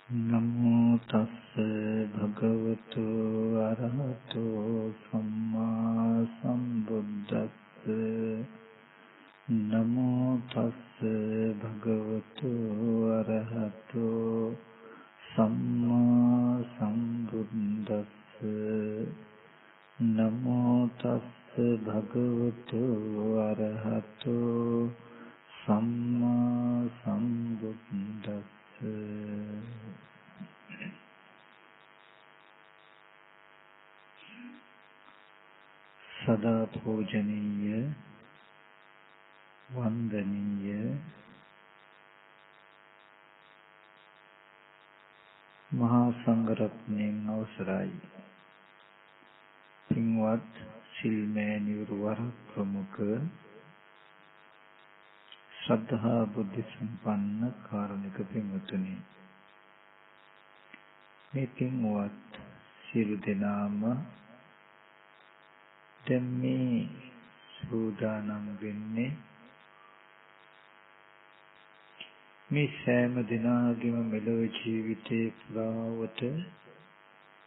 නමෝ තස්ස භගවතු අරහතෝ සම්මා සම්බුද්දස්ස නමෝ තස්ස භගවතු අරහතෝ සම්මා සම්බුද්දස්ස නමෝ තස්ස භගවතු අරහතෝ සම්මා සම්බුද්දස්ස සදා පූජනීය වන්දනීය මහා සංඝරත්නයන් අවසරයි පින්වත් සිල්මෑණිවරු වර ප්‍රමුඛ ශ්‍රද්ධා බුද්ධ සම්පන්න කාරුණික පින්වතුනි මේ පින්වත් සියලු දෙනාම දැන් මේ සූදානම් වෙන්නේ මේ සෑම දිනාගේම මෙලොව ජීවිතේ පුරාවට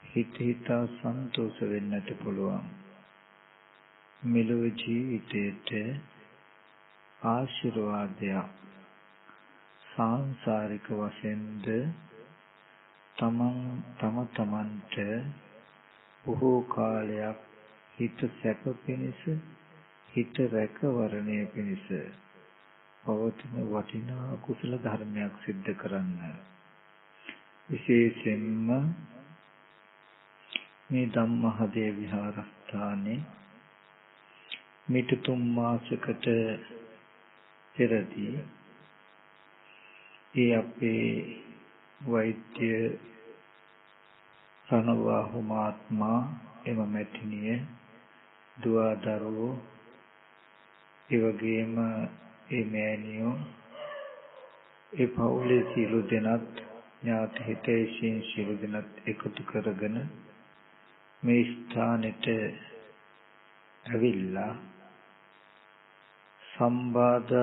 හිත හිතා සන්තෝෂ වෙන්නට පුළුවන් මෙලොව ජීවිතේට ආශිර්වාදයක් සාංශාරික වශයෙන්ද තමන්ට බොහෝ කාලයක් හිත සැප පිණිස හිත රැකවරණය පිණිස පවතින වටිනා කුසල ධර්මයක් සිද්ධ කරන්න විශේෂයෙන්ම මේ ධම්මහදේ විහාරස්ථානයේ මිට 3 මාසයකට පෙරදී ඒ අපේ වෛද්‍ය රණවාහු මහත්මයා එම මැතිණිය දුවා දරුවෝ ඒ වගේම ඒ මෑණියෝ ඒ පවුලේ සියලු දෙනාත් ඥාති හිතයිසින් සියලු දෙනාත් එකතු කරගෙන මේ ස්ථානෙට ඇවිල්ලා සම්බාධ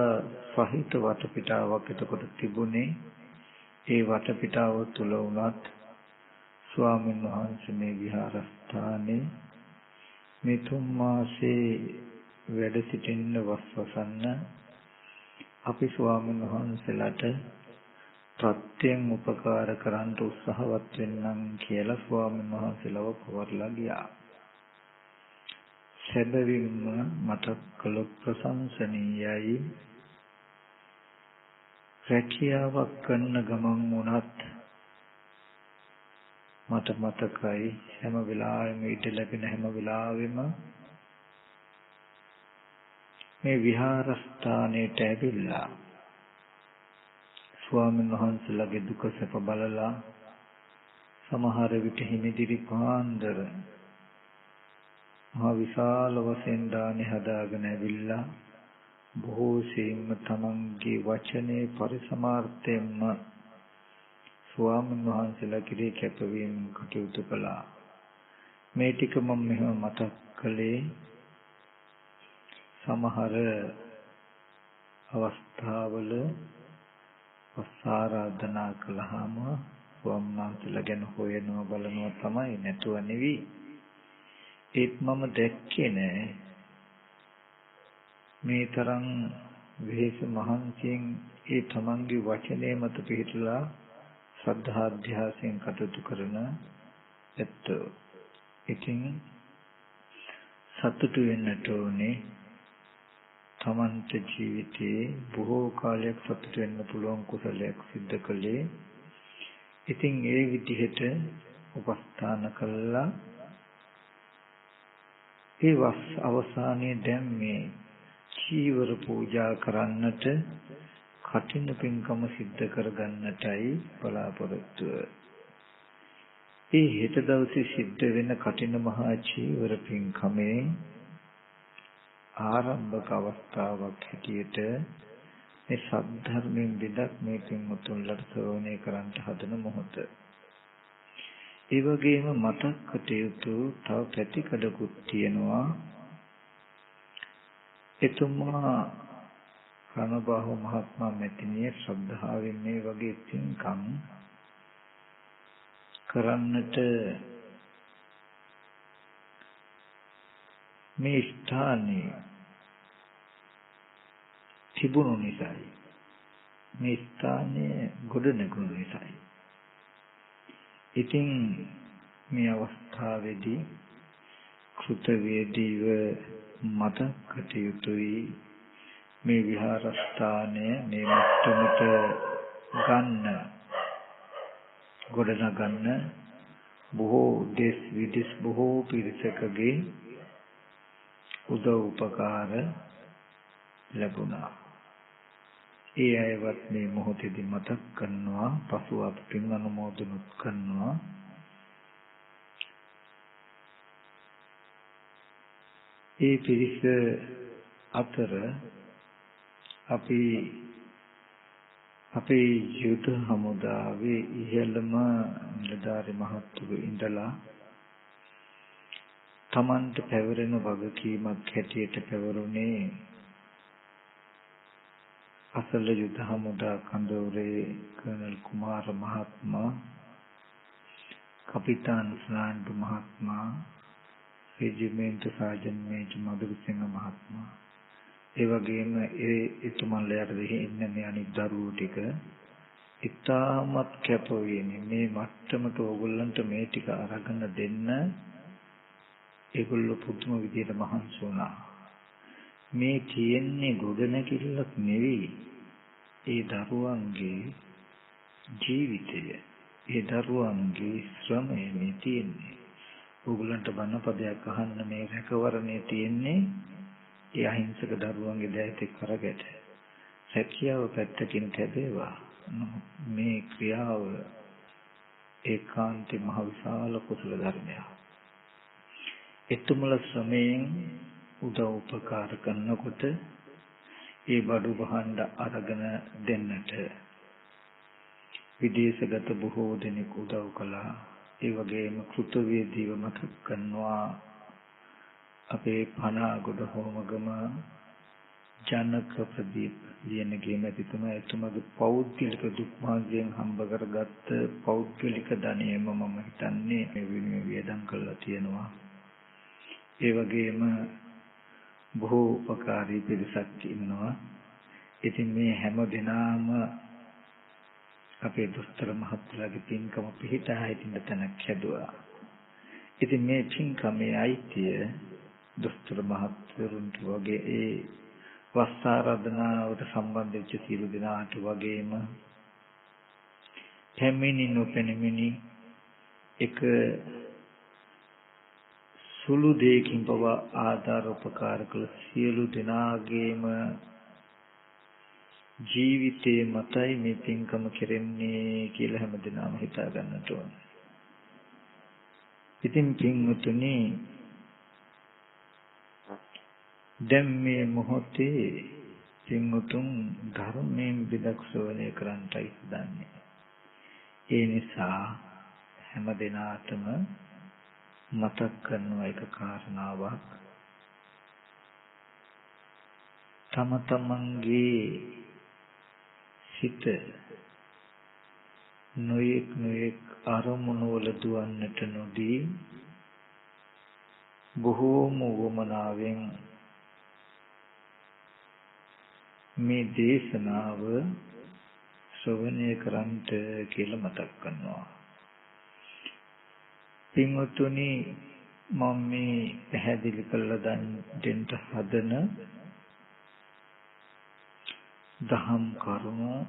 සහිත වටපිටාවක් එතකොට තිබුණේ ඒ වටපිටාව තුල උනත් ස්වාමීන් වහන්සේ මේ විහාරස්ථානයේ මේ 3 මාසේ වැඩ සිටින්න වස්වසන්න අපි ස්වාමීන් වහන්සේලාට ප්‍රත්‍යයෙන් උපකාර කරන්න උත්සාහවත් වෙන්නම් කියලා ස්වාමීන් වහන්සේලව පවර්ලා ගියා. සැබවින්ම මට කළ ප්‍රශංසනීයයි රැකියාවක් කරන ගමන් වුණත් මට මතකයි හැම වෙලාවෙම ඊට ලැබෙන හැම වෙලාවෙම මේ විහාරස්ථානයට ඇවිල්ලා ස්වාමීන් වහන්සේලාගේ දුක සැප බලලා සමහර විට හිමිදිරි පාන්දර මහා විශාල වශයෙන් දානේ හදාගෙන ඇවිල්ලා බොහෝ සෙයින්ම තමන්ගේ වචනේ පරිසමාර්ථයෙන්ම ස්වාමීන් වහන්සේලා කිරේ කැපවීම කටයුතු කළා. මේ ටික මම මෙහෙම මතක් කළේ සමහර අවස්ථාවල ආරාධනා කළාම ස්වාමීන් වහන්සේලා ගැන හොයනවා බලනවා තමයි නැතුව නෙවෙයි. ඒත් මම දැක්කේ නෑ මේ තරම් විශේෂ මහන්සියෙන් ඒ තමන්ගේ වචනේ මත පිහිටලා ශ්‍රද්ධා අධ්‍යාසයෙන් කටයුතු කරන ඇත්තෝ. ඉතින් සතුටු වෙන්නට ඕනේ තමන්ට ජීවිතේ බොහෝ කාලයක් සතුටු වෙන්න පුළුවන් කුසලයක් සිද්ධ කළේ. ඉතින් ඒ විදිහට උපස්ථාන කළා. ඒ වස් අවසානයේ දැන් මේ චීවර පූජා කරන්නට කටින පින්කම සිද්ධ කරගන්නටයි බලාපොරොත්තුව. ඒ හෙට දවසේ සිද්ධ වෙන කටින මහා චීවර පින්කමේ ආරම්භක අවස්ථාවක් හැටියට මේ සද්ධර්මයෙන් දෙදක් මේ පින්වතුන්ලට ශ්‍රවණය කරන්ට හදන මොහොත. ඒ වගේම මතක් කටයුතු තව පැතිකඩකුත් තියෙනවා. එතුමා රණබාහු මහත්මයා මෙතනිය ශ්‍රද්ධාවෙන් මේ වගේ පින්කම් කරන්නට මේ ස්ථානයේ තිබුණු නිසායි මේ ස්ථානයේ ගොඩ නැගුණු නිසායි. ඉතින් මේ අවස්ථාවේදී කෘතවේදීව මතකට යුතුයි මේ විහාරස්ථානය මේ මට්ටමට ගන්න ගොඩනගන්න බොහෝ දේශ විදේශ බොහෝ පිරිසකගේ උදව් උපකාර ලැබුණා. ඒ අයවත් මේ මොහොතේදී මතක් කරනවා, පසුව අප පින් අනුමෝදනුත් කරනවා. ඒ පිරිස අතර අපි අපේ යුද හමුදාවේ ඉහළම නිලධාරි මහත්තුරු ඉඳලා තමන්ට පැවරෙන වගකීමක් හැටියට පැවරුනේ අසල යුද හමුදා කඳවුරේ කර්නල් කුමාර මහත්මයා, කපිතාන් ස්නාන්ඩු මහත්මයා, රෙජිමෙන්ට් සාජන් මේජර් මధుරසිංහ මහත්මයා, ඒ වගේම එතුමන්ලාට දෙහි ඉන්න මේ අනිත් දරුවෝ ටික ඉතාමත් කැප වෙන්නේ මේ මට්ටමට ඕගොල්ලන්ට මේ ටික අරගෙන දෙන්න. ඒගොල්ලෝ පුදුම විදියට මහන්සි වුණා. මේ තියෙන්නේ ගොඩනැගිල්ලක් නෙවෙයි, ඒ දරුවන්ගේ ජීවිතය, ඒ දරුවන්ගේ ශ්‍රමය මේ තියෙන්නේ. ඕගොල්ලන්ට බණපදයක් අහන්න මේ රැකවරණේ තියෙන්නේ ඒ අහිංසක දරුවන්ගේ දැයිතේ කරකට. සැකියාව පැත්තකින් කැදේවා. මේ ක්‍රියාව ඒකාන්ත මහ විශාල කුසල ධර්මයක්. එතුමල ශ්‍රමයෙන් උදව් උපකාර කරනකොට ඒ බඩු භාණ්ඩ අරගෙන දෙන්නට විදේශගත බොහෝ දෙනෙක් උදව් කළා. ඒ වගේම කෘතවේදීව මතක් කරනවා අපේ පනාගොඩ හෝමගම ජනක ප්‍රදීප ලියනගේ මැතිතුමා. එතුමාගේ පෞද්ගලික දුක් මාර්ගයෙන් හම්බ කරගත්ත පෞද්ගලික ධනයම මම හිතන්නේ මේ වෙනුවෙන් වියදම් කළා තියෙනවා. ඒ වගේම බොහෝ උපකාරී පිරිසක් ඉන්නවා. ඉතින් මේ හැම දිනම අපේ දොස්තර මහත්තයාගේ පින්කම පිහිටා හිටින්න තැනක් හැදුවා. ඉතින් මේ පින්කමේ අයිතිය දොස්තර මහත්වරුන්ට වගේ ඒ වස් ආරාධනාවට සම්බන්ධ වෙච්ච සියලු දෙනාට වගේම පැමිණි නොපැමිණි එක සුළු දෙයකින් පවා ආධාර උපකාර කළ සියලු දෙනාගේම ජීවිතේ මතයි මේ පින්කම කෙරෙන්නේ කියලා හැමදෙනාම හිතා ගන්නට ඕන. ඉතින් පින්වතුනි, දැන් මේ මොහොතේ පින්වතුන් ධර්මයෙන් විදක්ෂවණය කරන්නයි හදන්නේ. ඒ නිසා හැමදෙනාටම මතක් කරන එක කාරණාවක්, තම තමන්ගේ සිත නොයෙක් අරමුණු වල දුවන්නට නොදී බොහෝම වමනාවෙන් මේ දේශනාව ශ්‍රවණය කරන්ට කියලා මතක් කරනවා. පින්වතුනි, මම මේ පැහැදිලි කරලා දෙන්න හදන දහම් කරුණු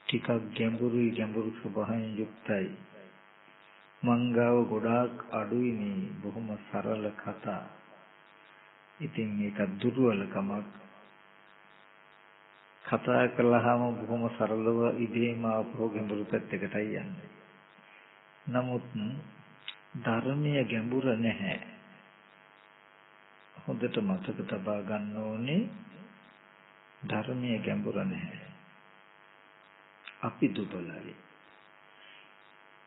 ටිකක් ගැඹුරු ස්වභාවයෙන් යුක්තයි. මංගාව ගොඩාක් අඩුයි මේ බොහොම සරල කතා. ඉතින් ඒක දුර්වලකමක්. කතා කළාම බොහොම සරලව ඉදීම ආපහු ගැඹුරු පැත්තකටයි යන්නේ. නමුත් ධර්මයේ ගැඹුර නැහැ. හොඳට මතක තබා ගන්න ඕනේ, ධර්මයේ ගැඹුර නැහැ. අපි දුබලයි.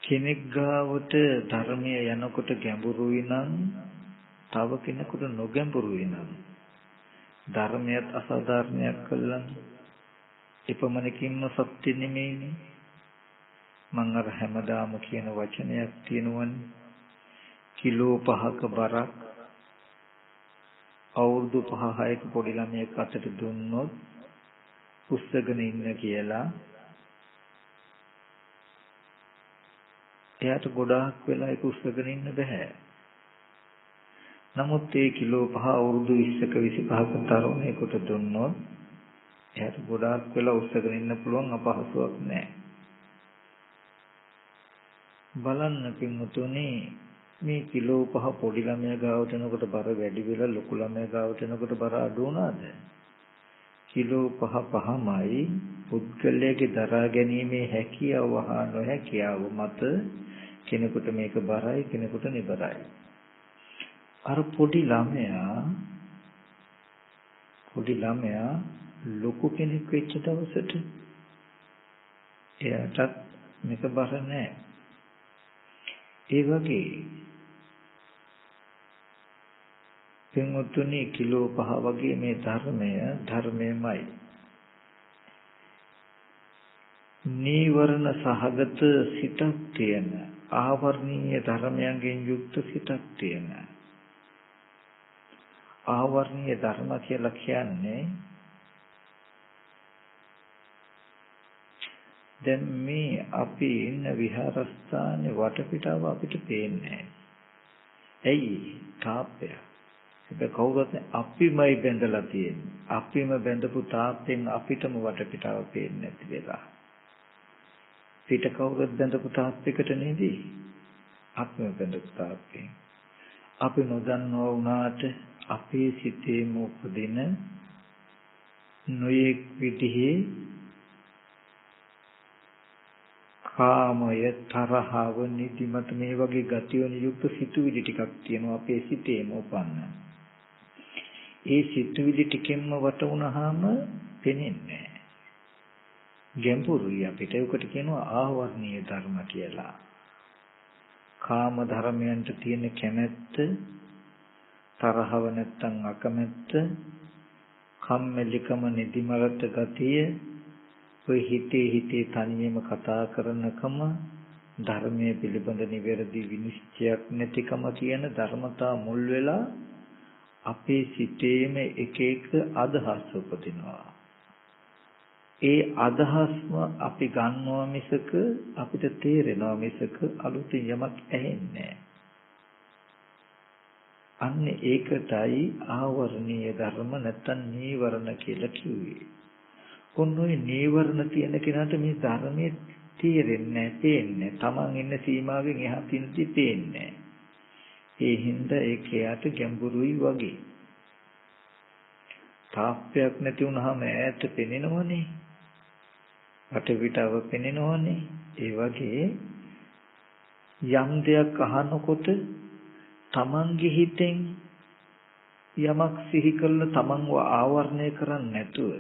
කෙනෙක් ගාවට ධර්මයේ යනකොට ගැඹුරුයි නම් තව කෙනෙකුට නොගැඹුරුයි නම් ධර්මයට අසාධාරණයක් කළා එපමණකින්ම සත්‍ය නෙමෙයිනේ. මම අර හැමදාම කියන වචනයක් තියෙනවනේ කිලෝ 5ක බරක් අවුරුදු 5-6ක පොඩි ළමයෙක් අතට දුන්නොත් උස්සගෙන ඉන්න කියලා එයාට ගොඩාක් වෙලා ඒක උස්සගෙන ඉන්න බෑ. නමුත් ඒ කිලෝ 5 අවුරුදු 20ක 25ක තරුණයෙකුට දුන්නොත් එයාට ගොඩාක් වෙලා උස්සගෙන ඉන්න පුළුවන් අපහසුයක් නෑ. බලන්න පින්වතුනි මේ කිලෝ 5 පොඩි ළමයා ගාවට එනකොට බර වැඩි වෙලා ලොකු ළමයා ගාවට එනකොට බර අඩු වුණාද? කිලෝ 5යි පුද්ගලයාගේ දරා ගැනීමේ හැකියාව හා නොහැකියාව මත කෙනෙකුට මේක බරයි කෙනෙකුට නිබරයි. අර පොඩි ළමයා ලොකු කෙනෙක් වෙච්ච දවසට එයාටත් මේක බර නෑ. ඒ වගේ පින්වත්නි කිලෝ 5 වගේ මේ ධර්මයමයි. නීවරණ සහගත සිතක් තියෙන ආවර්ණීය ධර්මයන්ගෙන් යුක්ත සිතක් තියෙන ආවර්ණීය ධර්ම කියලා කියන්නේ දැන් මේ අපි ඉන්න විහාරස්ථානයේ වටපිටාව අපිට පේන්නේ. ඇයි? තාප්පය. ඒක කවුරුත් අපිමයි බැඳලා තියෙන්නේ. අපිම බැඳපු තාප්පෙන් අපිටම වටපිටාව පේන්නේ නැති වෙලා. පිට කවුරුත් බැඳපු තාප්පයකට නෙදී. අපිම බැඳපු තාප්පෙන්. අපි නොදන්නවා වුණාට අපේ සිතේ උපදින නොයෙක් විදිහේ කාමය තරහව නිදිමත මේ වගේ ගතියෝනි යුක්ත සිතුවිලි ටිකක් තියෙනවා අපේ සිතේම උපන්න. ඒ සිතුවිලි ටිකෙන්ම වට වුණාම පෙනෙන්නේ ගැඹුරුයි අපිට. ඒකට කියනවා ආවර්ණීය ධර්ම කියලා. කාම ධර්මයන්ට තියෙන කැමැත්ත, තරහව නැත්තම් අකමැත්ත, කම්මැලිකම නිදිමත ගතිය, ඔය හිතේ තනියම කතා කරනකම ධර්මයේ පිළිබඳ නිවැරදි විනිශ්චයක් නැතිකම කියන ධර්මතා මුල් වෙලා අපේ සිතේම එක එක අදහස් උපදිනවා. ඒ අදහස්ම අපි ගන්නවා මිසක අපිට තේරෙනවා මිසක අලුතින් යමක් ඇහෙන්නේ අන්න ඒකටයි ආවර්ණීය ධර්ම නැත්තම් නීවරණ කියලා කිව්වේ. කොන්නෝයි නීවරණ තියෙන කෙනාට මේ ධර්මයේ තේරෙන්නේ පේන්නේ. Taman ඉන්න සීමාවෙන් එහා තින්ති පේන්නේ. ඒ හින්දා ඒකයට ගැඹුරුයි වගේ. තාප්පයක් නැති වුනහම ඈත පෙනෙනවනේ. වටපිටාව පෙනෙනවනේ. ඒ වගේ යම් දෙයක් අහනකොට තමන්ගේ හිතෙන් යමක් සිහි කරලා තමන්ව ආවරණය කරන්නේ නැතුව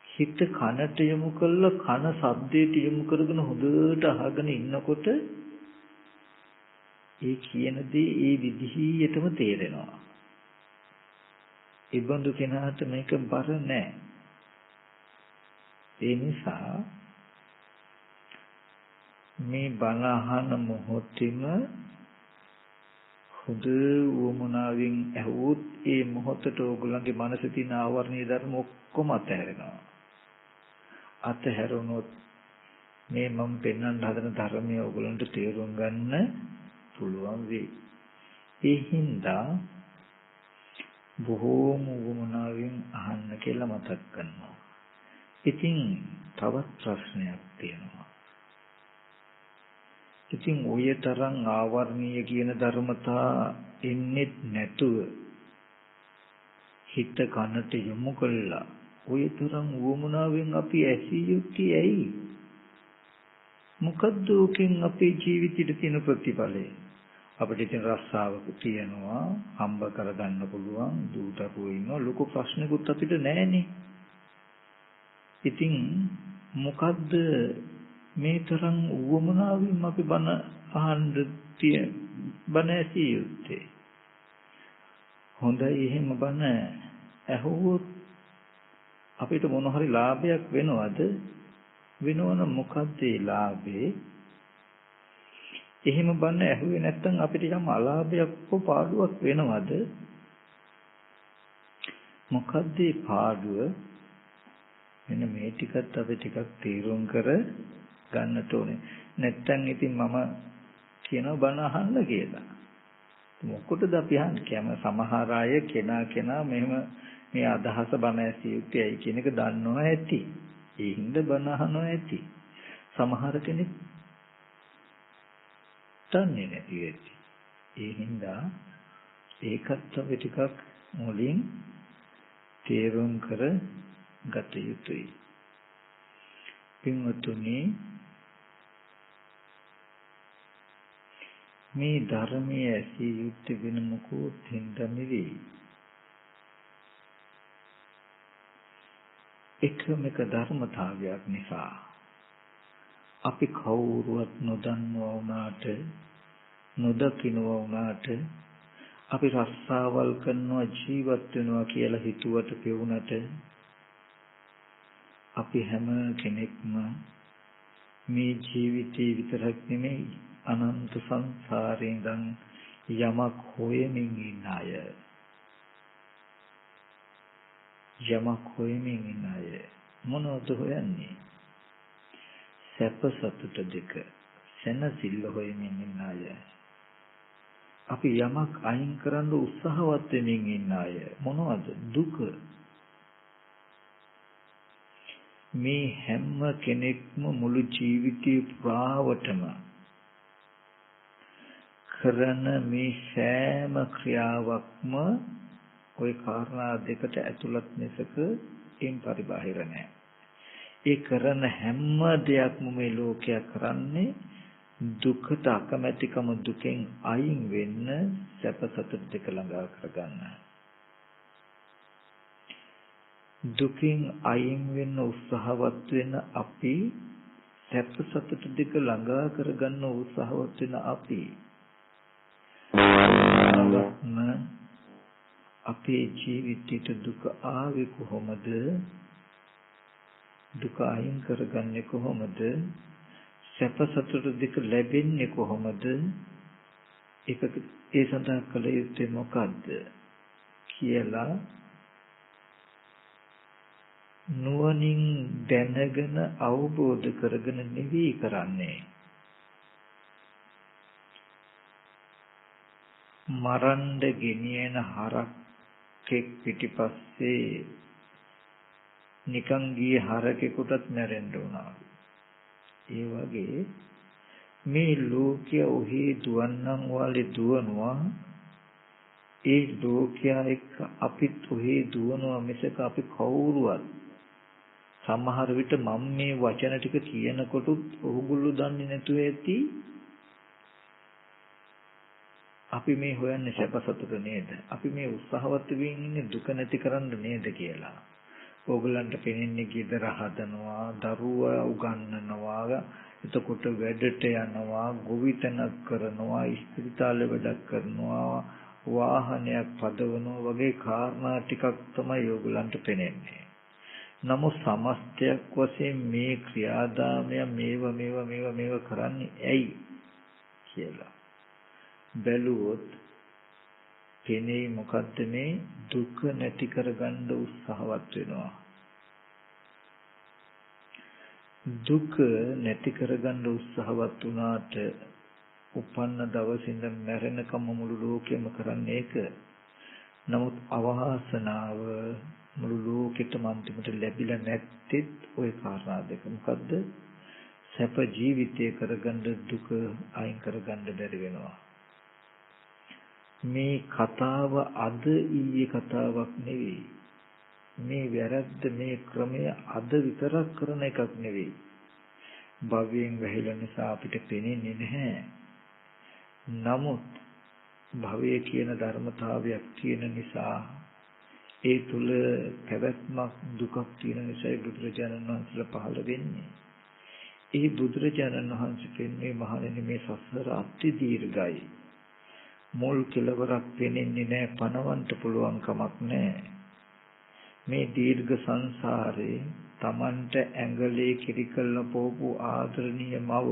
හිත කනට යොමු කරලා කන ශබ්දයට යොමු කරගෙන හොඳට අහගෙන ඉන්නකොට ඒ කියන දේ ඒ විදිහටම තේරෙනවා. ඒ බඳු කෙනාට මේක බර නැහැ. ඒ නිසා මේ බණ අහන මොහොතේම හොඳ වමනාවෙන් ඇහුවොත් ඒ මොහොතට ඕගොල්ලන්ගේ මනසේ තියෙන ආවර්ණීය ධර්ම ඔක්කොම අතහැරෙනවා. අතහැරුණොත් මේ මම පෙන්වන්න හදන ධර්මයේ ඕගොල්ලන්ට තේරුම් ගන්න පුළුවන් වෙයි. ඒ හින්දා බොහෝම වමනාවෙන් අහන්න කියලා මතක් කරනවා. ඉතින් තවත් ප්‍රශ්නයක් තියෙනවා. ඉතින් ඔය තරම් ආවර්ණීය කියන ධර්මතා එන්නේ නැතුව හිත කනට යොමු කළා. ඔය තරම් වමනාවෙන් අපි ඇසිය යුත්තේ ඇයි? මොකද්ද ඔකෙන් අපේ ජීවිතේට තියෙන ප්‍රතිඵලය? අපිට ඉතින් රස්සාවක තියෙනවා, හම්බ කරගන්න පුළුවන්, දූතකෝ ඉන්නවා, ලොකු ප්‍රශ්නකුත් අපිට නැහැනේ. ඉතින් මොකද්ද මේ තරම් වමනාවෙන් අපි බණ අහන්න බණ ඇසිය යුත්තේ? හොඳයි එහෙම බණ ඇහුවොත් අපිට මොන හරි ලාභයක් වෙනවද? වෙනවන මොකද්ද ඒ ලාභේ? එහෙම බණ ඇහුවේ නැත්නම් අපිට යම් අලාභයක් හෝ පාඩුවක් වෙනවද? මොකද්ද ඒ පාඩුව? මෙන්න මේ ටිකත් අපි ටිකක් තීරුම් කර ගන්නට ඕනේ. නැත්නම් ඉතින් මම කියනවා බණ අහන්න කියලා. මොකටද අපි අහන්නේ? කියම සමහර අය කෙනා මෙහෙම මේ අදහස බණ ඇසිය යුත්තේ ඇයි කියන එක දන්නවා ඇති. ඒ හින්දා බණ අහනවා ඇති. සමහර කෙනෙක් දන්නේ නැති ඇති. ඒ හින්දා ඒකත් අපි ටිකක් මුලින් තේරුම් කර ගත යුතුයි. පින්වතුනි, මේ ධර්මයේ ඇසිය යුත්තේ වෙන මොකෝත් හින්දා නෙවෙයි. එකම එක ධර්මතාවයක් නිසා අපි කවුරුවත් නොදන්නවා වුණාට නොදකින්නවා වුණාට අපි රස්සාවල් කරනවා ජීවත් වෙනවා කියලා හිතුවට පෙවුනට අපි හැම කෙනෙක්ම මේ ජීවිතේ විතරක් නෙමෙයි අනන්ත සංසාරේ ඉඳන් යමක් හොයමින් ඉන්න අය. යමක් හොයමින් ඉන්න අය මොනවද හොයන්නේ? සැප සතුට දෙක, සැනසෙල්ල හොයමින් ඉන්න අය. අපි යමක් අයින් කරන්න උත්සාහවත් වෙමින් ඉන්න අය. මොනවද? දුක. මේ හැම කෙනෙක්ම මුළු ජීවිතේ පුරාවටම කරන මේ සෑම ක්‍රියාවක්ම ওই කාරණා දෙකට ඇතුළත් මිසක ඉන් පරිබාහිර නැහැ. ඒ කරන හැම දෙයක්ම මේ ලෝකයා කරන්නේ දුකට අකමැතිකම දුකෙන් අයින් වෙන්න සැප සතුට දෙක ළඟා කරගන්න. දුකින් අයින් වෙන්න උත්සාහවත් වෙන අපි සැප සතුට දෙක ළඟා කරගන්න උත්සාහවත් වෙන අපි අපේ ජීවිතයට දුක ආවේ කොහොමද? දුක අයින් කරගන්නේ කොහොමද? සැප සතුට දෙක ලැබෙන්නේ කොහොමද? ඒ සඳහා කළ යුත්තේ මොකද්ද කියලා නුවණින් දැනගෙන අවබෝධ කරගෙන නිවි කරන්නේ. මරන්න ගෙනියන හරකෙක් පිටිපස්සේ නිකන් ගියේ හරකෙකුටත් මැරෙන්න උනා. ඒ වගේ මේ ලෝකය ඔහි දුවන්නම් වාලේ දුවනවා. ඒ ලෝකයා එක්ක අපිත් ඔහි දුවනවා මිසක අපි කවුරුවත් සමහර විට මම මේ වචන ටික කියනකොට ඔයගොල්ලෝ දන්නේ නැතුව ඇති අපි මේ හොයන්නේ සැප සතුට නේද? අපි මේ උත්සාහවත් වෙමින් ඉන්නේ දුක නැති කරන්න නේද කියලා. ඕගලන්ට පෙනෙන්නේ ගෙදර හදනවා, දරුවා උගන්වනවා, එතකොට වැඩට යනවා, ගොවිතැනක් කරනවා, ස්පිරිතාලේ වැඩක් කරනවා, වාහනයක් පදවනවා වගේ කාරණා ටිකක් තමයි ඕගලන්ට පෙනෙන්නේ. නමුත් සමස්තයක් වශයෙන් මේ ක්‍රියාදාමය මේව කරන්නේ ඇයි කියලා බැලුවොත් කෙනේ මොකද්ද? මේ දුක නැති කරගන්න උත්සාහවත් වෙනවා. දුක නැති කරගන්න උත්සාහවත් වුණාට උපන්න දවසින් ඉඳන් මැරෙනකම් මුළු ලෝකෙම කරන්නේ ඒක. නමුත් අවාසනාව මුළු ලෝකෙටම අන්තිමට ලැබිලා නැත්තේ ওই කාරණා දෙක. මොකද්ද? සැප ජීවිතය කරගන්න දුක අයින් කරගන්න බැරි වෙනවා. මේ කතාව අද ඊයේ කතාවක් නෙවෙයි. මේ වැරද්ද මේ ක්‍රමය අද විතරක් කරන එකක් නෙවෙයි. භවයෙන් වැහිලා නිසා අපිට පේන්නේ නැහැ. නමුත් භවය කියන ධර්මතාවයක් තියෙන නිසා ඒ තුල පැවැත්මක් දුකක් තියෙන නිසා බුදුරජාණන් වහන්සේලා පහළ වෙන්නේ. ඒ බුදුරජාණන් වහන්සේ කියන්නේ මහණෙනි මේ සසර අති දීර්ඝයි. මුල් කෙලවරක් පෙනෙන්නේ නැහැ, පණවන්න පුළුවන් කමක් නැහැ. මේ දීර්ඝ සංසාරේ Tamanට ඇඟලේ කිරිකල්ල පොපු ආදරණීය මව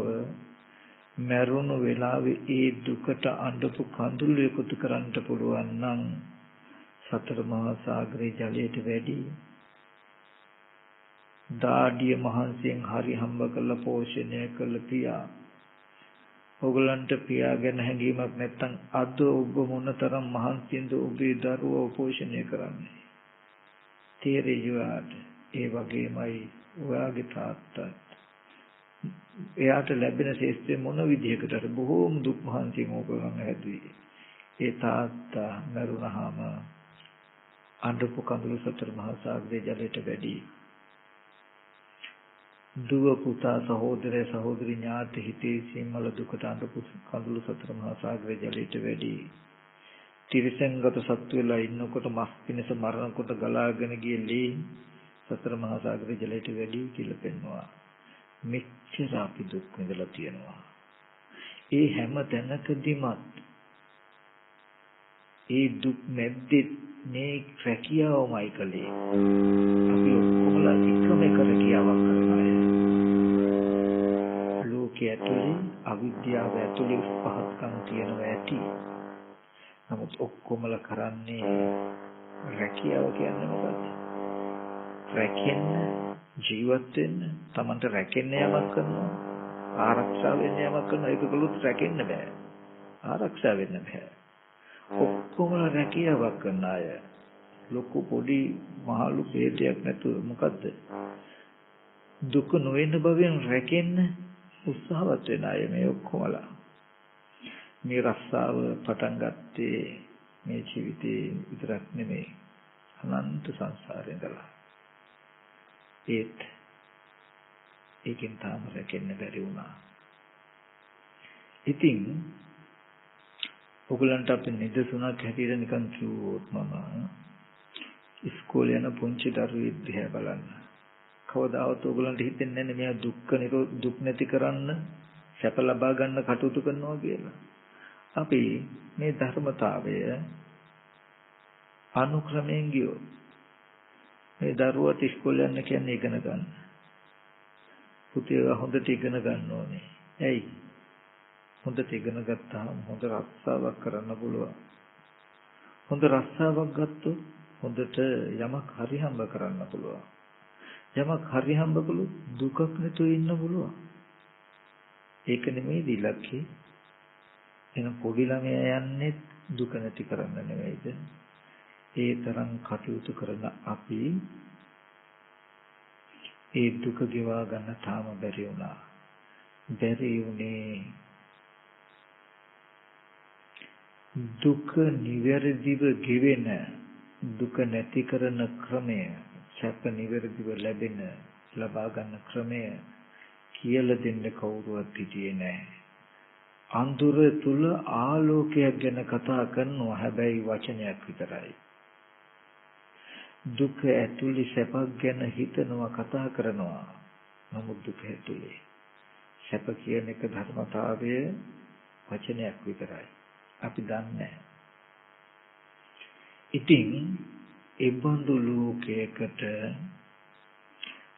මරුණු වෙලාවේ ඒ දුකට අඬපු කඳුළු එකතු කරන්න පුළුවන් නම් සතර මහා සාගරේ ජලයට වැඩි දාඩිය මහන්සියෙන් හරි හම්බ කරලා පෝෂණය කළ පියා ඔගලන්ට පියා ගැන හැඟීමක් නැත්නම් අද ඔබ මොනතරම් මහන්සියෙන්ද ඔබේ දරුවව පෝෂණය කරන්නේ තේරෙයිවාට ඒ වගේමයි ඔයාගේ තාත්තා එයාට ලැබෙන ශේෂ්ත්‍රය මොන විදිහකටද බොහෝම දුක් මහන්සියෙන් ඕගොල්ලන් හැදුවේ ඒ තාත්තා මරුණාම අඬපු කඳුළු සතර මහා සාගරේ ජලයට වැඩි දුව පුතා සහෝදරය සහෝදරි ඥාති හිතේ සිම්මල දුකට අඬපු කඳුළු සතර මහා සාගරේ ජලයට වැඩි තිරිසංගත සත්තු වෙලා ඉන්නකොට මස් පිණිස මරණ කොට ගලාගෙන ගිය ලී සතර මහා සාගරේ ජලයට වැඩි කියලා පෙන්වනවා මෙච්චර අපි දුක් විඳලා තියෙනවා ඒ හැම තැනකදීමත් ඒ දුක් නැද්දේ මේ රැකියාවමයි කලේ අපි ඔක්කොමලා එකම එක රැකියාවක් කරන අය ලෝකයේ ඇතුලේ අවිද්‍යාව ඇතුලේ පහත්කම් තියෙනවා ඇති නමුත් ඔක්කොමලා කරන්නේ රැකියාව කියන්නේ මොකද්ද රැකෙන්න ජීවත් වෙන්න Tamanට රැකෙන්න යමක් කරනවා ආරක්ෂා වෙන්න යමක් කරනවා ඒක කළොත් රැකෙන්න බෑ ආරක්ෂා වෙන්න බෑ ඔක්කොම රැකියාවක් කරන අය ලොකු පොඩි මහලු ભેදයක් නැතුව මොකද්ද දුක නොවන බවෙන් රැකෙන්න උත්සාහවත් වෙන අය මේ ඔක්කොමලා මේ රස්සාව පටන් ගත්තේ මේ ජීවිතේ විතරක් නෙමෙයි අනන්ත සංසාරේ ඉඳලා ඒකෙන් තාම රැකෙන්න බැරි වුණා. ඉතින් ඔයගලන්ට අපි නිදසුණක් හැටියට නිකන් කිව්වොත් මම ඉස්කෝලේ යන පුංචි දරුවෙක් දිහා බලන්න. කවදාවත් ඔයගලන්ට හිතෙන්නේ නැහැ මෙයා දුක් නැති කරන්න සැප ලබා ගන්න කටයුතු කරනවා කියලා. අපි මේ ධර්මතාවය අනුක්‍රමයෙන් ගියොත් මේ දරුවට ඉස්කෝලේ යන්න කියන්නේ ඉගෙන ගන්න. පුතේ හොඳට ඉගෙන ගන්න ඕනේ. ඇයි? හොඳට ඉගෙන ගත්තාම හොඳ රස්සාවක් කරන්න පුළුවන්. හොඳ රස්සාවක් ගත්තොත් හොඳට යමක් හරි හම්බ කරන්න පුළුවන්. යමක් හරි හම්බ කළොත් දුකක් නැතුව ඉන්න පුළුවන්. ඒක නෙමෙයි ඉලක්කය. එන පොඩි ළමයා යන්නේ දුක නැති කරන්න නෙමෙයිද? ඒ තරම් කටයුතු කරන අපි ඒ දුක ගෙවා ගන්න තාම බැරි වුණා. බැරි උනේ දුක නිවැරදිව ගෙවෙන දුක නැති කරන ක්‍රමය සැප නිවැරදිව ලැබෙන ලබා ගන්න ක්‍රමය කියලා දෙන්න කවුරුවත් හිටියේ නැහැ. අඳුර තුල ආලෝකයක් ගැන කතා කරනවා හැබැයි වචනයක් විතරයි. දුක ඇතුලේ සැපක් ගැන හිතනවා කතා කරනවා නමුත් දුක ඇතුලේ සැප කියන එක ධර්මතාවය වචනයක් විතරයි. අපි දන්නේ. ඉතින් ඒ බඳු ලෝකයකට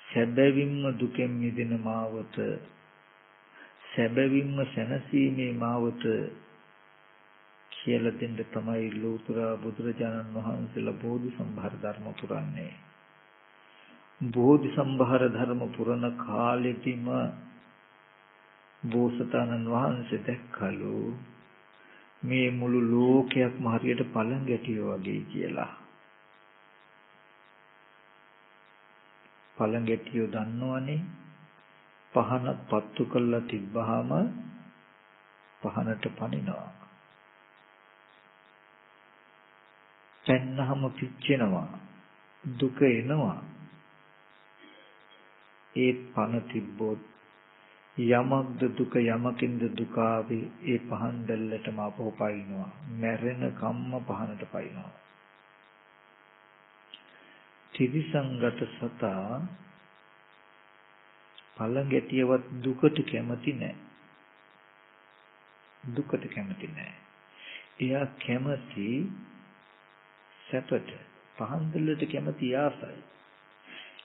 සැබවින්ම දුකෙන් මිදෙන මාවත සැබවින්ම සැනසීමේ මාවත කියලා දෙන්න තමයි ලෝතර බුදුරජාණන් වහන්සේලා බෝධි සම්භාර ධර්ම පුරන්නේ. බෝධි සම්භාර ධර්ම පුරන කාලෙදිම බෝසතාණන් වහන්සේ දැක්කලු මේ මුළු ලෝකයක්ම හරියට පළඟැටියෝ වගේ කියලා. පළඟැටියෝ දන්නවනේ පහන පත්තු කරලා තිබ්බහම පහනට පනිනවා. පැන්නහම පිච්චෙනවා. දුක එනවා. ඒ පන තිබ්බොත් යමක්ද දුක යමකින්ද දුක ආවේ ඒ පහන් දැල්ලටම අපව පයින්නවා. මැරෙන කම්ම පහනට පයින්නවා. ත්‍රිසංගත සතා පළඟැටියවත් දුකට කැමති නැහැ. දුකට කැමති නැහැ. එයා කැමති සැපට. පහන් දැල්ලට කැමති ආසයි.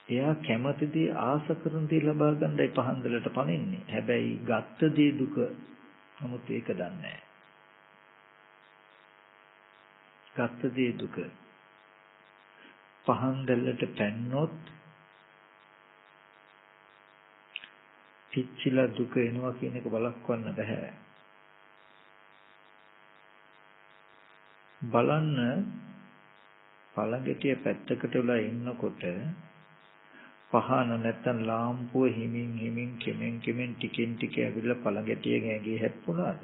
එයා කැමති දේ ආස කරන දේ ලබා ගන්නයි පහන් දැල්ලට පනින්නේ. හැබැයි ගත්ත දේ දුක. නමුත් ඒක දන්නේ නැහැ. ගත්ත දේ දුක. පහන් දැල්ලට පැන්නොත් පිච්චිලා දුක එනවා කියන එක බලක්වන්න බෑ. බලන්න පළඟටිය පැත්තකට වෙලා ඉන්නකොට පහන නැත්තම් ලාම්පුව හිමින් කෙමෙන් ටිකෙන් ටික ඇවිල්ලා පළඟටියගේ ඇඟේ හැප්පුණාද?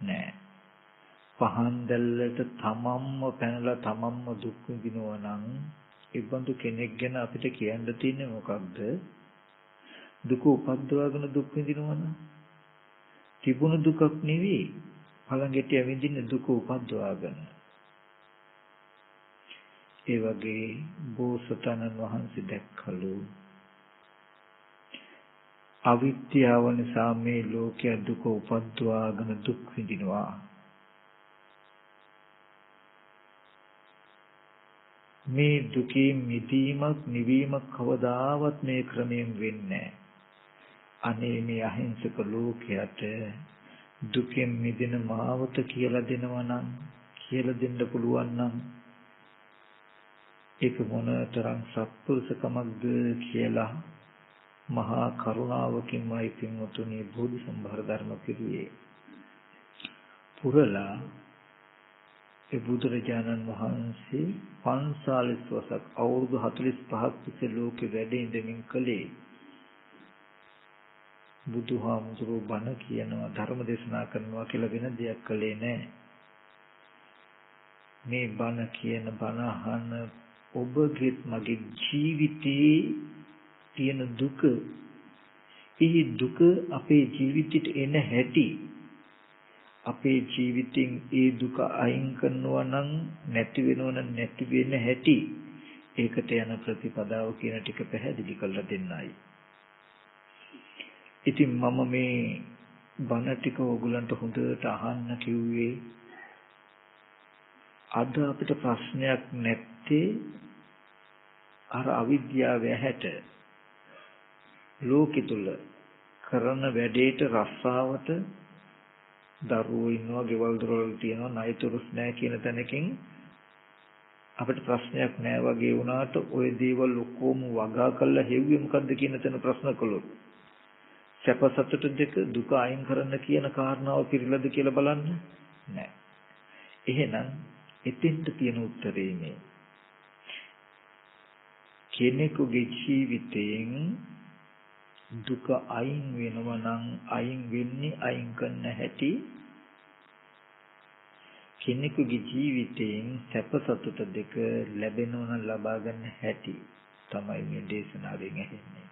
නෑ. පහන් දැල්ලට තමන්ම පැනලා තමන්ම දුක් විඳිනවා නම් ඉබඳු කෙනෙක් ගැන අපිට කියන්න තියෙන්නේ මොකක්ද? දුක උපද්දවාගෙන දුක් විඳිනවනම් තිබුණු දුකක් නෙවෙයි. පළඟටිය විඳින්නේ දුක උපද්දවාගෙන. ඒ වගේ බෝසතාණන් වහන්සේ දැක්කලු අවිද්‍යාව නිසා මේ ලෝකයේ දුක උපද්දවාගෙන දුක් විඳිනවා. මේ දුකේ මිදීමක් නිවීමක් කවදාවත් මේ ක්‍රමයෙන් වෙන්නේ නැහැ. අනේ මේ අහිංසක ලෝකයට දුකෙන් මිදෙන මාවත කියලා දෙනවා නම් කියලා දෙන්න පුළුවන් නම් ඒක මොනතරම් සත්පුරුෂකමක්ද කියලා මහා කරුණාවකින්මයි පින්වතුනි බෝධි සම්භාර ධර්ම පිළිවේ පුරලා ඒ බුදුරජාණන් වහන්සේ 45 වසක් අවුරුදු 45ක් තිස්සේ ලෝකෙ වැඩ ඉඳමින් කලේ බුදුහාමුදුරුවෝ බණ කියනවා ධර්ම දේශනා කරනවා කියලා වෙන දෙයක් කළේ නැහැ. මේ බණ කියන බණ අහන ඔබගේ මගේ ජීවිතේ තියෙන දුක, ඒ දුක අපේ ජීවිතයට එන හැටි, අපේ ජීවිතෙන් ඒ දුක අයින් කරනවා නම් නැති වෙනවා නම් නැති වෙන හැටි, ඒකට යන ප්‍රතිපදාව කියන ටික පැහැදිලි කරලා දෙන්නයි. ඉතින් මම මේ බණ ටික ඕගලන්ට හොඳට අහන්න කිව්වේ අද අපිට ප්‍රශ්නයක් නැත්තේ අර අවිද්‍යාව ඇහැට ලෝකෙ තුල කරන වැඩේට රස්සාවට දරුවෝ ඉන්නවා, ගෙවල් දොරවල් තියෙනවා, ණයතුරුස් නැහැ කියන තැනකින් අපිට ප්‍රශ්නයක් නැහැ වගේ වුණාට ওই දේවල් ඔක්කොම වගා කරලා හෙව්වේ මොකද්ද කියන තැන ප්‍රශ්න කළොත් සැප සතුට දෙක දුක අයින් කරන්න කියන කාරණාව පිළිලද කියලා බලන්න නෑ. එහෙනම් එතෙන්ට තියෙන උත්තරේ මේ කෙනෙකුගේ ජීවිතයෙන් දුක අයින් වෙනවා නම් අයින් වෙන්නේ අයින් කරන්න හැටි, කෙනෙකුගේ ජීවිතයෙන් සැප සතුට දෙක ලැබෙනවා නම් ලබා ගන්න හැටි තමයි මේ දේශනාවෙන් ඇහෙන්නේ.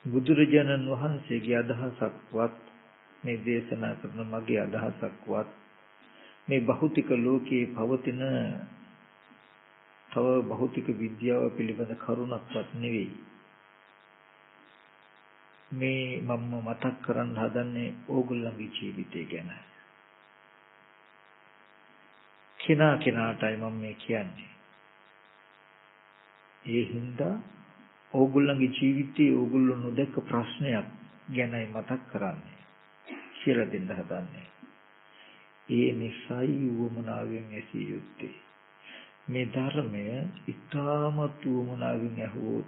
බුදුරජාණන් වහන්සේගේ අදහසක්වත් මේ දේශනා කරන මගේ අදහසක්වත් මේ භෞතික ලෝකයේ පවතින තව භෞතික විද්‍යාව පිළිබඳ කරුණක්වත් නෙවෙයි. මේ මම මතක් කරන්න හදන්නේ ඕගොල්ලන්ගේ ජීවිතය ගැන. කෙනාටයි මම මේ කියන්නේ. ඒ හින්දා ඕගොල්ලන්ගේ ජීවිතයේ ඕගොල්ලෝ නොදැක්ක ප්‍රශ්නයක් ගැනයි මතක් කරන්නේ කියලා දෙන්න හදන්නේ. ඒ නිසයි වමනාවෙන් ඇසිය යුත්තේ. මේ ධර්මය ඉතාමත් වමනාවෙන් ඇහුවොත්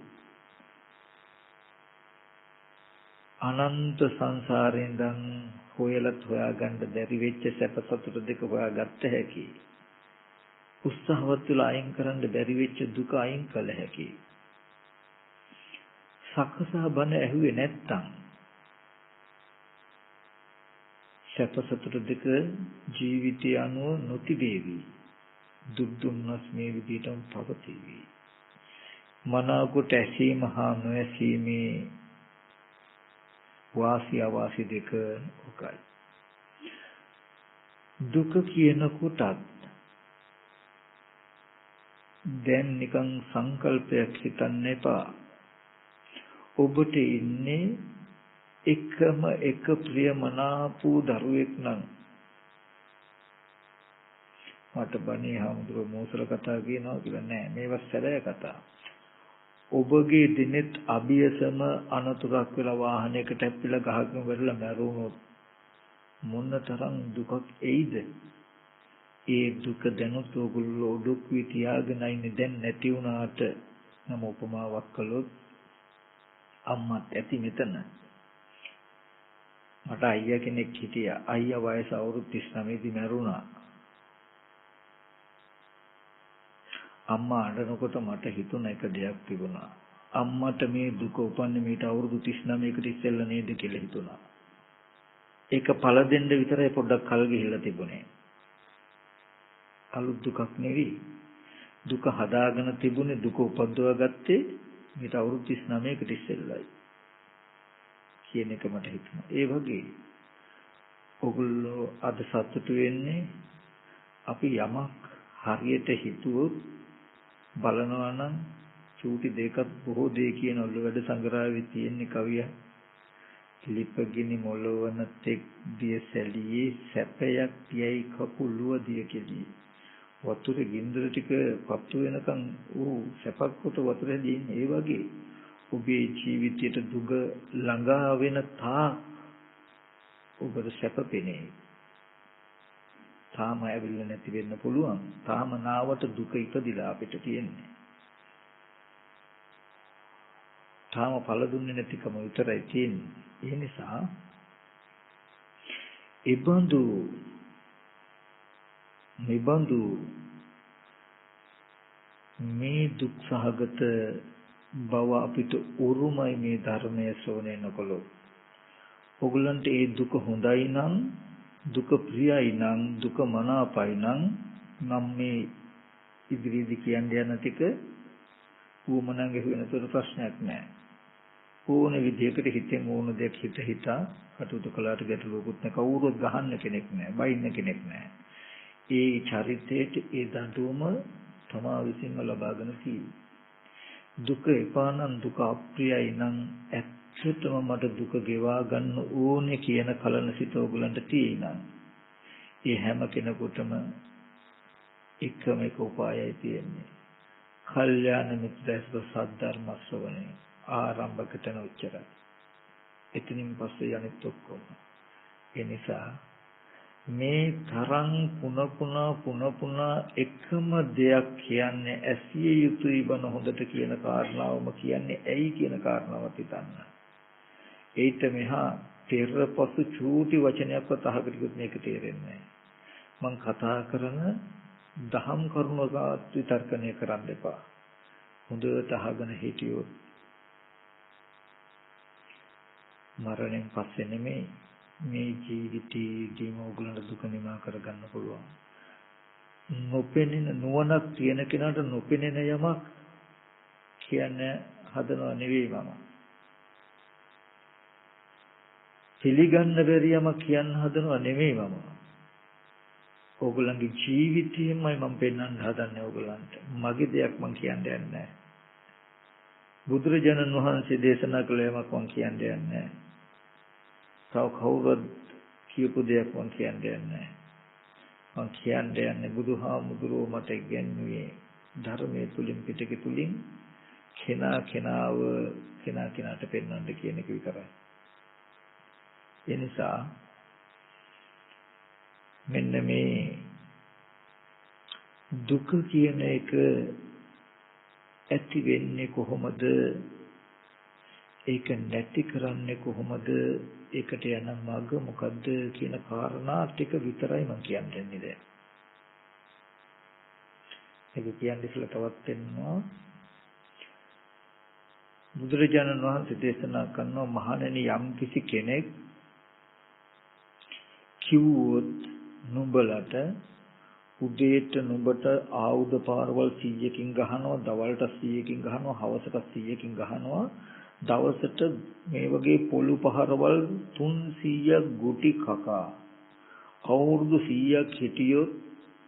අනන්ත සංසාරයෙන් දන් හොයාගන්න බැරි වෙච්ච සැප සතුට දෙක හොයාගත්ත හැකි. උත්සාහවත් වෙලා අයින් කරන්න බැරි වෙච්ච දුක අයින් කළ හැකි. සකසා බණ ඇහුවේ නැත්තම් සැප සතුට දෙක ජීවිතය අනුව නොතිබේවි. දුක් දුන්නස් මේ විදිහටම පවතිවි. මනාවකට ඇසීම හා නොඇසීමේ වාසි අවාසි දෙක උකයි. දුක කියනකොටත් දැන් නිකන් සංකල්පයක් හිතන්න එපා. ඔබට ඉන්නේ එකම එක ප්‍රියමනාප දරුවෙක් නම් මට බණේ හාමුදුරුවෝ මෝසල කතා කියනවා කියලා නෑ. මේවා සැබෑ කතා. ඔබගේ දිනෙත් අභියසම අනතුරක් වෙලා වාහනයකට ඇප්පිලා ගහකින් වැටලා මැරුණොත් මොනතරම් දුකක් එයිද? ඒ දුක දැනුත් ඔයගොල්ලෝ ඔඩොක්කුවේ තියාගෙන ඉන්නේ. දැන් නැති වුණාට නම් උපමාවක් කළොත් අම්මත් ඇති මෙතන. මට අයියා කෙනෙක් හිටියා. අයියා වයස අවුරුදු 39 දී මැරුණා. අම්මා අඬනකොට මට හිතුණ එක දෙයක් තිබුණා. අම්මට මේ දුක උපන්නේ මීට අවුරුදු 39කට ඉස්සෙල්ලා නේද කියලා හිතුණා. ඒක පළ දෙන්න විතරයි පොඩ්ඩක් කල් ගිහිල්ලා තිබුණේ. අලුත් දුකක් නෙවෙයි. දුක හදාගෙන තිබුණේ දුක උපද්දවා ගත්තේ මීට අවුරුදු 39කට ඉස්සෙල්ලායි. කියන එක මට හිතුණා. ඒ වගේ ඔගොල්ලෝ අද සතුටු වෙන්නේ අපි යමක් හරියට හිතුවොත් බලනවා නම් චූටි දෙකක් බොහෝ දේ කියන ඔල්ල වැඩ සංග්‍රහයේ තියෙන කවිය ලිපගිනි මොළවන තෙක් දිය සැලියේ සැපයක් යයි කකුලුව දිය කෙලි වතුරේ ගින්දර ටික පත්තු වෙනකන් සැපක් කොට වතුරේ දින්නේ. ඒ වගේ ඔබේ ජීවිතයට දුක ළඟා වෙන තා ඔබට සැප පෙනේ. තාම ඇවිල්ලා නැති වෙන්න පුළුවන්. තාම නාවට දුක ඉපදිලා අපිට තියෙන්නේ. තාම පළ දුන්නේ නැතිකම විතරයි තියෙන්නේ. ඒ නිසා නිබඳු මේ දුක් සහගත බව අපිට උරුමයි මේ ධර්මයේ ශ්‍රවණය නොකළොත්. ඔගලන්ට ඒ දුක හොඳයි නම් දුක ප්‍රියයි නම් දුක මනාපයි නම් මේ ඉදිරියේදී කියන්නේ යන ටික ඌමනංගෙ වෙනතර ප්‍රශ්නයක් නෑ. ඕන විදිහකට හිතෙන් ඕන දෙයක් හිතා කටයුතු කළාට ගැටලුවකුත් නෑ. කවුරුත් ගහන්න කෙනෙක් නෑ, බයින්න කෙනෙක් නෑ. ඒ චරිතයේ ඒ දඬුවම තමා විසින්ම ලබාගෙන තියෙන්නේ. දුක එපා නම් දුක අප්‍රියයි නම් ඇත්තටම මට දුක ගෙවා ගන්න ඕනේ කියන කලන සිත ඔයගලන්ට තියෙනවා. ඒ හැම කෙනෙකුටම එකම එක උපායයි තියෙන්නේ. කල්යාණ මිත්‍රයස්ව සද්ධර්ම ශ්‍රවණය ආරම්භක තැන උච්චරයි. එතනින් පස්සේ යන්නේ ඔක්කොම. ඒ නිසා මේ තරම් පුන එකම දෙයක් කියන්නේ ඇසිය යුතුයි බන හොඳට කියන කාරණාවම කියන්නේ ඇයි කියන කාරණාවත් හිතන්න. ඒිට මෙහා පෙරපසු චූටි වචනයක්වත් අහකට මේක තේරෙන්නේ නැහැ. මම කතා කරන දහම් කරුණාවත් විතර්කණය කරන්න එපා. හොඳට අහගෙන හිටියොත් මරණයෙන් පස්සේ නෙමෙයි මේ ජීවිතේදීම ඔයගලන්ට දුක නිමා කරගන්න පුළුවන්. නොපෙනෙන නුවණක් තියෙන කෙනාට නොපෙනෙන යමක් කියන්නේ හදනව නෙවෙයි මම. පිළිගන්න බැරි යමක් කියන්න හදනව නෙවෙයි මම. ඔයගලන්ගේ ජීවිතයමයි මම පෙන්වන්න හදන්නේ ඔයගලන්ට. මගේ දෙයක් මම කියන්නේ නැහැ. බුදුරජාණන් වහන්සේ දේශනා කළ යමක් මම කියන්නේ නැහැ. තව කවුරුත් කියපු දෙයක් මම කියන්නේ නැහැ. මම කියන්නේ බුදුහාමුදුරුවෝ මට ඉගැන්වුවේ ධර්මයේ තුලින් පිටකේ තුලින් කෙනාට පෙන්වන්න කියන එක විතරයි. ඒ නිසා මෙන්න මේ දුක කියන එක ඇති වෙන්නේ කොහොමද? ඒක නැති කරන්නේ කොහොමද? ඒකට යන මඟ මොකද්ද කියන කාරණා ටික විතරයි මම කියන්නේ දැන්. ඒක කියන්නේ ඉස්සෙල්ලා තවත් වෙනවා. බුදුරජාණන් වහන්සේ දේශනා කරනවා මහණෙනි යම් කිසි කෙනෙක් කිව්වොත් නුඹලට උදේට නුඹට ආයුධ පාරවල් 100කින් ගහනවා, දවල්ට 100කින් ගහනවා, හවසට 100කින් ගහනවා, දවසට මේ වගේ පොළු පහරවල් 300ක් ගුටි කකා අවුරුදු 100ක් හිටියොත්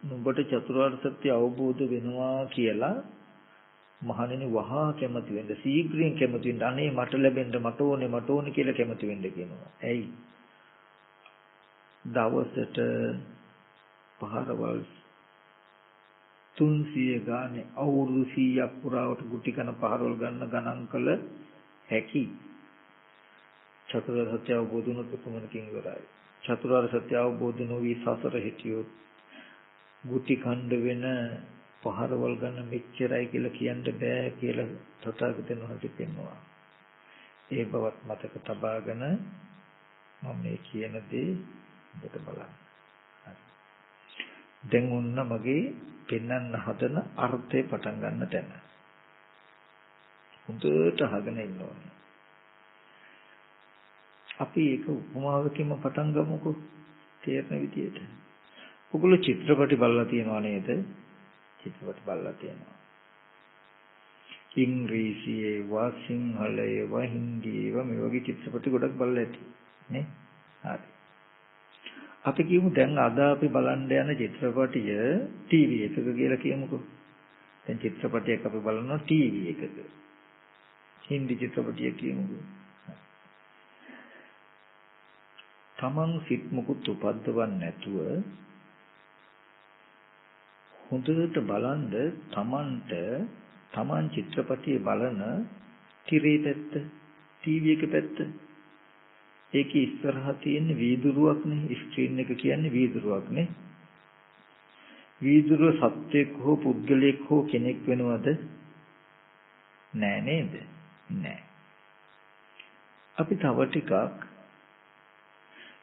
නුඹට චතුරාර්ය සත්‍ය අවබෝධ වෙනවා කියලා මහණෙනි වහා කැමති වෙන්න, ශීඝ්‍රයෙන් කැමති වෙන්න, අනේ මට ලැබෙන්න මට ඕනේ කියලා කැමති වෙන්න කියනවා. ඇයි? දවසට පහරවල් 300 ගානේ අවුරුදු 100ක් පුරාවට ගුටි කන පහරවල් ගන්න ගණන් කළ හැකි චතුරාර්ය සත්‍ය අවබෝධ වුණොත් කොමනකින් ඉවරයි. චතුරාර්ය සත්‍ය අවබෝධ නොවි සසර හිටියොත් ගුටි කණ්ඩ වෙන පහරවල් ගන්න මෙච්චරයි කියලා කියන්න බෑ කියලා තථාගතයන් වහන්සේ පෙන්වනවා. ඒ බවත් මතක තබාගෙන මම මේ කියන දේ ඔබට බලන්න. දැන් ඔන්න මගේ පෙන්වන්න හදන අර්ථය පටන් ගන්න තැන. හොඳට අහගෙන ඉන්න ඕනේ. අපි ඒක උපමාවකින්ම පටන් ගමුකෝ තේරෙන විදියට. ඔගොල්ලෝ චිත්‍රපටි බලලා තියෙනව නේද? චිත්‍රපටි බලලා තියෙනවා. ඉංග්‍රීසියේ වා සිංහලයේ වා හින්දියේ මේ වගේ චිත්‍රපටි ගොඩක් බලලා ඇති නේ? හරි. අපි කියමු දැන් අද අපි බලන්න යන චිත්‍රපටිය ටීවී එකක කියලා කියමුකෝ. දැන් චිත්‍රපටයක් අපි බලනවා ටීවී එකක. හින්දි චිත්‍රපටිය කියමුකෝ. තමන් සිත් මුකුත් උපද්දවන්නේ නැතුව හොඳට බලන්ද තමන් චිත්‍රපටිය බලන තිරේ පැත්ත ටීවී එක පැත්ත ඒකේ ඉස්සරහා තියෙන වීදුරුවක් නේ ස්ක්‍රීන් එක කියන්නේ වීදුරුවක් නේ වීදුරුව සත්‍යයක් හෝ පුද්ගලයෙක් හෝ කෙනෙක් වෙනවද නෑ නේද නෑ අපි තව ටිකක්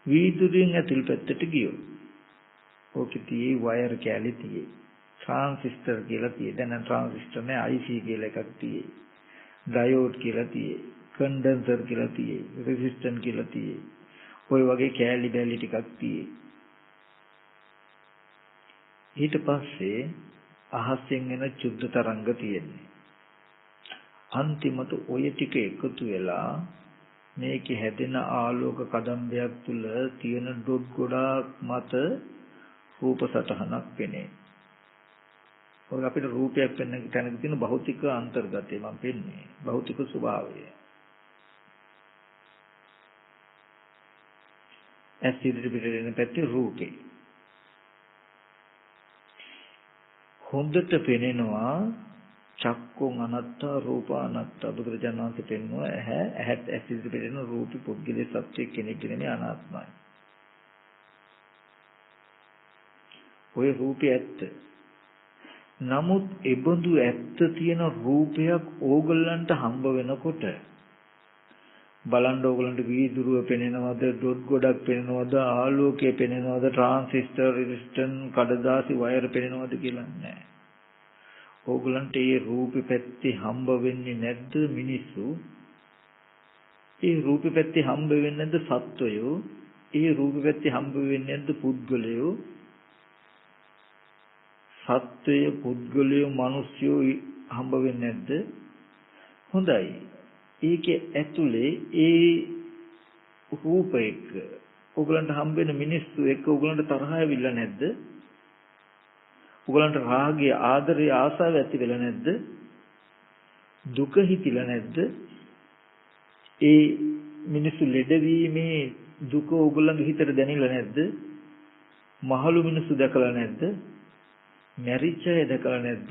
වීදුරුවෙන් ඇතුල් පැත්තට ගියොත් ඕකේ තියෙයි වයර් කැලි තියෙයි ट्रांसिस्टर කියලා තියෙයි දැන් ट्रांसिस्टर නේ IC කියලා එකක් තියෙයි ඩයෝඩ් කියලා තියෙයි कंडेंसर කියලා තියෙයි रेजिस्टेंस කියලා තියෙයි ඔය වගේ කැලි බැලි ටිකක් තියෙයි ඊට පස්සේ අහසෙන් එන චුද්ධ තරංග තියෙන්නේ අන්තිමට ඔය ටික එකතු වෙලා මේකේ හැදෙන ආලෝක කදම්බයක් තුල තියෙන ඩොට් ගොඩාක් මත රූප සටහනක් වෙන්නේ. ඔය අපිට රූපයක් පෙන්වන්න තැනක තියෙන භෞතික අන්තර්ගතය මම පෙන්නේ. භෞතික ස්වභාවය. ඇස් ඉදිරියට පිටේන පැත්තේ රූපේ. හොඳට පෙනෙනවා චක්කුං අනත්තා රූපානත්තා බුදුරජාණන් වහන්සේ පෙන්වුවා ඇහත් ඇස් ඉදිරියට පෙනෙන රූපී පුද්ගලයේ සත්‍ය කෙනෙක් නෙමෙයි අනාත්මයි. ඔය රූපය ඇත්ත. නමුත් ඒබඳු ඇත්ත තියෙන රූපයක් ඕගොල්ලන්ට හම්බ වෙනකොට බලන්න ඕගොල්ලන්ට වීදුරුව පෙනෙනවද ඩොට් ගොඩක් පෙනෙනවද ආලෝකය පෙනෙනවද ට්‍රාන්සිස්ටර් රෙසිස්ටන්ස් කඩදාසි වයර් පෙනෙනවද කියලා නෑ. ඕගොල්ලන්ට ඒ රූපේ පැත්තේ හම්බ වෙන්නේ නැද්ද මිනිස්සු? ඒ රූපේ පැත්තේ හම්බ වෙන්නේ නැද්ද සත්වයෝ? ඒ රූපේ පැත්තේ හම්බ වෙන්නේ නැද්ද පුද්ගලයෝ? සත්වය පුද්ගලයෝ මිනිස්සුયો හම්බ වෙන්නේ නැද්ද? හොඳයි. ඒකේ ඇතුලේ ඒ රූපයක ඕගොල්ලන්ට හම්බ වෙන මිනිස්සු එක්ක ඕගොල්ලන්ට තරහ ඇවිල්ලා නැද්ද? ඔයගලන්ට රාගය ආදරය ආසාව ඇති වෙලා නැද්ද? දුක හිතිලා නැද්ද? ඒ මිනිස්සු ලෙඩවීමේ දුක ඔයගලන්ගේ හිතට දැනෙලා නැද්ද? මහලු මිනිස්සු දැකලා නැද්ද? මැරිච්ච අය දැකලා නැද්ද?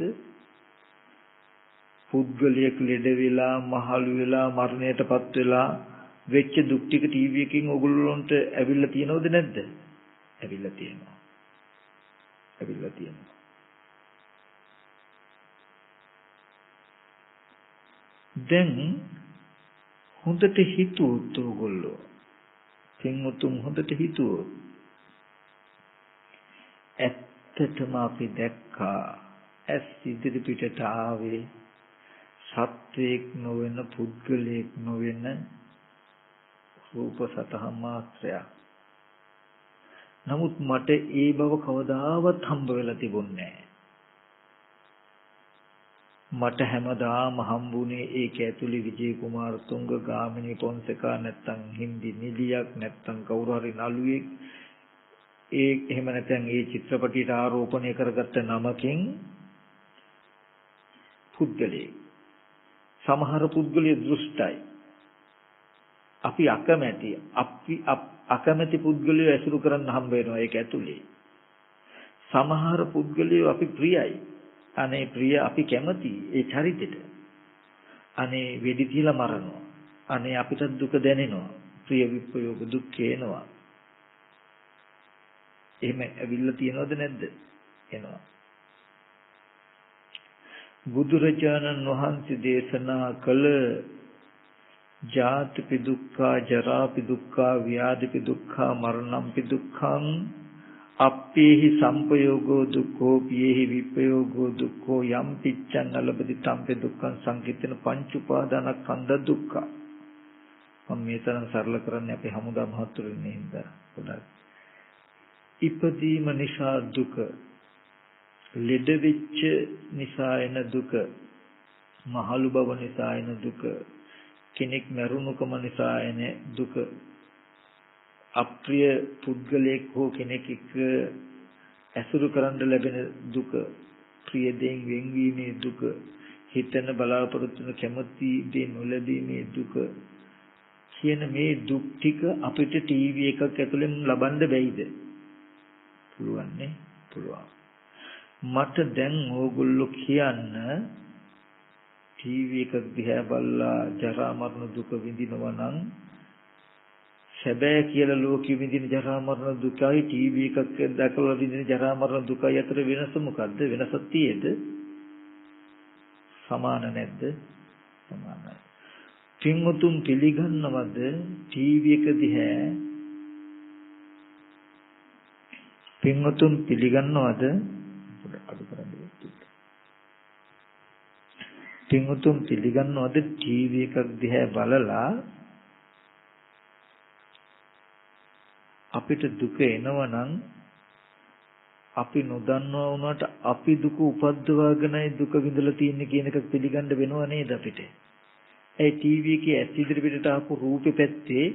පුද්ගලයෙක් ලෙඩ වෙලා මහලු වෙලා මරණයටපත් වෙලා වෙච්ච දුක් ටික ටීවී එකකින් ඔයගොල්ලන්ට ඇවිල්ලා තියෙනවද නැද්ද? ඇවිල්ලා තියෙනවා. ඇවිල්ලා තියෙනවා. දැන් හොඳට හිතුවොත් ඔයගොල්ලෝ පින්වතුන් හොඳට හිතුවොත් ඇත්තටම අපි දැක්කා ඇස් ඉදිරි පිටට ආවේ සත්වයක් නොවන පුද්ගලයෙක් නොවන රූප සතහන් මාත්‍රයක්. නමුත් මට ඒ බව කවදාවත් හම්බ වෙලා තිබුණේ නැහැ. මට හැමදාම හම්බුනේ ඒක ඇතුලේ විජේ කුමාර තුංග ගාමිණී පොන්සේකා නැත්තම් හින්දි නිලියක් නැත්තම් කවුරු හරි නළුවෙක් ඒ එහෙම නැත්නම් ඒ චිත්‍රපටියට ආරෝපණය කරගත්ත නමකින් පුද්ගලයෙක්. සමහර පුද්ගලයෙක් දෘෂ්ටයි. අපි අකමැති පුද්ගලයෝ ඇසුරු කරන්න හම්බ වෙනවා ඒක ඇතුලේ. සමහර පුද්ගලයෝ අපි ප්‍රියයි. අනේ ප්‍රිය අපි කැමති ඒ චරිතෙට. අනේ වෙඩි තියලා මරනවා. අනේ අපිට දුක දැනෙනවා. ප්‍රිය විප්‍රයෝග දුක් එනවා. එහෙම ඇවිල්ලා තියනවද නැද්ද? එනවා. බුදුරජාණන් වහන්සේ දේශනා කළ ජාතිපි දුක්ඛා ජරාපි දුක්ඛා ව්‍යාධිපි දුක්ඛා මරණම්පි දුක්ඛං අප්පේහි සම්පයෝගෝ දුක්ඛෝ පියේහි විපයෝගෝ දුක්ඛෝ යම් පිච්ඡං අලබති තම්පි දුක්ඛං සංකිට්ඨන පංච උපාදානස්කන්ධ දුක්ඛ. මම මේ තරම් සරල කරන්නේ අපේ හමුදා මහතුරුනේ හින්දා පොඩ්ඩක්. ඉපදීම නිසා දුක, ලෙඩ වෙච්ච නිසා එන දුක, මහලු බව නිසා එන දුක, කෙනෙක් මරුණුකම නිසා එන දුක, අප්‍රිය පුද්ගලයෙක් හෝ කෙනෙක් එක්ක ඇසුරු කරන්න ලැබෙන දුක, ප්‍රිය දෙයින් වෙන්වීමේ දුක, හිතන බලාපොරොත්තු වෙන කැමැති දේ නොලැබීමේ දුක කියන මේ දුක් ටික අපිට ටීවී එකක් ඇතුලෙන් ලබන්න බැයිද? පුළුවන් නේ? පුළුවන්. මට දැන් ඕගොල්ලෝ කියන්න ටීවී එකක් දිහා බලලා ජරා මරණ දුක විඳිනවා නම් සැබෑ කියලා ලෝකෙ විඳින ජරා මරණ දුකයි ටීවී එකක් දැකලා විඳින ජරා මරණ දුකයි අතර වෙනස මොකද්ද? වෙනසක් තියෙද? සමාන නැද්ද? සමානයි. පින්වතුන් පිළිගන්නවද ටීවී එක දිහා? පින්වතුන් පිළිගන්නවද? අඩු කරන්නේ. පින්වතුන් පිළිගන්නවද ටීවී එකක් දිහා බලලා අපිට දුක එනවනම් අපි නොදන්නවා වුණාට අපි දුක උපද්දවාගෙනයි දුක විඳලා තියෙන්නේ කියන එක පිළිගන්න වෙනව නේද අපිට? ඒ ටීවී එකේ ඇස් ඉදිරියට ආපු රූපේ පැත්තේ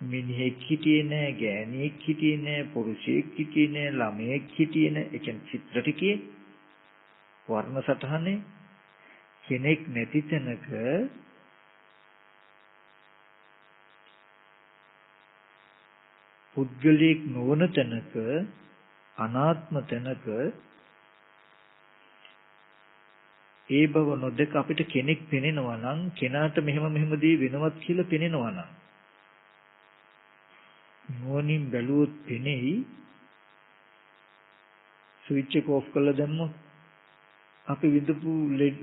මිනිහෙක් හිටියේ නෑ, ගෑණියෙක් හිටියේ නෑ, පුරුෂයෙක් හිටියේ නෑ, ළමයෙක් හිටියේ නෑ. ඒ කියන්නේ චිත්‍ර ටිකේ වර්ණ සටහනේ කෙනෙක් නැති තැනක පුද්ගලික නොවන තැනක අනාත්ම තැනක ඒ බව නොදක අපිට කෙනෙක් පෙනෙනවා නම් කෙනාට මෙහෙම දේ වෙනවත් කියලා පෙනෙනවා නම් නුවණින් බැලුවොත් පෙනෙයි ස්විච් එක ඔෆ් කරලා දැම්මොත් අපි විඳපු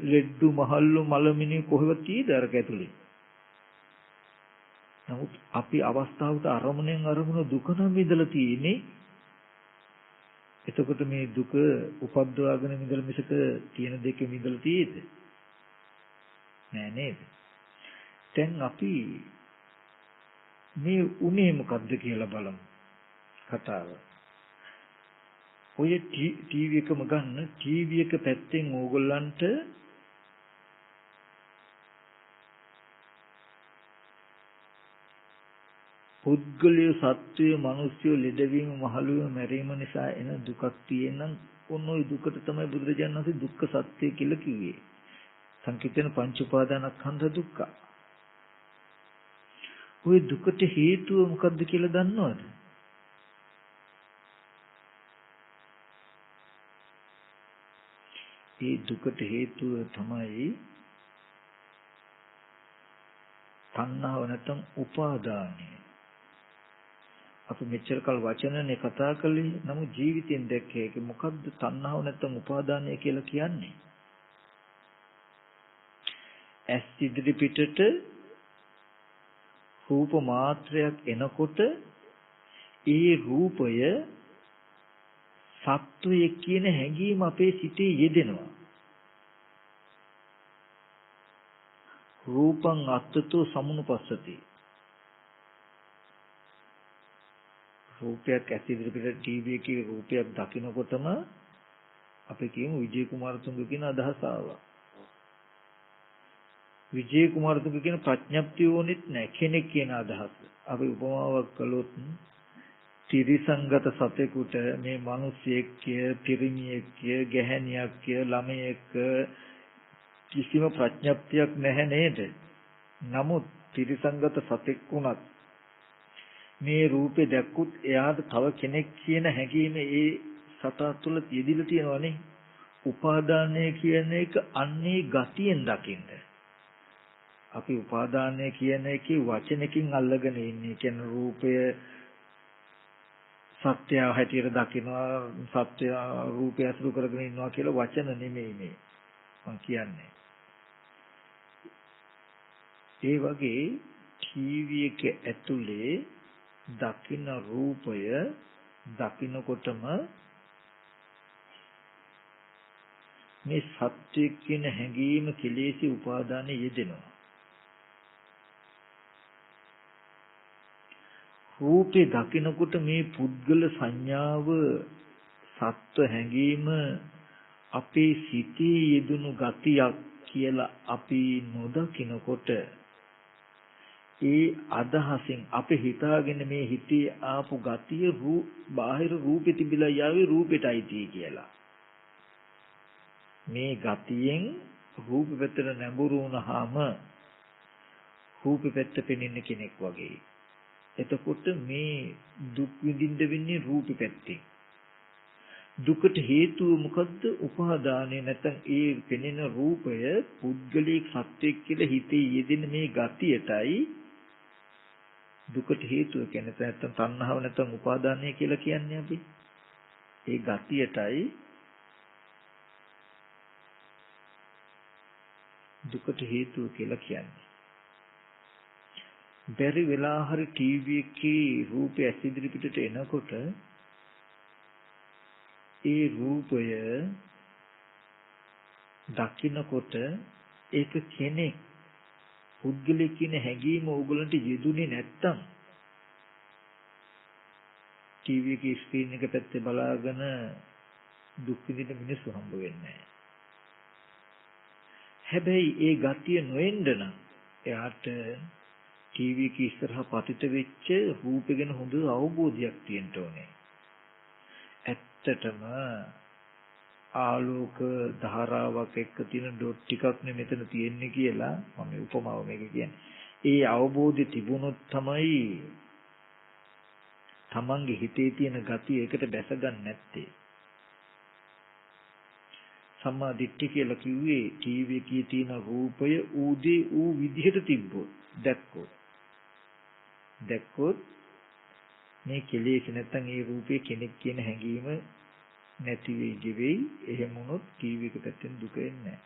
ලෙඩ්ඩු මහල්ලු මලමිනි කොහෙවත් කීද අරක ඇතුලේ. නමුත් අපි අවස්ථාවට අරමුණ දුක නම් විඳලා තියෙන්නේ. එතකොට මේ දුක උපද්දවාගෙන විඳලා මිසක තියෙන දෙකේ විඳලා තියෙද? නෑ නේද? දැන් අපි මේ උනේ මොකද්ද කියලා බලමු කතාව. ඔය ටීවී එකම ගන්න. ටීවී එක පැත්තෙන් ඕගොල්ලන්ට පුද්ගලය සත්වය මිනිස්සු ලෙඩවීම මහලුවීම මැරීම නිසා එන දුකක් තියෙනනම් ඔන්න ඔය දුකට තමයි බුදුරජාණන් වහන්සේ දුක්ඛ සත්‍ය කියලා කිව්වේ. සංකීර්තන පංච උපාදානස්කන්ධ දුක්ඛ. ඔය දුකට හේතුව මොකද්ද කියලා දන්නවද? ඒ දුකට හේතුව තමයි තණ්හාව නැත්නම් උපාදානය. අපි මෙච්චර කල් වචනනේ කතා කළේ. නමුත් ජීවිතෙන් දැක්කේ ඒක මොකද්ද තණ්හාව නැත්නම් උපාදානය කියලා කියන්නේ? ඇස් ඉදිරි පිටට රූප මාත්‍රයක් එනකොට ඒ රූපය සත්වයේ කියන හැඟීම අපේ සිතේ යෙදෙනවා. රූපං අත්තතෝ සමුනුපස්සති. රූපයක් ඇස් ඉදිරියට ටීවී එකේ රූපයක් දකිනකොටම අපි කියමු විජේ කුමාරතුංග කියන අදහස ආවා. විජේ කුමාරතුංග කියන ප්‍රඥප්තිය ඕනෙත් නැහැ කෙනෙක් කියන අදහස. අපි උපමාවක් කළොත් ත්‍රිසංගත සතෙකුට මේ මිනිසෙක්ය, පිරිමියෙක්ය, ගැහැණියක්ය, ළමයෙක් කිසිම ප්‍රඥප්තියක් නැහැ නේද? නමුත් ත්‍රිසංගත සතෙක් වුණත් මේ රූපේ දැක්කුත් එයාට තව කෙනෙක් කියන හැඟීම ඒ සතා තුළ තියෙදිලා තියෙනවනේ. උපාදානය කියන එක අන්නේ ගතියෙන් දකින්න. අපි උපාදානය කියන එකේ වචනකින් අල්ලගෙන ඉන්නේ. කියන රූපය සත්‍ය හැටියට දකිනවා, සත්‍ය රූපය අසුරු කරගෙන ඉන්නවා කියලා වචන නෙමෙයි මේ මම කියන්නේ. ඒ වගේ ටීවී එක ඇතුලේ දකින්න රූපය දකින්නකොටම මේ සත්‍ය කියන හැඟීම කෙලෙසි උපාදානයේ යෙදෙනවා. රූපේ දකින්නකොට මේ පුද්ගල සංඥාව සත්ව හැඟීම අපේ සිතේ යෙදුණු ගතියක් කියලා අපි නොදකිනකොට ඒ අදහසින් අපි හිතාගෙන මේ හිතේ ආපු ගතිය බාහිර රූපෙ තිබිලා යාවේ රූපෙටයි tie කියලා. මේ ගතියෙන් රූප පැත්තට නැඹුරු වුණාම රූප පැත්ත පෙනෙන කෙනෙක් වගේ. එතකොට මේ දුක් විඳින්න වෙන්නේ රූප පැත්තෙන්. දුකට හේතුව මොකද්ද? උපාදානය. නැත්නම් ඒ පෙනෙන රූපය පුද්ගලික සත්‍යයක් කියලා හිතේ යෙදෙන මේ ගතියටයි දුකට හේතුව කියන්නේ. නැත්නම් තණ්හාව නැත්නම් උපාදානය කියලා කියන්නේ අපි. ඒ ගතියටයි දුකට හේතුව කියලා කියන්නේ. බැරි වෙලා හරි ටීවී එකේ රූපය ඇස් ඉදිරි පිටට එනකොට ඒ රූපය දකින්නකොට ඒක කෙනෙක් පුද්ගලෙක් කියන හැඟීම ඕගලන්ට යෙදුනේ නැත්තම් ටීවී එකේ ස්ක්‍රීන් එක පැත්තේ බලාගෙන දුක් විඳින මිනිස්සු හම්බ වෙන්නේ නැහැ. හැබැයි ඒ ගතිය නොඑන්න නම් එයාට ටීවී එක ඉස්සරහා පතිත වෙච්ච රූප ගැන හොඳ අවබෝධයක් තියෙන්න ඕනේ. ඇත්තටම ආලෝක ධාරාවක් එක්ක තියෙන ඩොට් ටිකක් නේ මෙතන තියෙන්නේ කියලා මම උපමාව මේක කියන්නේ. ඒ අවබෝධය තිබුණොත් තමයි තමන්ගේ හිතේ තියෙන ගතිය ඒකට බැසගන්නේ නැත්තේ. සම්මා දිට්ඨිය කියලා කිව්වේ ටීවී එකේ තියෙන රූපය ඌදී ඌ විදිහට තිබ්බොත් දැක්කොත් මේ කෙලෙස් නැත්තම් ඒ රූපේ කෙනෙක් කියන හැඟීම නැති වෙයි ගෙවෙයි. එහෙම වුණොත් ටීවී එක පැත්තෙන් දුක එන්නේ නැහැ.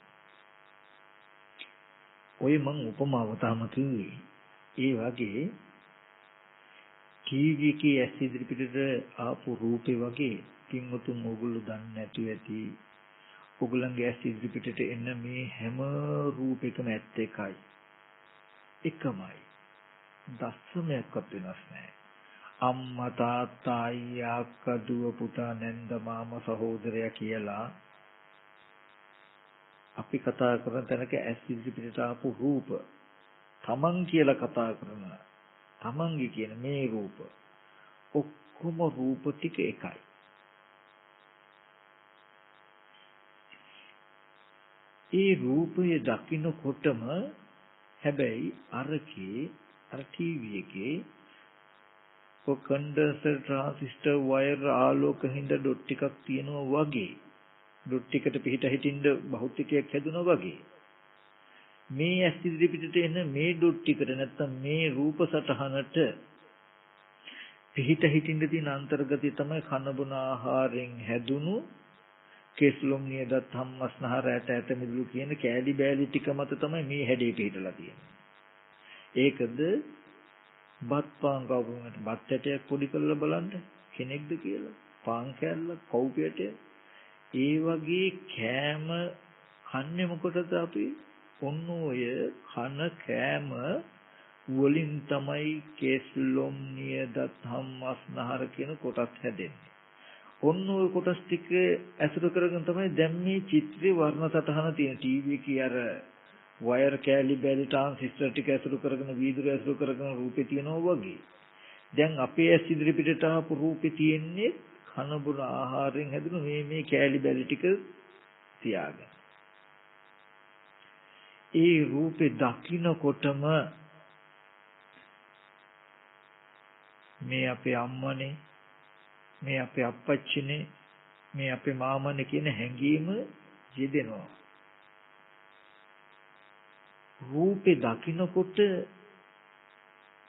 ඔය මං උපමාව තම කිව්වේ. ඒ වගේ ටීවී එකේ ඇස් ඉදිරි පිටට ආපු රූපේ වගේ කින්වතුන් ඕගොල්ලෝ දන්නේ නැතුව ඇති. ඕගොල්ලන්ගේ ඇස් ඉදිරි පිටට එන මේ හැම රූපයකම ඇත්ත එකයි. එකමයි. දස්සමයක්වත් වෙනස් නැහැ. අම්මා තාත්තා අයියා අක්කා දුව පුතා නැන්ද මාමා සහෝදරයා කියලා අපි කතා කරන තැනක ඇස් ඉදිරි පිටට ආපු රූප තමන් කියලා කතා කරන තමන්ගේ කියන මේ රූප ඔක්කොම රූප ටික එකයි. ඒ රූපය දකින්නකොටම හැබැයි අර ටීවී එකේ කන්ඩන්සර් ට්‍රාන්සිස්ටර් වයර් ආලෝක හිඳ ඩොට් ටිකක් තියෙනවා වගේ ඩොට් ටිකට පිට හිටින්න භෞතිකයක් හැදුනා වගේ මේ ඇස් ඉදිරි පිටට එන මේ ඩොට් ටිකට නැත්තම් මේ රූප සටහනට පිට හිටින්න තියෙන අන්තර්ගතය තමයි කන බොන ආහාරයෙන් හැදුණු කෙස්ලොම් නියදත් හම්මස්නහර ඇට ඇට මිදුළු කියන කෑලි බෑලි ටික මත තමයි මේ හැඩේ පිටලා තියෙන්නේ. ඒකද බත් පාන් කවුරුන්ට බත් ඇටයක් පොඩි කරලා බලන්න කෙනෙක්ද කියලා පාන් කෑල්ලක් කවුපියට ඒ වගේ කෑම කන්නේ මොකටද අපි ඔන්න ඔය කන කෑම වලින් තමයි කෙස්ලොම් නියදත් හම්මස්නහර කියන කොටස් හැදෙන්නේ. ඔන්න ඔය කොටස් ටික ඇසුරු කරගෙන තමයි දැන් මේ චිත්‍රේ වර්ණ සටහන තියෙන ටීවී එකේ අර වයර් කෑලි බෑලි ට්‍රාන්සිස්ටර් ටික ඇසුරු කරගෙන වීදුරු ඇසුරු කරගෙන රූපේ තියෙනවා වගේ. දැන් අපේ ඇස් ඉදිරි පිටට ආපු රූපේ තියෙන්නේ කන බොන ආහාරයෙන් හැදුණු මේ කෑලි බෑලි ටික තියාගෙන. ඒ රූපේ දකින්නකොටම මේ අපේ අම්මනේ මේ අපේ අප්පච්චිනේ මේ අපේ මාමනේ කියන හැඟීම යෙදෙනවා. රූපේ දකින්නකොට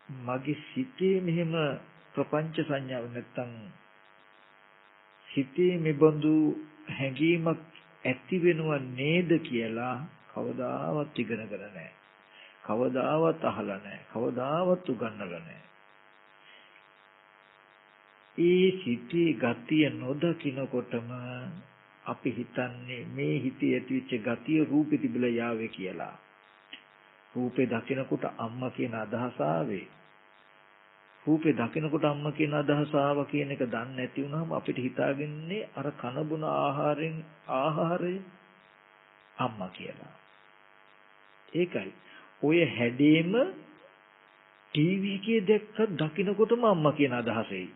මගේ සිතේ මෙහෙම ප්‍රපංච සංඥාව නැත්තම් සිතේ මෙබඳු හැඟීමක් ඇති වෙනව නේද කියලා කවදාවත් ඉගෙනගෙන නැහැ. කවදාවත් අහලා නැහැ. කවදාවත් උගන්වලා නැහැ. ඒ සිතේ ගතිය නොදකින්නකොටම අපි හිතන්නේ මේ හිතේ ඇතිවෙච්ච ගතිය රූපෙ තිබිලා යාවේ කියලා. රූපේ දකිනකොට අම්මා කියන අදහස ආවේ. රූපේ දකිනකොට අම්මා කියන අදහස ආවා කියන එක දන්නේ නැති වුනහම අපිට හිතාගන්නේ අර කන බොන ආහාරය අම්මා කියලා. ඒකයි. ඔය හැඩේම ටීවී එකේ දැක්කත් දකිනකොටම අම්මා කියන අදහස එයි.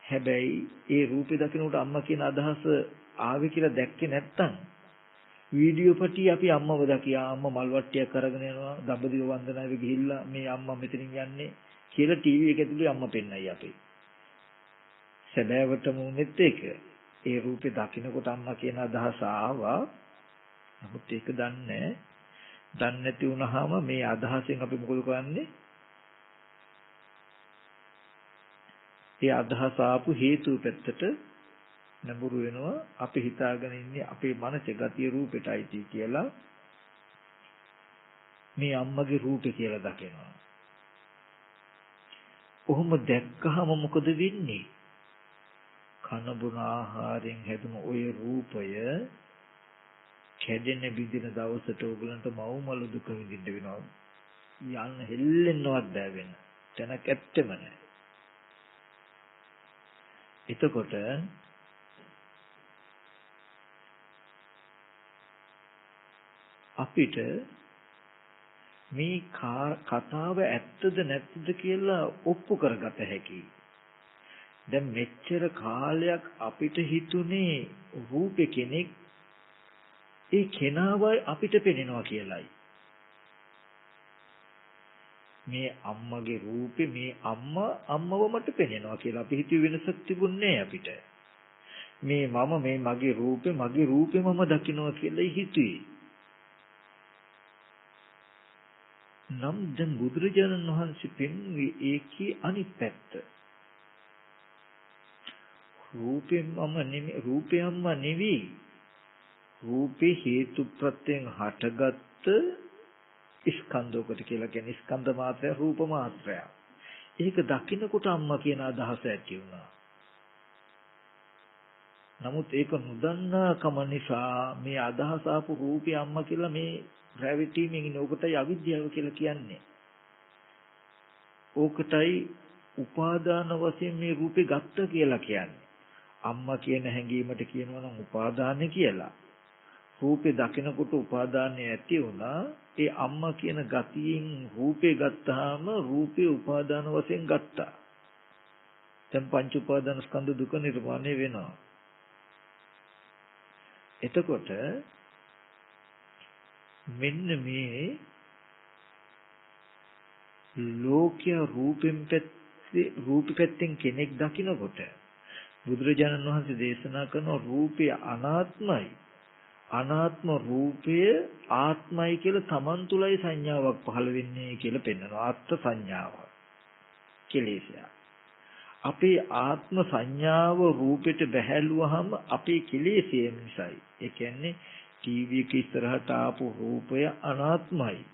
හැබැයි ඒ රූපේ දකිනකොට අම්මා කියන අදහස ආවේ කියලා දැක්කේ නැත්තම් වීඩියෝ පටි අපි අම්මව දකියා අම්මා මල් වට්ටියක් අරගෙන යනවා දඹදිව වන්දනාවේ ගිහිල්ලා මේ අම්මා මෙතනින් යන්නේ කියලා ටීවී එක ඇතුලේ අම්මා පෙන්නයි අපේ. සැබෑවටම උනේත් ඒක. ඒ රූපේ දකිනකොට අම්මා කියන අදහස ආවා. නමුත් ඒක දන්නේ නැති වුනහම මේ අදහසෙන් අපි මොකද කරන්නේ? ඒ අදහස ආපු හේතුව පැත්තට නඹුරු වෙනවා. අපි හිතාගෙන ඉන්නේ අපේ මනසේ ගතිය රූපෙටයි කියලා. මේ අම්මගේ රූපේ කියලා දකිනවා. කොහොම දැක්කහම මොකද වෙන්නේ? කන බොන ආහාරයෙන් හැදුණු ওই රූපය කැඩෙන බිඳින දවසට ඕගලන්ට මව්මල දුක විඳින්න වෙනවා. යන්න හෙල්ලෙන්නවත් බෑ වෙන. තැනක් ඇත්තෙම නැහැ. එතකොට අපිට මේ කතාව ඇත්තද නැත්තද කියලා ඔප්පු කරගත හැකියි. දැන් මෙච්චර කාලයක් අපිට හිතුනේ රූපේ කෙනෙක් ඒ කෙනාවයි අපිට පෙනෙනවා කියලයි. මේ අම්මගේ රූපේ මේ අම්මව මට පෙනෙනවා කියලා අපි හිතුවේ වෙනසක් තිබුණේ අපිට. මේ මගේ රූපේ මම දකින්නවා කියලා හිතුවේ. නම් දැන් බුදුරජාණන් වහන්සේ පෙන්වුවේ ඒකේ අනිත් පැත්ත. රූපේ අම්මා නෙවෙයි. රූපේ හේතු ප්‍රත්‍යයෙන් හටගත්ත ස්කන්ධයකට කියලා කියන්නේ ස්කන්ධ මාත්‍රය රූප මාත්‍රය. ඒක දකින්නකොට අම්මා කියන අදහස ඇති වුණා. නමුත් ඒක නොදන්නාකම නිසා මේ අදහස ආපු රූපේ අම්මා කියලා මේ ග්‍රැවිටිමින් ඉන්න ඕකටයි අවිද්‍යාව කියලා කියන්නේ. ඕකටයි උපාදාන වශයෙන් මේ රූපේ ගත්ත කියලා කියන්නේ. අම්මා කියන හැඟීමට කියනවා නම් උපාදානය කියලා. රූපේ දකිනකොට උපාදානය ඇති වුණා. ඒ අම්මා කියන ගතියෙන් රූපේ ගත්තාම රූපේ උපාදාන වශයෙන් ගත්තා. දැන් පංච උපාදාන ස්කන්ධ දුක නිර්මාණය වෙනවා. එතකොට මෙන්න මේ ලෝකයේ රූපෙන් කෙනෙක් දකිනකොට බුදුරජාණන් වහන්සේ දේශනා කරන රූපය අනාත්මයි. අනාත්ම රූපය ආත්මයි කියලා තමන් තුලයි සංඥාවක් පහළ වෙන්නේ කියලා පෙන්වනවා. ආත්ම සංඥාව. කෙලෙසය. අපේ ආත්ම සංඥාව රූපෙට බැහැලුවහම අපේ කෙලෙසය නිසායි. ඒ කියන්නේ ටීවී එක ඉස්සරහට ආපු රූපය අනාත්මයි.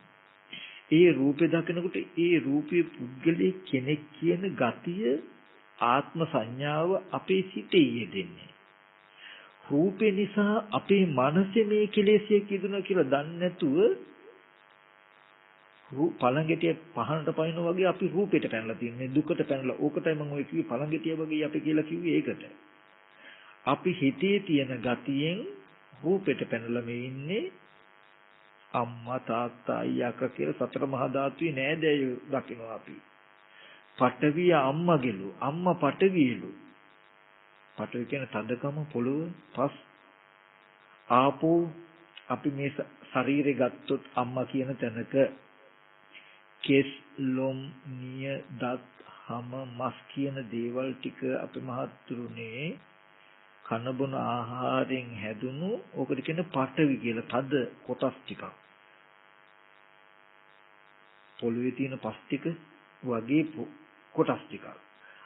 ඒ රූපේ දකිනකොට ඒ රූපයේ පුද්ගලයේ කෙනෙක් කියන ගතිය ආත්ම සංඥාව අපේ සිතේ යෙදෙන්නේ. රූපේ නිසා අපේ මනසේ මේ කෙලෙසිය කිදුණා කියලා දන්නේ නැතුව පළඟටිය පහනට පනිනවා වගේ අපි රූපෙට පැනලා තින්නේ දුකට පැනලා. ඕකටයි මම ඔය කිව්වේ පළඟටිය වගේ අපි කියලා කිව්වේ ඒකට. අපි හිතේ තියෙන ගතියෙන් රූපෙට පැනලා මේ ඉන්නේ අම්මා තාත්තා අයියා අක්කා කියලා සතර මහා ධාතුවේ නෑදෑයෝ දකිනවා අපි. පඨවිය අම්මගෙලු අම්මා පඨවියලු. පඨවි කියන තදකම පොළොව පස් ආපෝ අපි මේ ශරීරේ ගත්තොත් අම්මා කියන තැනක කෙස් ලොම් නිය දත් හම මස් කියන දේවල් ටික අපි මහත්තුරුනේ කන බොන ආහාරයෙන් හැදුණු ඔකට කියන පඨවි කියලා තද කොටස් ටිකක්. පොළවේ තියෙන පස් ටික වගේ කොටස් ටිකක්.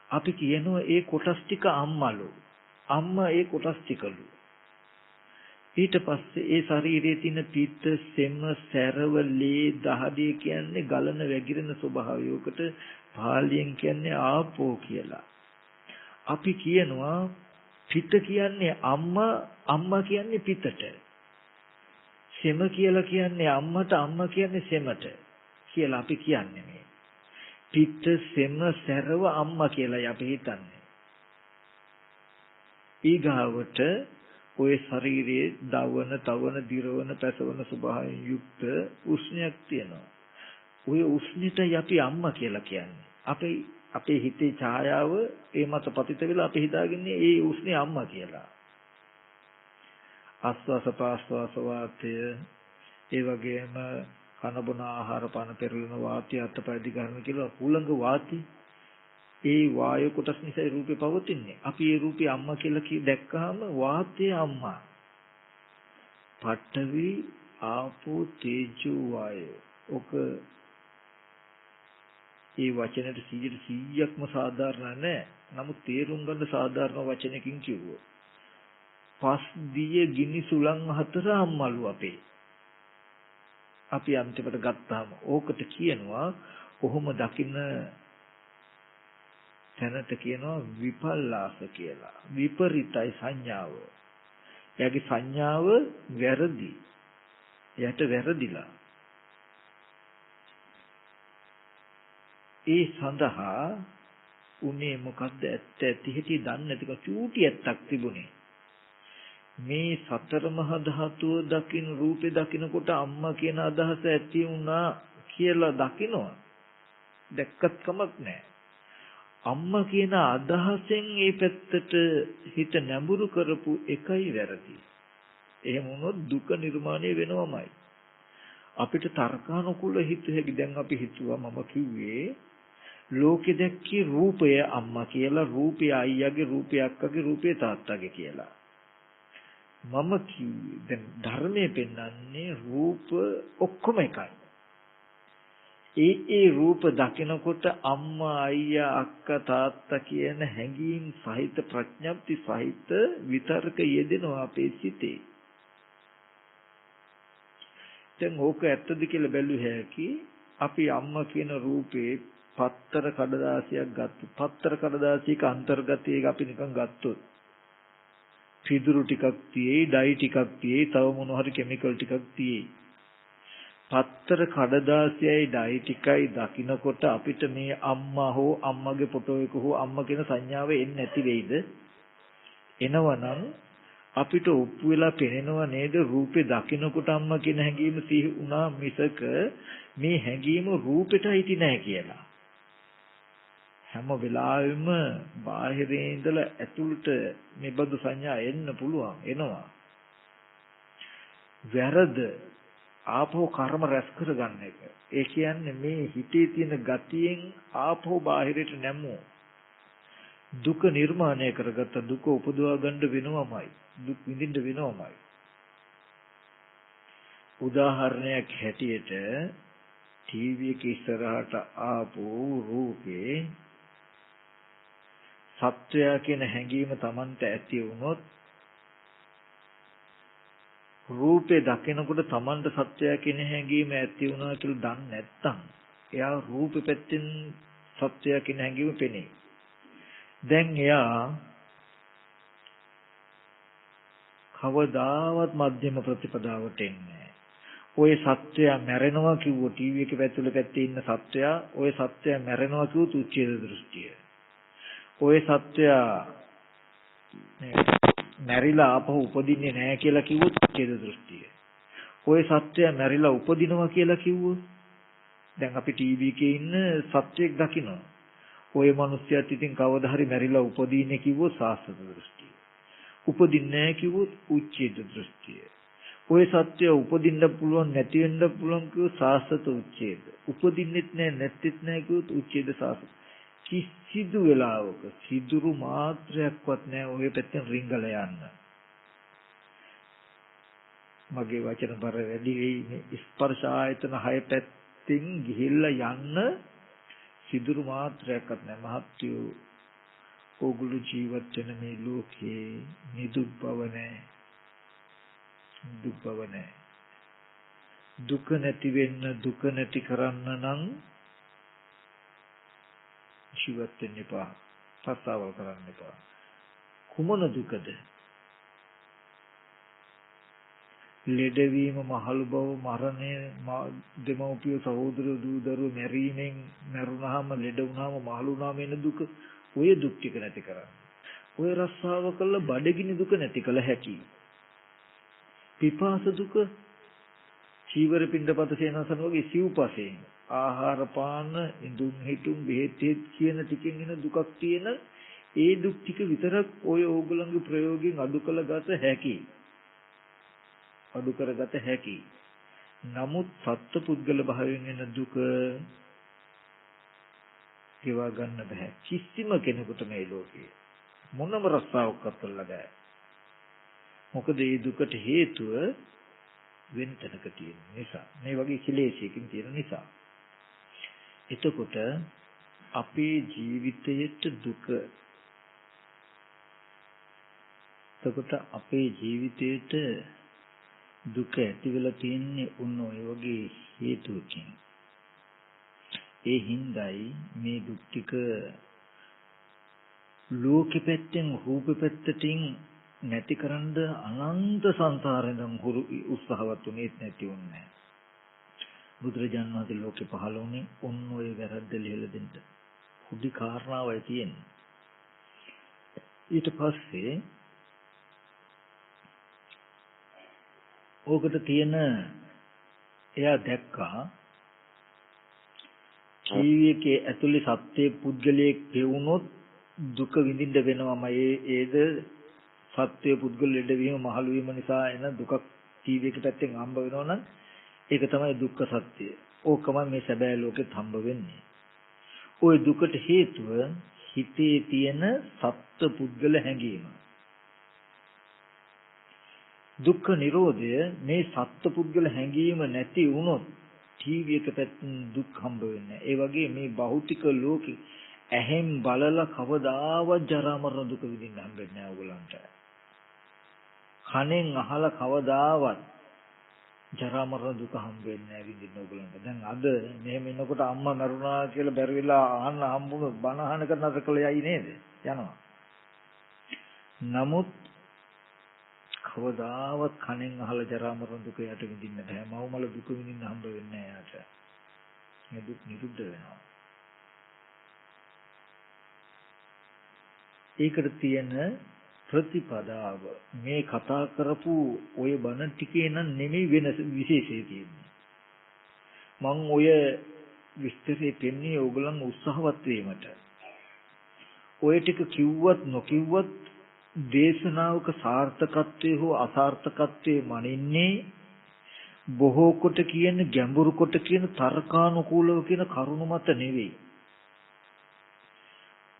අපි කියනවා ඒ කොටස් ටික අම්මලු. අම්මා ඒ කොටස් ටිකලු. ඊට පස්සේ ඒ ශරීරයේ තියෙන පිත්ත, සෙම, සැරව, ලේ, දහඩිය කියන්නේ ගලන වැగిරෙන ස්වභාවයකට පාලියෙන් කියන්නේ ආපෝ කියලා. අපි කියනවා පිත කියන්නේ අම්මා කියන්නේ පිතට. සෙම කියලා කියන්නේ අම්මට, අම්මා කියන්නේ සෙමට කියලා අපි කියන්නේ මේ. පිත්ත, සෙම, සැරව අම්මා කියලායි අපි හිතන්නේ. ඊගාවට ඔය ශරීරයේ දවන, තවන, දිරවන, පැසවන ස්වභාවයෙන් යුක්ත උෂ්ණයක් තියෙනවා. ඔය උෂ්ණිතයි අපි අම්මා කියලා කියන්නේ. අපේ හිතේ ඡායාව ඒ මත පතිත වෙලා අපි හිතාගන්නේ ඒ උෂ්ණේ අම්මා කියලා. ආස්වාස ප්‍රාස්වාස වාතය, ඒ වගේම කන බොන ආහාර පාන පෙරළෙන වාතය, අතපය දිගහම කියලා හුළඟ වාතය. ඒ වායු කොටස් නිසා රූපේ පවතින්නේ. අපි ඒ රූපේ අම්මා කියලා දැක්කහම වාතය අම්මා. පඨවි, ආපෝ, තේජෝ, වායෝ. ඔක ඒ වචනෙට 100%ක්ම සාධාරණ නැහැ. නමුත් තේරුම් ගන්න සාධාරණ වචනකින් කිව්වොත්. පස් දිය ගිනි සුළං හතර අම්මලු අපේ. අපි අන්තිමට ගත්තාම ඕකට කියනවා කොහොම දකින්න තැනට කියනවා විපල්ලාස කියලා. විපරිතයි සංඥාව. එයාගේ සංඥාව වැරදි. එයාට වැරදිලා. ඒ සඳහා උනේ මොකද්ද? ඇත්ත ඇති හිටි දන්නේ නැතික චූටි ඇත්තක් තිබුණේ. මේ සතර මහා ධාතුව දකින්න රූපේ දකින්නකොට අම්මා කියන අදහස ඇති වුණා කියලා දකිනවා. දැක්කත් කමක් නැහැ. අම්මා කියන අදහසෙන් මේ පැත්තට හිත නැඹුරු කරපු එකයි වැරදි. එහෙම වුණොත් දුක නිර්මාණය වෙනවමයි. අපිට තර්කානුකූල හිතුවේකි. දැන් අපි හිතුවා මම කිව්වේ ලෝකෙ දැක්කේ රූපය අම්මා කියලා, රූපය අයියාගේ, රූපය අක්කගේ, රූපය තාත්තගේ කියලා. මම කිව්වේ දැන් ධර්මයේ පෙන්වන්නේ රූප ඔක්කොම එකයි. ඒ රූප දකිනකොට අම්මා, අයියා, අක්කා, තාත්තා කියන හැඟීම් සහිත ප්‍රඥප්ති සහිත විතර්ක යෙදෙනවා අපේ සිතේ. දැන් ඕක ඇත්තද කියලා බැලුව හැකි. අපි අම්මා කියන රූපේ පත්තර කඩදාසියක් ගත්තොත්, පත්තර කඩදාසියක අන්තර්ගතයේ අපි නිකන් ගත්තොත් පිදුරු ටිකක් තියෙයි, ඩයි ටිකක් තියෙයි, තව මොන හරි කිමිකල් ටිකක් තියෙයි. පත්තර කඩදාසියයි ඩයි ටිකයි දකින්නකොට අපිට මේ අම්මා හෝ අම්මගේ ෆොටෝ එක හෝ අම්මා කියන සංඥාව එන්නේ නැති වෙයිද? එනවනම් අපිට ඔප්පු වෙලා පෙනෙනව නේද රූපේ දකින්නකොට අම්මා කියන හැඟීම සිහි වුණා මිසක මේ හැඟීම රූපෙට අයිති නැහැ කියලා. හැම වෙලාවෙම බාහිරින් ඉඳලා ඇතුළට මේ බඳු සංඥා එන්න පුළුවන්, එනවා. වැරද ආපෝ කර්ම රැස් කරගන්න එක. ඒ කියන්නේ මේ හිතේ තියෙන ගතියෙන් ආපෝ බාහිරට නැමු දුක නිර්මාණය කරගත්ත දුක උපදවා ගන්න වෙනවමයි. දුක් විඳින්න වෙනවමයි. උදාහරණයක් හැටියට ටීවී එක ඉස්සරහට ආපෝ රූපේ සත්වයා කියන හැඟීම Tamanta ඇති වුණොත් රූපේ දකිනකොට Tamanta සත්වයා කියන හැඟීම ඇති වුණා කියලා දන්නේ නැත්තම් එයා රූපෙ පැත්තෙන් සත්වයා කියන හැඟීම පෙනේ. දැන් එයා කවදාවත් මධ්‍යම ප්‍රතිපදාවට එන්නේ. ඔය සත්වයා මැරෙනවා කිව්වොත් ටීවී එකේ පැත්තේ ඉන්න සත්වයා ඔය සත්වයා මැරෙනවා කිව්වොත් උච්ඡේද දෘෂ්ටිය. ඔය සත්වයා මැරිලා ආපහු උපදින්නේ නැහැ කියලා කිව්වොත් උච්ඡේද දෘෂ්ටිය. ඔය සත්වයා මැරිලා උපදිනවා කියලා කිව්වොත් දැන් අපි ටීවී එකේ ඉන්න සත්වෙක් දකිනවා. ඔය මිනිස්සයාත් ඉතින් කවදා හරි මැරිලා උපදින්නේ කිව්වොත් සාස්ත්‍ව දෘෂ්ටිය. උපදින්නේ නැහැ කිව්වොත් උච්ඡේද දෘෂ්ටිය. ඔය සත්‍ය උපදින්න පුළුවන් නැති වෙන්න පුළුවන් කිව්වොත් සාස්ත්‍ව උච්ඡේද. උපදින්නෙත් නැහැ නැත්තිත් නැහැ කිව්වොත් උච්ඡේද සාස්ත්‍ව. කිසිදු වෙලාවක සිදුරු මාත්‍රයක්වත් නැහැ ඔය පැත්තෙන් රිංගල යන්න. මගේ වචන බර වැඩි වෙයි මේ ස්පර්ශ ආයතන 6 පැත්තෙන් ගිහිල්ලා යන්න සිදුරු මාත්‍රයක්වත් නැහැ. මහත්යෝ ඕගොල්ලෝ ජීවත් වෙන මේ ලෝකේ නිදුක් බව නැහැ. දුක් බව නැහැ. දුක නැති වෙන්න දුක නැති කරන්න නම් ජීවත් වෙන්න එපා. සත්‍යවල් කරන්න එපා. කුමන දුකද? ලෙඩවීම, මහලු බව, මරණය, දෙමව්පිය, සහෝදර, දූ දරුවෝ මැරීමෙන් මරුණාම, ලෙඩ වුණාම, මහලු වුණාම එන දුක, ඔය දුක් ටික නැති කරන්න. ඔය රස්සාව කළ බඩගිනි දුක නැති කළ හැකි. පිපාස දුක, චීවර පිණ්ඩපත සේනාසන වගේ සිව්පසයෙන් ආහාර පාන, ඉඳුන් හිටුන්, බෙහෙත් කියන ටිකෙන් එන දුකක් තියෙන ඒ දුක් ටික විතරක් ඔය ඕගොල්ලන්ගේ ප්‍රයෝගයෙන් අඩු කළගත හැකි. අඩු කරගත හැකි. නමුත් සත්පුද්ගල භාවයෙන් එන දුක ගෙවා ගන්න බෑ. කිසිම කෙනෙකුට මේ ලෝකයේ මොනම රස්සාවක්වත් කළා බෑ. මොකද මේ දුකට හේතුව වෙන තැනක තියෙන නිසා. මේ වගේ කෙලෙසකින් තියෙන නිසා. එතකොට අපේ ජීවිතයට දුක දුක ඇති වෙලා තියෙන්නේ ඔය වගේ හේතුවකින්. ඒ හින්දායි මේ දුක් ටික ලෝකෙ පැත්තෙන් රූප පැත්තටින් නැතිකරන්න අනන්ත සංසාරෙන් හුරු උත්සාහවත් උනේත් නැති වුණේ. බුදුරජාණන් වහන්සේ ලෝකෙ පහළ වුණේ ඔන්න ඔය වැරද්ද ලියලා දෙන්න. පුඩි කාරණාවයි තියෙන්නේ. ඊට පස්සේ ඕකට තියෙන එයා දැක්කා ටීවී එකේ ඇතුලේ සත්‍ය පුද්ගලයෙක් පෙවුනොත් දුක විඳින්න වෙනවම ඒද සත්‍ය පුද්ගල ලෙඩ වීම මහලු වීම නිසා එන දුකක් ටීවී එක පැත්තෙන් හම්බ වෙනවනම් ඒක තමයි දුක්ඛ සත්‍ය. ඕකම මේ සැබෑ ලෝකෙත් හම්බ වෙන්නේ. ওই දුකට හේතුව හිතේ තියෙන සත්‍ය පුද්ගල හැඟීම. දුක්ඛ නිරෝධය මේ සත්‍ය පුද්ගල හැඟීම නැති වුණොත් ටීවී එක පැත්තෙන් දුක් හම්බ වෙන්නේ. ඒ වගේ මේ භෞතික ලෝකෙ ඇහෙන් බලලා කවදාවත් ජරා මරණ දුක විඳින්න හම්බෙන්නේ නැහැ ඕගලන්ට. කනෙන් අහලා කවදාවත් ජරා මරණ දුක හම්බෙන්නේ නැහැ විඳින්න ඕගලන්ට. දැන් අද මෙහෙම ඉන්නකොට අම්මා මරුණා කියලා බැරි වෙලා අහන්න හම්බුන බණ අහන කරනකල යයි නේද? යනවා. නමුත් කවදාවත් කනෙන් අහලා ජරා මරණ දුක යට විඳින්න බෑ. මව්මල දුක විඳින්න හම්බ වෙන්නේ නැහැ යාට. මේ දුක් නිරුද්ධ වෙනවා. ඒකට තියෙන ප්‍රතිපදාව මේ කතා කරපු ඔය බණ ටිකේ නම් නෙමෙයි වෙන විශේෂය තියෙන්නේ. මම ඔය විස්තරේ පෙන්නේ ඕගොල්ලන් උත්සාහවත් වීමට. ඔය ටික කිව්වත් නොකිව්වත් දේශනාවක සාර්ථකත්වයේ හෝ අසාර්ථකත්වයේ මනින්නේ බොහෝ කොට කියන ගැඹුරු කොට කියන තර්කානුකූලව කියන කරුණු මත නෙවෙයි.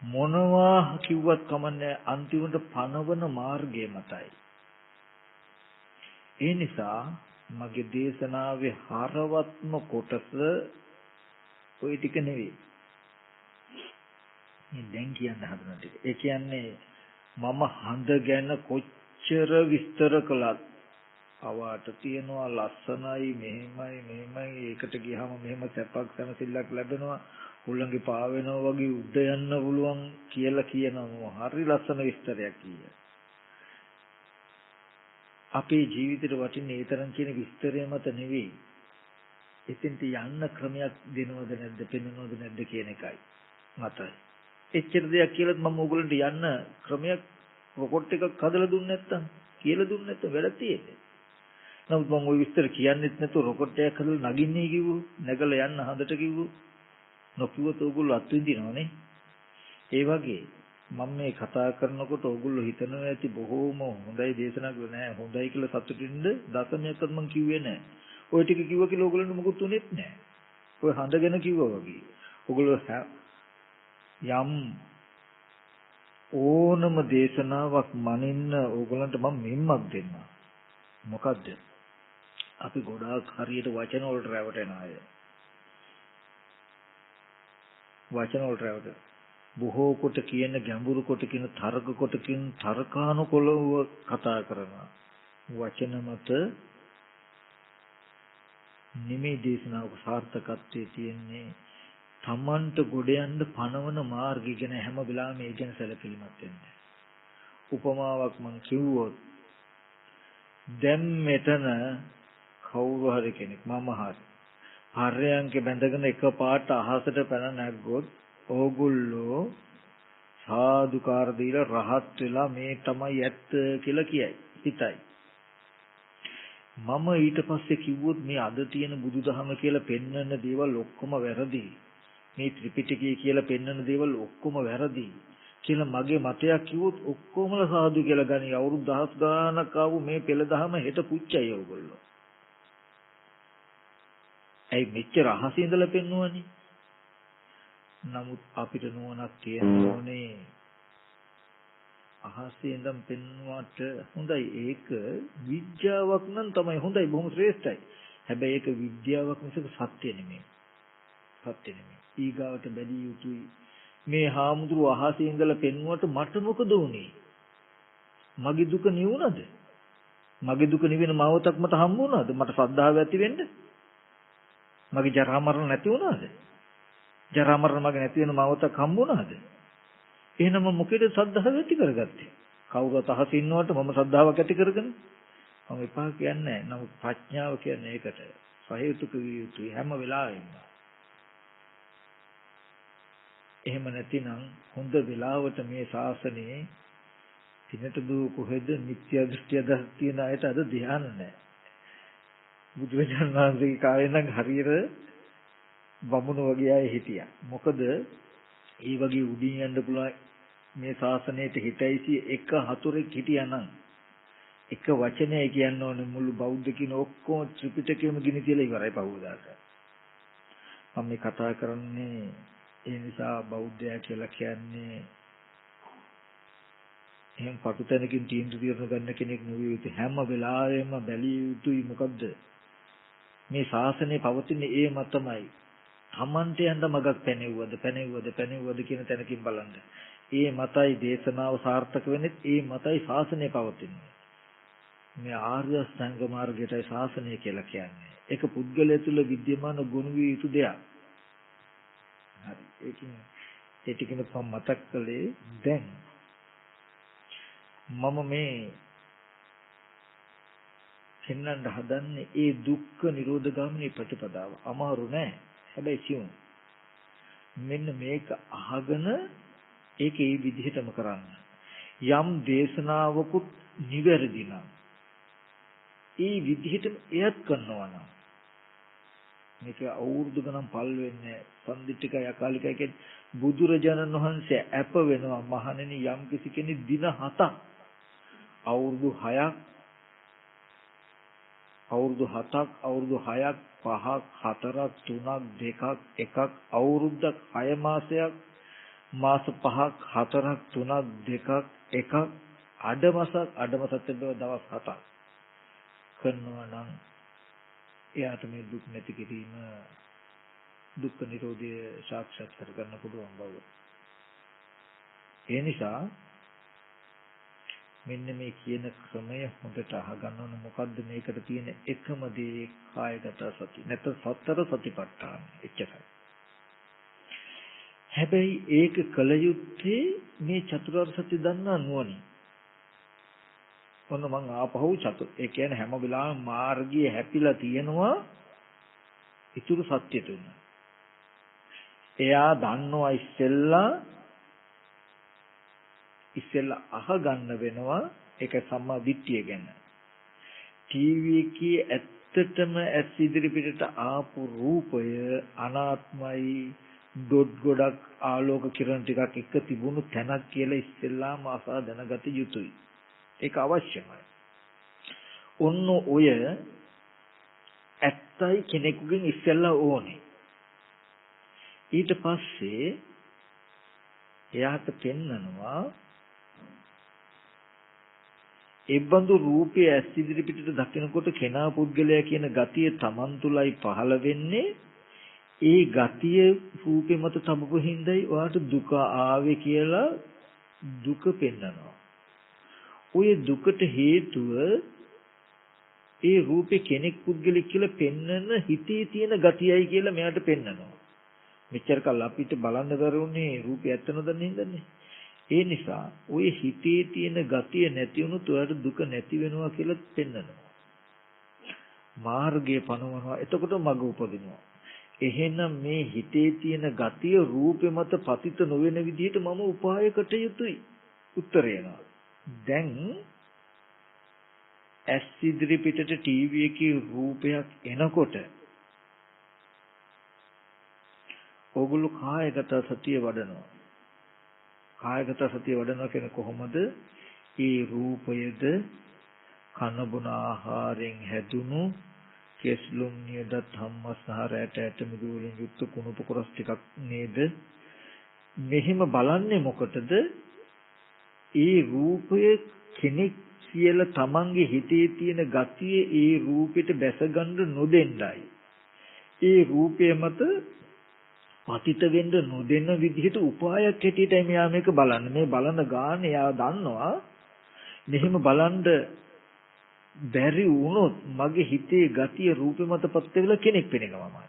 මොනවා කිව්වත් කමන්නේ අන්තිමට පනවන මාර්ගය මතයි. ඒ නිසා මගේ දේශනාවේ හරවත්ම කොටස ওই ටික නෙවෙයි. මේ දැන් කියන්න හදන ටික. ඒ කියන්නේ මම හඳ ගැන කොච්චර විස්තර කළත් අවාට තියනවා ලස්සනයි මෙහෙමයි ඒකට ගියාම මෙහෙම සැපක් සැනසෙල්ලක් ලැබෙනවා උල්ලංගේ පා වෙනවා වගේ උඩ යන්න පුළුවන් කියලා කියනවා. හරි ලස්සන විස්තරයක් කිය. අපේ ජීවිතේට වටින්නේ ඒ තරම් කියන විස්තරය මත නෙවෙයි. එතෙන්ට යන්න ක්‍රමයක් දෙනවද නැද්ද පෙන්වනවද නැද්ද කියන එකයි මතයි. එච්චර දෙයක් කියලාත් මම ඕගොල්ලන්ට යන්න ක්‍රමයක් රොකට් එකක් හදලා දුන්නේ නැත්තම් කියලා දුන්නේ නැත්නම් වැඩක් තියෙන්නේ. නමුත් මම ওই විස්තර කියන්නෙත් නැතුව රොකට් එකක් හදලා නගින්නේ කිව්වෝ නැගලා යන්න හදට කිව්වෝ නොකියුවොත් ඕගොල්ලෝ අත්විඳිනවනේ. ඒ වගේ මම මේ කතා කරනකොට ඕගොල්ලෝ හිතනවා ඇති බොහෝම හොඳයි දේශනා කළා නෑ හොඳයි කියලා සතුටින්ද දසමයක්වත් මම කිව්වේ නෑ. ওই ටික කිව්වා කියලා ඕගොල්ලන්ට මොකුත් උනේත් නෑ. ඔය හඳගෙන කිව්වා වගේ. ඕගොල්ලෝ යම් ඕනම දේශනාවක් මනින්න ඕගලන්ට මම මෙම්මක් දෙන්න. මොකද්ද? අපි ගොඩාක් හරියට වචන වලට රැවටෙන අය. වචන වලට රැවටෙන. බොහෝ කොට කියන ගැඹුරු කොට කියන තර්ක කොට කියන තර්කානුකූලව කතා කරනවා. වචන මත නිමේ දේශනාවක සාර්ථකත්වයේ තියෙන්නේ තමන්ට ගොඩ යන්න පනවන මාර්ගය ගැන හැම වෙලාවෙම ඒ ගැන සැලකිලිමත් වෙන්න. උපමාවක් මම කිව්වොත් දැන් මෙතන කවුරු හරි කෙනෙක් මම හරි හරයන්ගේ බැඳගෙන එකපාරට අහසට පැන නැග්ගොත් ඕගොල්ලෝ සාදුකාර දීලා රහත් වෙලා මේ තමයි ඇත්ත කියලා කියයි හිතයි. මම ඊට පස්සේ කිව්වොත් මේ අද තියෙන බුදුදහම කියලා පෙන්වන දේවල් ඔක්කොම වැරදි. මේ ත්‍රිපිටකය කියලා පෙන්වන දේවල් ඔක්කොම වැරදි කියලා මගේ මතයක් කිව්වොත් ඔක්කොමලා සාදු කියලා ගනි. අවුරුදු දහස් ගාණක් ආපු මේ පෙළ දහම හෙට පුච්චයි ඔයගොල්ලෝ. ඇයි මෙච්චර අහසේ ඉඳලා පෙන්වන්නේ? නමුත් අපිට නුවණක් තියෙනෝනේ අහසේ ඉඳන් පෙන්වුවට හොඳයි. ඒක විද්‍යාවක් නම් තමයි හොඳයි, බොහොම ශ්‍රේෂ්ඨයි. හැබැයි ඒක විද්‍යාවක් මිසක සත්‍ය නෙමෙයි. සත්‍ය නෙමෙයි. ඊගාවට බැලිය යුතුයි. මේ හාමුදුරුව අහසේ ඉඳලා පෙන්වුවට මට මොකද වුනේ? මගේ දුක නිවුණද? මගේ දුක නිවෙන මාවතක් මට හම්බ වුණාද? මට ශ්‍රද්ධාව ඇති වෙන්න? මගේ ජරා මරණ නැති වුණාද? ජරා මරණ මගේ නැති වෙන මාවතක් හම්බ වුණාද? එහෙනම් මම මොකේද ශ්‍රද්ධාව ඇති කරගත්තේ? කවුරුත් අහසේ ඉන්නවට මම ශ්‍රද්ධාවක් ඇති කරගෙන මම එපා කියන්නේ නැහැ. නමුත් ප්‍රඥාව කියන්නේ ඒකට සහේතුක විය යුතුයි හැම වෙලාවෙම. එහෙම නැතිනම් හොඳ වෙලාවට මේ ශාසනයේ තිනට දු කොහෙද මිත්‍යා දෘෂ්ටිය තියෙන අයට අද ධ්‍යාන නැහැ. බුදුරජාණන් වහන්සේගේ කාලේ නම් හරියට බමුණු වගේ අය හිටියා. මොකද ඒ වගේ උඩින් යන්න පුළුවන් මේ ශාසනයට හිතයිසි එක හතුරෙක් හිටියානම් එක වචනයයි කියන්න ඕනේ මුළු බෞද්ධ කියන ඔක්කොම ත්‍රිපිටකයම ගිනි තියලා ඉවරයි පහුවදාට. මම මේ කතා කරන්නේ ඒ නිසා බෞද්ධයා කියලා කියන්නේ එහෙන් පටුතැනකින් තීන්දුව ගන්න කෙනෙක් නෙවෙයි. හැම වෙලාවෙම බැලිය යුතුයි මොකද්ද? මේ ශාසනය පවතින්නේ ඒ මතමයි. තමන්ට යන්න මගක් පැනෙව්වද කියන තැනකින් බලන්න. ඒ මතයි දේශනාව සාර්ථක වෙන්නේ, ඒ මතයි ශාසනය පවතින්නේ. මේ ආර්ය අෂ්ටාංග මාර්ගයටයි ශාසනය කියලා කියන්නේ. ඒක පුද්ගලයා තුළ විද්‍යමාන ගුණ විය යුතු දෙයක්. හරි. ඒ ටිකම මතක් කළේ දැන් මම මේ පෙන්වන්න හදන්නේ ඒ දුක්ඛ නිරෝධ ගාමිනී ප්‍රතිපදාව. අමාරු නෑ. හැබැයි සියුම්. මෙන්න මේක අහගෙන ඒක ඒ විදිහටම කරන්න. යම් දේශනාවකුත් නිවැරදි නම් ඒ විදිහටම එයත් කරනවා නම් මේක අවුරුදු ගණන් පල් වෙන්නේ සම්දිට්ඨිකයි අකාලිකයි කියන්නේ බුදුරජාණන් වහන්සේ අප වෙනවා මහණෙනි යම් කිසි කෙනෙක් දින 7ක් අවුරුදු 6ක් අවුරුදු 6ක් 5ක් 4ක් 3ක් 2ක් 1ක් අවුරුද්දක් 6 මාසයක් මාස 5ක් 4ක් 3ක් 2ක් 1ක් අඩමසක් තිබෙව දවස් 7ක් කරනවා නම් එයාට මේ දුක් නැති කිරීම දුක්ඛ නිරෝධය සාක්ෂාත් කරගන්න පුළුවන් බව. ඒ නිසා මෙන්න මේ කියන ක්‍රමය හොඳට අහගන්න ඕන. මොකද්ද මේකට තියෙන එකම දේ? කායගත සති. නැත්නම් සතර සතිපට්ඨාන. එච්චරයි. හැබැයි ඒක කල යුත්තේ මේ චතුරාර්ය සත්‍ය දන්නා නුවණින්. ඔන්න මං ආපහු ඒ කියන්නේ හැම වෙලාවෙම මාර්ගයේ හැපිලා තියෙනවා ඊතුරු සත්‍ය තුන. එයා දන්නවා ඉස්සෙල්ලා අහගන්න වෙනවා ඒක සම්මා දිට්ඨිය ගැන. ටීවී එකේ ඇත්තටම ඇස් ඉදිරි පිටට ආපු රූපය අනාත්මයි, ඩොට් ගොඩක් ආලෝක කිරණ ටිකක් එක තිබුණු තැනක් කියලා ඉස්සෙල්ලාම අසා දැනගත යුතුයි. ඒක අවශ්‍යමයි. ඔන්න ඔය ඇත්තයි කෙනෙකුගෙන් ඉස්සෙල්ලා ඕනේ. ඊට පස්සේ එයාට පෙන්නනවා එබඳු රූපය ඇස් ඉදිරි පිටට දකිනකොට කෙනා පුද්ගලයා කියන ගතිය Taman තුලයි පහළ වෙන්නේ. ඒ ගතිය රූපේ මත තබපු හිඳයි ඔයාට දුක ආවේ කියලා දුක පෙන්නනවා. ඔය දුකට හේතුව ඒ රූපේ කෙනෙක් පුද්ගලෙක් කියලා පෙන්නන හිතේ තියෙන ගතියයි කියලා මෙයාට පෙන්නනවා. මෙච්චර කල් අපිට බලන්න බැරුනේ රූපය ඇත්ත නොදන්න හින්දානේ. ඒ නිසා ඔය හිතේ තියෙන ගතිය නැති වුණොත් ඔයාට දුක නැති වෙනවා කියලා පෙන්නනවා. මාර්ගය පනවනවා. එතකොට මඟ උපදිනවා. එහෙනම් මේ හිතේ තියෙන ගතිය රූපේ මත පතිත නොවන විදිහට මම උපායකට යුතුයි. උත්තරේනවා. දැන් ඇස් ඉදිරි පිටට ටීවී එකේ රූපයක් එනකොට ඕගොල්ලෝ කායගත සතිය වඩනවා. කායගත සතිය වඩනවා කියන්නේ කොහොමද? ඒ රූපයද කන බොන ආහාරයෙන් හැදුණු කෙස්ලුම් නියද ධම්මසහරයට ඇට මිදුවලින් යුක්ත කුණුප කොරස් ටිකක් නේද? මෙහෙම බලන්නේ මොකටද? ඒ රූපය කෙනෙක් කියලා තමන්ගේ හිතේ තියෙන ගතිය ඒ රූපෙට බැසගන්න නොදෙන්නයි. ඒ රූපය මත පතිත වෙන්න නොදෙන විදිහට උපායක් හැටියටයි මෙයා මේක බලන්නේ. මේ බලන ගාන එයා දන්නවා මෙහෙම බලන්න බැරි වුණොත් මගේ හිතේ ගතිය රූපෙ මතපත් වෙලා කෙනෙක් වෙනවමයි.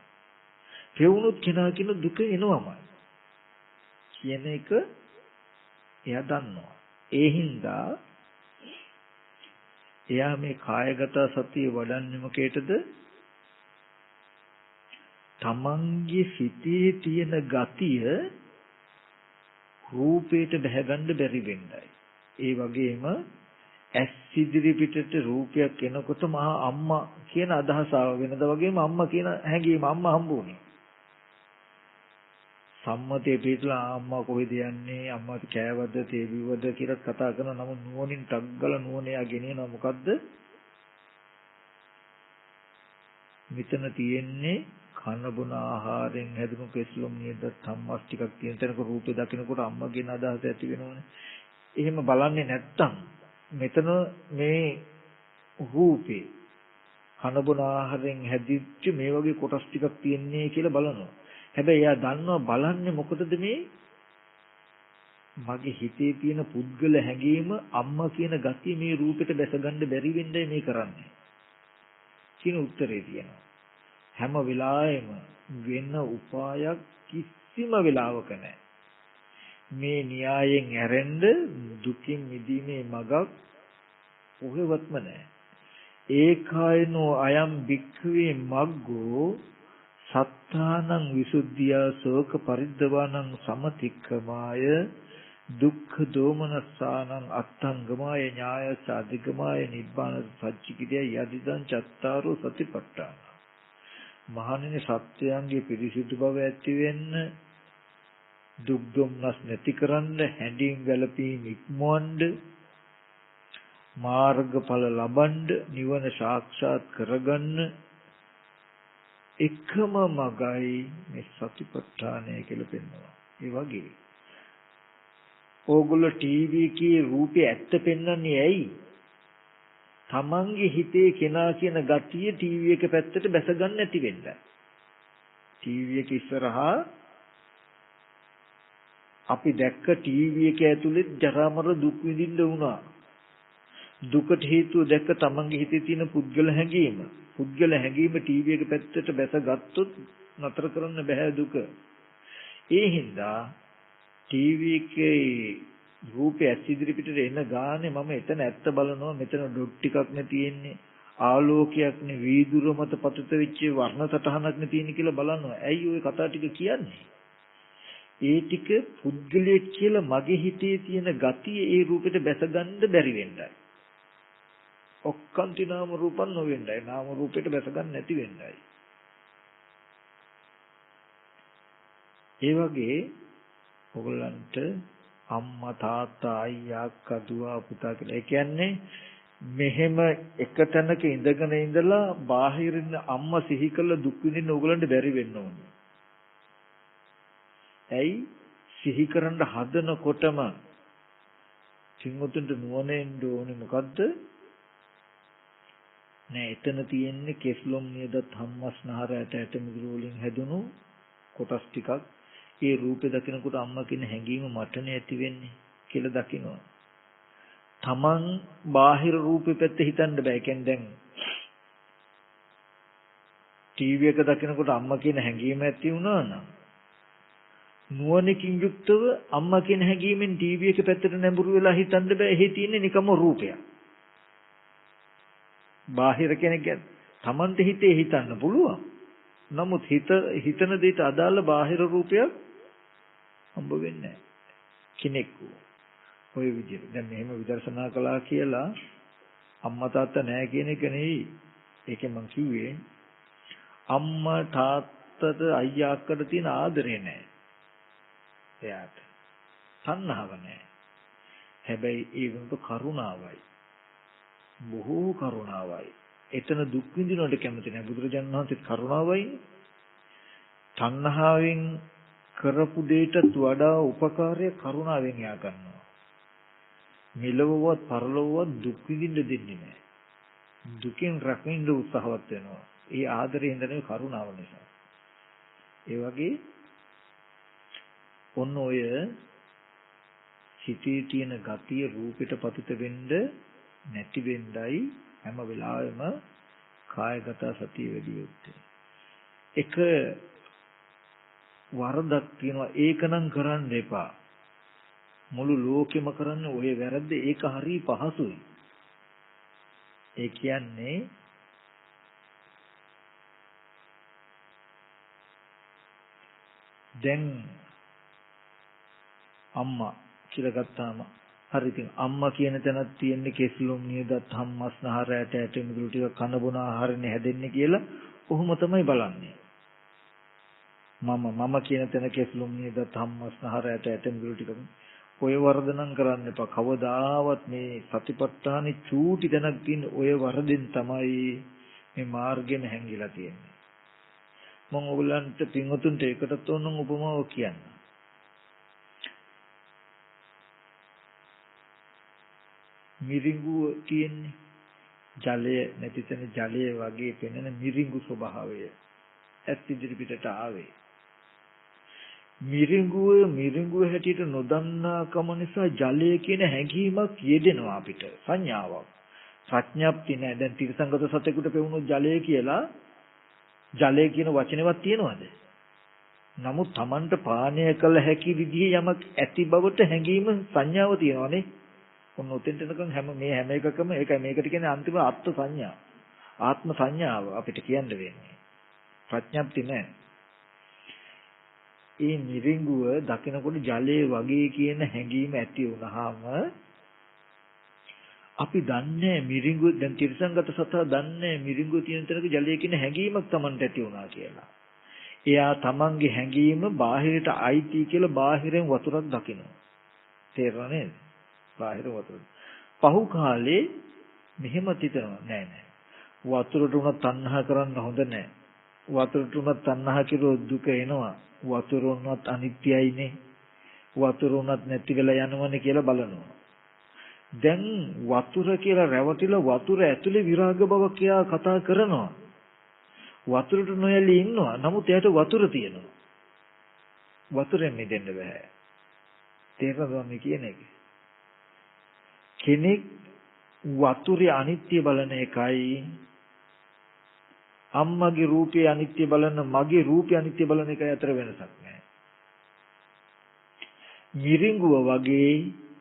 පෙවුනොත් කෙනා කියන දුක එනවමයි. කියන එක එයා දන්නවා. ඒ හින්දා එයා මේ කායගත සතිය වඩන්නේ මොකේටද? තමන්ගේ සිතේ තියෙන ගතිය රූපයට බැහැගන්න බැරි වෙන්නයි. ඒ වගේම ඇස් ඉදිරි පිටට රූපයක් එනකොට මහා අම්මා කියන අදහස ආව වෙනද වගේම අම්මා කියන හැඟීම අම්මා හම්බුනේ. සම්මතයේ පිටලා අම්මා කොහෙද යන්නේ අම්මාට කෑවද තේබිවද කියලා කතා කරන නම නුවණින් ටග්ගල නුවණයා ගෙනියනවා. මොකද්ද මෙතන තියෙන්නේ? කන බොන ආහාරයෙන් හැදුණු කෙස්ලොම් නේද සම්මස් ටිකක් තියෙන තැනක රූපේ දකිනකොට අම්මගේ අදහස ඇති වෙනවනේ. එහෙම බලන්නේ නැත්තම් මෙතන මේ රූපේ කන බොන ආහාරයෙන් හැදිච්ච මේ වගේ කොටස් ටිකක් තියෙන්නේ කියලා බලනවා. හැබැයි එයා දන්නවා බලන්නේ මොකටද? මේ මගේ හිතේ තියෙන පුද්ගල හැඟීම අම්මා කියන ගතිය මේ රූපෙට බැසගන්න බැරි වෙන්නයි මේ කරන්නේ කියන උත්තරේ තියෙනවා. හැම වෙලාවෙම වෙන උපායක් කිසිම වෙලාවක නැහැ. මේ න්‍යායෙන් ඇරෙන්න දුකින් මිදීමේ මඟක් කොහෙවත්ම නැහැ. ඒකායනෝ අයම් භික්ඛවේ මග්ගෝ සත්තානං විසුද්ධියා ශෝක පරිද්දවානං සමතික්කමාය දුක්ඛ දෝමනස්සානං අත්තංගමාය ඥායස අධිගමාය නිබ්බාන සච්චිකිරිය යදිදං චත්තාරෝ සතිපට්ඨාන. මහණෙනි සත්‍යයන්ගේ පිරිසිදු බව ඇති වෙන්න, දුක් දුම්නස් නැති කරන්න, හැඬීම් වැළපීම් ඉක්මවන්න, මාර්ගඵල ලබන්න, නිවන සාක්ෂාත් කරගන්න එකම මගයි මේ සතිපට්ඨානය කියලා පෙන්වනවා. ඒ වගේ ඕගොල්ලෝ ටීවී එකේ රූපේ ඇත්ත පෙන්වන්නේ ඇයි? තමන්ගේ හිතේ කෙනා කියන ගතිය ටීවී එක පැත්තට බැස ගන්න නැති වෙන්න. ටීවී එක ඉස්සරහා අපි දැක්ක ටීවී එක ඇතුලේ ජරා මරණ දුක් විඳින්න වුණා. දුකට හේතුව දැක්ක තමන්ගේ හිතේ තියෙන පුද්ගල හැඟීම. පුද්ගල හැඟීම ටීවී එක පැත්තට බැසගත්තොත් නතර කරන්න බෑ දුක. ඒ හින්දා ටීවී එකේ රූපය ඇස් ඉදිරි පිටට එන ගානේ මම එතන ඇත්ත බලනවා. මෙතන ඩොට් ටිකක් නේ තියෙන්නේ, ආලෝකයක් නේ, වීදුර මත පතිත වෙච්ච වර්ණ සටහනක් නේ තියෙන්නේ කියලා බලනවා. ඇයි ওই කතා ටික කියන්නේ? ඒ ටික පුද්ගලයෙක් කියලා මගේ හිතේ තියෙන ගතිය ඒ රූපෙට බැසගන්න බැරි වෙන්නයි. ඔක්කාන්ති නාම රූපන් නොවෙන්නයි, නාම රූපෙට බැසගන්න නැති වෙන්නයි. ඒ වගේ ඔයගලන්ට අම්මා තාත්තා අයියා අක්කා දුව පුතා කියලා. ඒ කියන්නේ මෙහෙම එක තැනක ඉඳගෙන ඉඳලා බාහිරින් අම්මා සිහි කළ දුක් විඳින්න ඕගලන්ට බැරි වෙන්න ඕනේ. ඇයි? සිහි කරන්න හදනකොටම කිංගොතුන්ට නුවණෙන්න ඕනේ මොකද්ද? නෑ එතන තියෙන්නේ කෙස්ලොම් නියදත් හම්මස්නහර ඇට මිදුළු වලින් හැදුණු කොටස් ටිකක්. ඒ රූපේ දකිනකොට අම්මා කියන හැඟීම මටනේ ඇති වෙන්නේ කියලා දකිනවා. තමන් බාහිර රූපේ පැත්ත හිතන්න බෑ. ඒ කියන්නේ දැන් ටීවී එක දකිනකොට අම්මා කියන හැඟීම ඇති වුණා නම් නුවණකින් යුක්තව අම්මා කියන හැඟීමෙන් ටීවී එක පැත්තට නැඹුරු වෙලා හිතන්න බෑ. එහි තියෙන්නේ නිකම්ම රූපයක්. බාහිර කෙනෙක් ගැන තමන්ට හිතේ හිතන්න පුළුවන්. නමුත් හිතන දෙයට අදාළ බාහිර රූපයක් හම්බ වෙන්නේ නැහැ. කෙනෙකු ඔය විදිහට දැන් මෙහෙම විදර්ශනා කළා කියලා අම්මා තාත්තා නැහැ කියන එක නෙවෙයි. ඒකෙන් මම කිව්වේ අම්මා තාත්තට අයියා අක්කට තියෙන ආදරේ නැහැ. එයාට තණ්හාව නැහැ. හැබැයි ඒ වුණත් කරුණාවයි. බොහෝ කරුණාවයි. එතන දුක් විඳිනවට කැමති නැහැ. බුදුරජාණන් වහන්සේත් කරුණාවයි. තණ්හාවෙන් කරපු දෙයටත් වඩා උපකාරය කරුණාවෙන් යා ගන්නවා. මෙලොවවත් පරලොවවත් දුක් විඳින්න දෙන්නේ නැහැ. දුකෙන් රැකෙන්න උත්සාහවත් වෙනවා. ඒ ආදරේ හින්දානේ කරුණාව නිසා. ඒ වගේ ඔන්න ඔය සිතේ තියෙන ගතිය රූපෙට පතිත වෙන්න නැති වෙන්නයි හැම වෙලාවෙම කායගත සතිය වැඩි යුත්තේ. එක වරදක් තියෙනවා ඒකනම් කරන්න එපා. මුළු ලෝකෙම කරන්නේ ඔය වැරද්ද. ඒක හරි පහසුයි. ඒ කියන්නේ දැන් අම්මා කියලා ගත්තාම හරි ඉතින් අම්මා කියන තැනක් තියෙන්නේ කෙස්ලොම් නියදත් හම්මස්නහර ඇට මිදුළු ටික කන බොන ආහාරනේ හැදෙන්නේ කියලා කොහොම තමයි බලන්නේ. මම කියන තැන කෙස්ලොම් නියදත් හම්මස්නහර ඇට මිදුළු ටික ඔය වර්ධනම් කරන්න එපා. කවදාවත් මේ සතිපට්ඨානේ චූටි තැනක් තියෙන ඔය වර්ධෙන් තමයි මේ මාර්ගෙම හැංගිලා තියෙන්නේ. මම ඔයගලන්ට පින්වතුන්ට ඒකටත් ඕනනම් උපමාවක් කියන්න. මිරිඟුව තියෙන්නේ ජලය නැති තැන ජලය වගේ පෙනෙන මිරිඟු ස්වභාවය ඇස් ඉදිරි පිටට ආවේ. මිරිඟුව හැටියට නොදන්නාකම නිසා ජලය කියන හැඟීමක් යෙදෙනවා අපිට සංඥාවක්. ප්‍රඥප්ති නෑ. දැන් තිරසංගත සතෙකුට පෙවුනොත් ජලය කියලා ජලය කියන වචනේවත් තියෙනවද? නමුත් Tamanට පානය කළ හැකි විදිහේ යමක් ඇති බවට හැඟීම සංඥාව තියෙනවානේ. ඔන්න උතෙන්ට එනකන් හැම එකකම ඒකයි මේකට කියන්නේ අන්තිම අත්ත් සංඥා. ආත්ම සංඥාව අපිට කියන්න වෙන්නේ. ප්‍රඥප්ති නෑ. ඒ මිරිඟුව දකිනකොට ජලයේ වගේ කියන හැඟීම ඇති වුනහම අපි දන්නේ මිරිඟුව දැන් තිරසංගත සතා දන්නේ මිරිඟුව තියෙන තැනක ජලයේ කියන හැඟීමක් Tamanට ඇති වුණා කියලා. එයා Tamanගේ හැඟීම බාහිරට අයිති කියලා බාහිරෙන් වතුරක් දකිනවා. තේරුණා නේද? බාහිර වතුර. පහු කාලේ මෙහෙම හිතනවා නෑ. වතුරට උනත් තණ්හා කරන්න හොඳ නෑ. වතුරට උනත් තණ්හා කිරුවොත් දුක එනවා. වතුර උනත් අනිත්‍යයිනේ. වතුර උනත් නැති වෙලා යනවනේ කියලා බලනවා. දැන් වතුර කියලා රැවටිලා වතුර ඇතුලේ විරාග බවක් කියා කතා කරනවා. වතුරට නොයලී ඉන්නවා. නමුත් එයාට වතුර තියෙනවා. වතුරෙන් මිදෙන්න බෑ. තේරෙනවද මේ කියන එක? කෙනෙක් වතුරේ අනිත්‍ය බලන එකයි අම්මගේ රූපේ අනිත්‍ය බලන මගේ රූපේ අනිත්‍ය බලන එකයි අතර වෙනසක් නැහැ. මිරිඟුව වගේ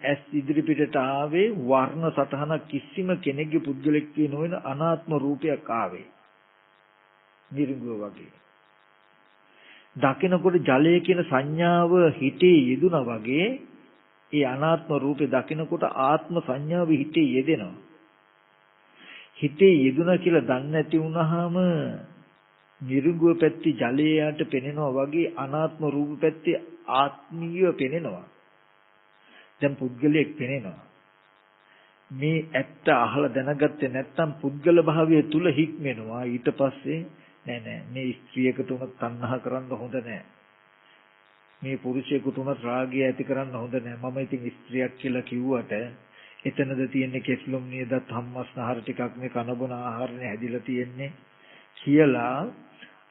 ඇස් ඉදිරි පිටට ආවේ වර්ණ සටහනක් කිසිම කෙනෙක්ගේ පුද්ගලිකත්වය නොවන අනාත්ම රූපයක් ආවේ. මිරිඟුව වගේ. දකිනකොට ජලය කියන සංඥාව හිතේ යෙදුනා වගේ ඒ අනාත්ම රූපේ දකිනකොට ආත්ම සංඥාව හිතේ යෙදෙනවා. හිතේ යෙදුනා කියලා දන්නේ නැති වුනහම මිරිඟුව පැත්තේ ජලයට පෙනෙනවා වගේ අනාත්ම රූප පැත්තේ ආත්මීය පෙනෙනවා. දැන් පුද්ගලයෙක් පෙනෙනවා. මේ ඇත්ත අහලා දැනගත්තේ නැත්නම් පුද්ගල භාවය තුල හික්මෙනවා. ඊට පස්සේ නෑ මේ ස්ත්‍රියකට උනත් තණ්හා කරන්න හොඳ නෑ. මේ පුරුෂයෙකුට උනත් රාගය ඇති කරන්න හොඳ නැහැ. මම ඉතින් ස්ත්‍රියක් කියලා කිව්වට එතනද තියෙන්නේ කෙස්ලොම් නියදත් හම්මස්නහර ටිකක් මේ කනබන ආහාරනේ හැදිලා තියෙන්නේ කියලා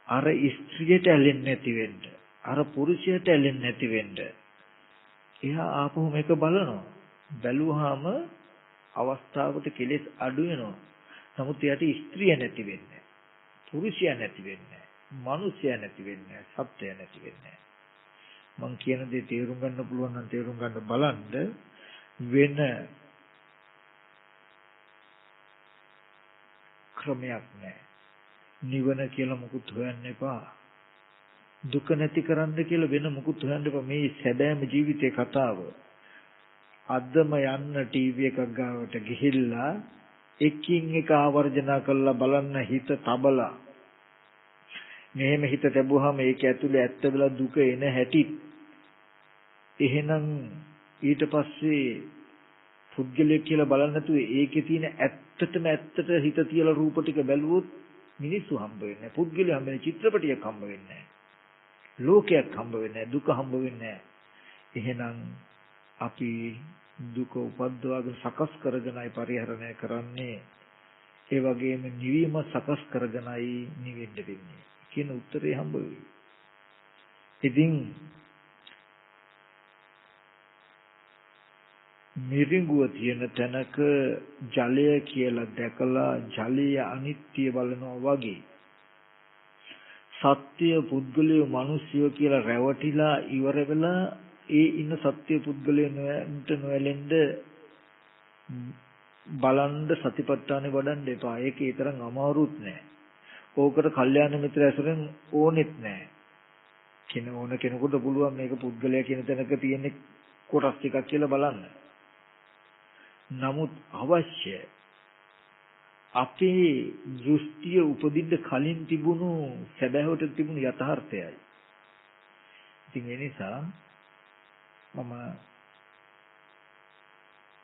අර ස්ත්‍රියට ඇලෙන්නේ නැති වෙන්න, අර පුරුෂයට ඇලෙන්නේ නැති වෙන්න එයා ආපහු මේක බලනවා. බැලුවාම අවස්ථාවකට කෙලෙස් අඩු වෙනවා. නමුත් එයාට ස්ත්‍රිය නැති වෙන්නේ, පුරුෂයා නැති වෙන්නේ, මිනිසයා නැති වෙන්නේ, සත්‍යය නැති වෙන්නේ. මං කියන දේ තේරුම් ගන්න පුළුවන් නම් තේරුම් ගන්න බලන්න. වෙන ක්‍රමයක් නැහැ. නිවන කියලා මුකුත් හොයන්න එපා. දුක නැති කරන්න කියලා වෙන මුකුත් හොයන්න එපා. මේ සැබෑම ජීවිතේ කතාව. අදම යන්න ටීවී එකක් ගාවට ගිහිල්ලා එකින් එක ආවර්ජනා කරලා බලන්න හිත තබලා. මෙහෙම හිත තැබුවාම ඒක ඇතුලේ ඇත්ත වෙලා දුක එන හැටි. එහෙනම් ඊට පස්සේ පුද්ගලයෙක් කියලා බලන්න නැතුව ඒකේ තියෙන ඇත්තටම ඇත්තට හිත තියලා රූප ටික බැලුවොත් මිනිස්සු හම්බ වෙන්නේ නැහැ. පුද්ගලයා හම්බ වෙන්නේ චිත්‍රපටියක් හම්බ වෙන්නේ නැහැ. ලෝකයක් හම්බ වෙන්නේ නැහැ. දුක හම්බ වෙන්නේ නැහැ. එහෙනම් අපි දුක උපද්දවාගෙන සකස් කරගෙනයි පරිහරණය කරන්නේ. ඒ වගේම නිවීම සකස් කරගෙනයි නිවෙන්න වෙන්නේ කියන උත්තරේ හම්බ වෙයි. ඉතින් මිරිඟුව තියෙන තැනක ජලය කියලා දැකලා ජලය අනිත්‍ය බලනවා වගේ සත්‍ය පුද්ගලය මිනිස්සුયો කියලා රැවටිලා ඉවර වෙලා ඒ ඉන්න සත්‍ය පුද්ගලය නොවැළෙන්න බලන්න සතිපට්ඨානෙ වඩන්න එපා. ඒකේ තරම් අමාරුත් නෑ. ඕකට කල්යාණ මිත්‍ර ඇසුරෙන් ඕනෙත් නෑ. ඕන කෙනෙකුට පුළුවන් මේක පුද්ගලයා කියන තැනක තියෙන කොටස් ටිකක් කියලා බලන්න. නමුත් අවශ්‍ය අපේ දෘෂ්ටිය උපදින්න කලින් තිබුණු සැබෑවට තිබුණු යථාර්ථයයි. ඉතින් ඒ නිසා මම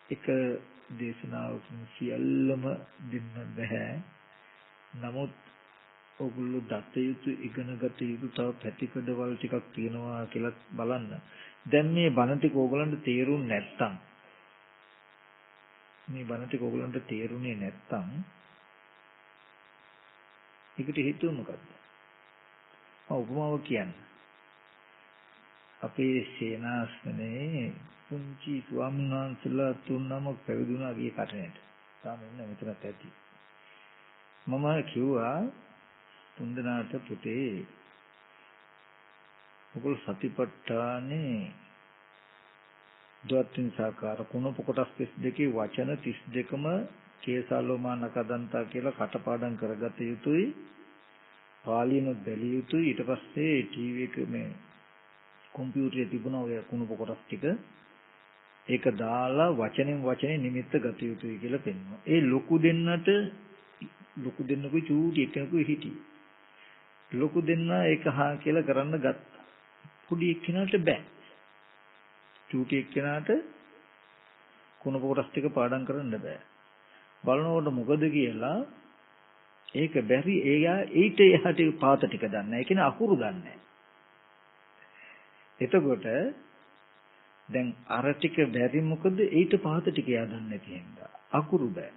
එක දේශනාවකින් සියල්ලම දෙන්න බෑ. නමුත් ඔගොල්ලෝ දත යුතු ඉගෙනගත යුතු තව පැතිකඩවල් ටිකක් තියෙනවා කියලා බලන්න. දැන් මේ බණ ටික ඕගොල්ලන්ට තේරුම් නැත්තම් තේරුනේ නැත්තම් ඒකට හේතුව මොකද්ද? උපමාව කියන්නේ අපේ සේනාසනේ පුංචි ස්වාමීන් වහන්සේලා තුන්නම පැවිදුණා ගිය කටනට. තාම ඉන්න මෙතනත් ඇති. මම කිව්වා තුන්දෙනාට පුතේ ඔගොල්ලෝ සතිපට්ඨානේ ද්වත්තින් සාකාර කුණප කොටස් 32 වචන 32ම කේසාලෝමානකදන්තා කියලා කටපාඩම් කරගත යුතුයි. පාලියන බැලිය යුතුයි. ඊට පස්සේ ටීවී එක මේ කම්පියුටරේ තිබුණ ඔය කුණප කොටස් ටික ඒක දාලා වචනෙන් වචනේ නිමිත්ත ගත යුතුයි කියලා පෙන්වනවා. ඒ ලොකු දෙන්නකුයි චූටි එකෙකුයි හිටියේ. ලොකු දෙන්නා ඒක හා කියලා කරන්න ගත්තා. පොඩි එක්කෙනාට බෑ. චූටි එක්කෙනාට කුණප කොටස් ටික පාඩම් කරන්න බෑ. බලනකොට මොකද කියලා ඒක බැරි එයා ඊට එහාට පාත ටික දන්නේ නැහැ. ඒ කියන්නේ අකුරු දන්නේ නැහැ. එතකොට දැන් අර ටික බැරි මොකද ඊට පාත ටික එයා දන්නේ නැති හින්දා අකුරු බෑ.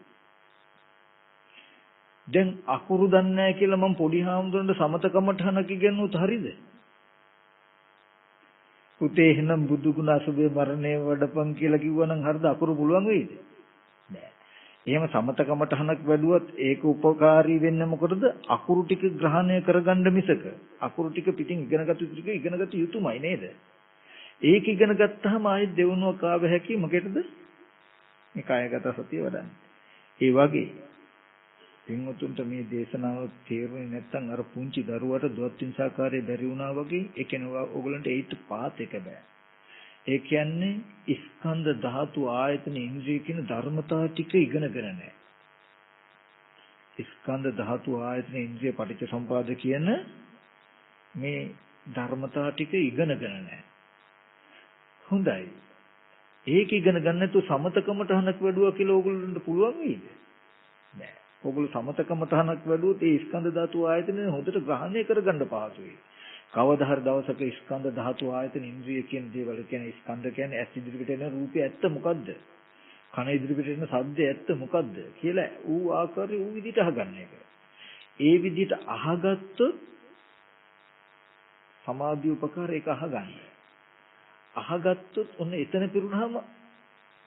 දැන් අකුරු දන්නේ නැහැ කියලා මම පොඩි හාමුදුරන්ට සමතකමටහනක් ඉගෙනුවොත් හරියද? පුතේ එහෙනම් බුදු ගුණ අසුබේ මරණය වඩපන් කියලා කිව්වනම් හරිද අකුරු පුළුවන් වෙයිද? නෑ. එහෙම සමතකමටහනක් වැඩුවත් ඒක උපකාරී වෙන්නේ මොකටද? අකුරු ටික ග්‍රහණය කරගන්න මිසක අකුරු ටික පිටින් ඉගෙනගත්තු ටික ඉගෙනගත යුතුමයි නේද? ඒක ඉගෙන ගත්තාම ආයෙත් දෙවනුවක් ආව හැකි මොකේද? මේ කායගත සතිය වඩන්න. ඒ වගේ පින්වතුන්ට මේ දේශනාව තේරුනේ නැත්නම් අර පුංචි දරුවට දොත්තින් සාකාරයේ බැරි වුණා වගේ ඒ කියන්නේ ඕගලන්ට ඒත් පාත් එක බෑ. ඒ කියන්නේ ස්කන්ධ ධාතු ආයතන ඉන්ද්‍රිය කියන ධර්මතා ටික ඉගෙනගෙන නැහැ. ස්කන්ධ ධාතු ආයතන ඉන්ද්‍රිය පටිච්ච සම්පදාය කියන මේ ධර්මතා ටික ඉගෙනගෙන නැහැ. හොඳයි. ඒක ඉගෙන ගන්න නැතුව සමතකමටහනක් වැඩුවා කියලා ඕගොල්ලන්ට පුළුවන් වෙයිද? නෑ. ඕගොල්ලෝ සමතකමටහනක් වැඩුවොත් ඒ ස්කන්ධ ධාතු ආයතන හොඳට ග්‍රහණය කරගන්න පහසුයි. කවදා හරි දවසක ස්කන්ධ ධාතු ආයතන ඉන්ද්‍රිය කියන දේවල් කියන්නේ ස්කන්ධ කියන්නේ ඇස් ඉදිරියට එන රූපය ඇත්ත මොකද්ද? කන ඉදිරියට එන ශබ්දය ඇත්ත මොකද්ද කියලා ඌ ආකාරي ඌ විදිහට අහගන්න එක. ඒ විදිහට අහගත්තොත් සමාධි උපකාර ඒක අහගන්න. අහගත්තොත් ඔන්න එතන පිරුණාම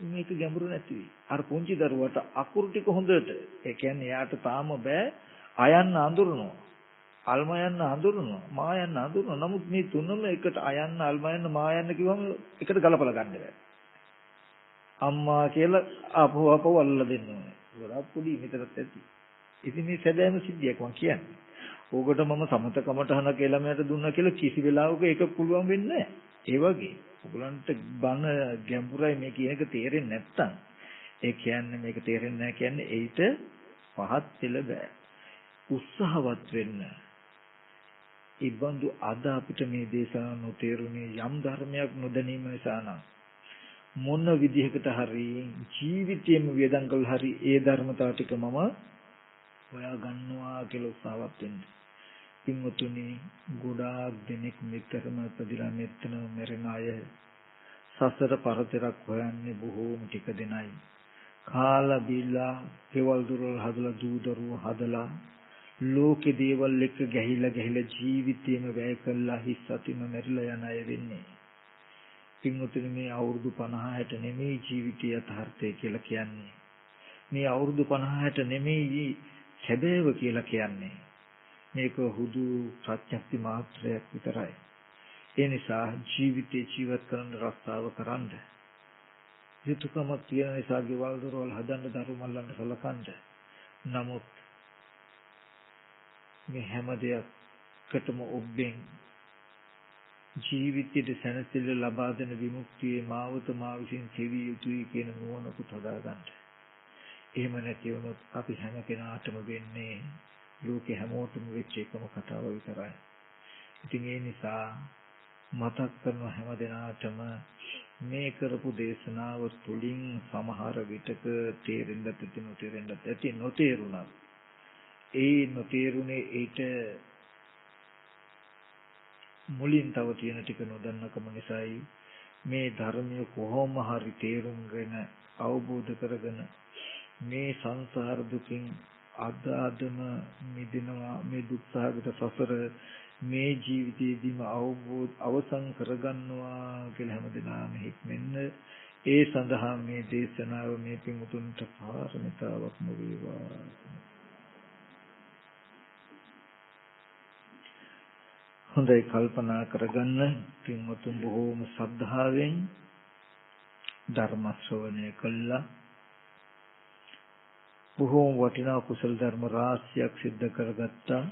මේක ගැඹුරු නැති වෙයි. අර පුංචි දරුවට අකුරු ටික හොඳට ඒ කියන්නේ එයාට තාම බෑ අයන්න අඳුරනවා. අල්ම යන්න අඳුරනවා. මා යන්න අඳුරනවා. නමුත් මේ තුනම එකට අයන්න අල්ම යන්න මා යන්න කිව්වම එකට ගලපලා ගන්න බෑ. අම්මා කියලා අපව අල්ලලා දෙන්න ඕනේ. ගොඩක් පොඩි මෙතනත් ඇති. ඉතින් මේ සැදෑම සිද්ධියක් මම කියන්නේ. ඕකට මම සමතකමට හන කියලා මට දුන්නා කියලා කිසි වෙලාවක ඒක පුළුවන් වෙන්නේ නැහැ. ඒ වගේ ඔයගලන්ට බන ගැඹුරයි මේ කියන එක තේරෙන්නේ නැත්තම් ඒ කියන්නේ මේක තේරෙන්නේ නැහැ කියන්නේ ඒිට පහත් දෙල බෑ. උත්සාහවත් වෙන්න. ඉබඳු අද අපිට මේ දේශනා නොතේරුනේ යම් ධර්මයක් නොදැනීම නිසා නම් මොන විදිහකට හරි ජීවිතේම වේදන් කළ හරි ඒ ධර්මතාව ටික මම හොයා ගන්නවා කියලා උත්සාහවත් වෙන්න. පින්වතුනි ගොඩාක් දෙනෙක් මෙතරම ප්‍රතිලා මෙතන මැරෙන අය සසර පරතරක් හොයන්නේ බොහෝම ටික දෙනයි. කාලා බීලා කෙවල් දුරල් හදලා දූ දරුවෝ හදලා ලෝකේ දේවල් එක්ක ගැහිලා ජීවිතේම වැය කළා හිස් අතිම මැරිලා යන අය වෙන්නේ. පින්වතුනි මේ අවුරුදු 50-60 නෙමෙයි ජීවිතය යථාර්ථය කියලා කියන්නේ. මේ අවුරුදු 50-60 නෙමෙයි සැබෑව කියලා කියන්නේ. මේක හුදු ප්‍රත්‍යක්ෂ මාත්‍රයක් විතරයි. ඒ නිසා ජීවිතේ ජීවත් කරන්න රස්සාව කරන්න. යුතුයකමක් තියෙන නිසා ගෙවල් දොරවල් හදන්න දරු මල්ලන්න සලකන්න. නමුත් මේ හැම දෙයකටම ඔබෙන් ජීවිතයේ සැනසෙල්ල ලබා දෙන විමුක්තියේ මාවත මා විසින් සෙවිය යුතුයි කියන නුවණකුත් හදාගන්න. එහෙම නැති වුණොත් අපි හැම කෙනාටම වෙන්නේ ලෝකේ හැමෝටම වෙච්ච එකම කතාව විතරයි. ඉතින් ඒ නිසා මතක් කරන හැම දිනාටම මේ කරපු දේශනාව තුළින් සමහර විටක තේරෙන්නත් ඇති නොතේරුණා. ඒ නොතේරුනේ ඊට මුලින් තව තියෙන ටික නොදන්නකම නිසායි මේ ධර්මය කොහොම හරි තේරුම්ගෙන අවබෝධ කරගෙන මේ සංසාර දුකින් අදම මිදෙනවා මේ දුක්සහගත සසර මේ ජීවිතයේදීම අවසන් කරගන්නවා කියලා හැමදෙනාම හික්මෙන්න ඒ සඳහා මේ දේශනාව මේ පිමුතුන්ට පාරමිතාවක්ම වේවා. හොඳයි කල්පනා කරගන්න පින්වතුන් බොහෝම ශ්‍රද්ධාවෙන් ධර්ම ශ්‍රවණය කළා. බොහෝම වටිනා කුසල ධර්ම රාශියක් සිද්ධ කරගත්තා.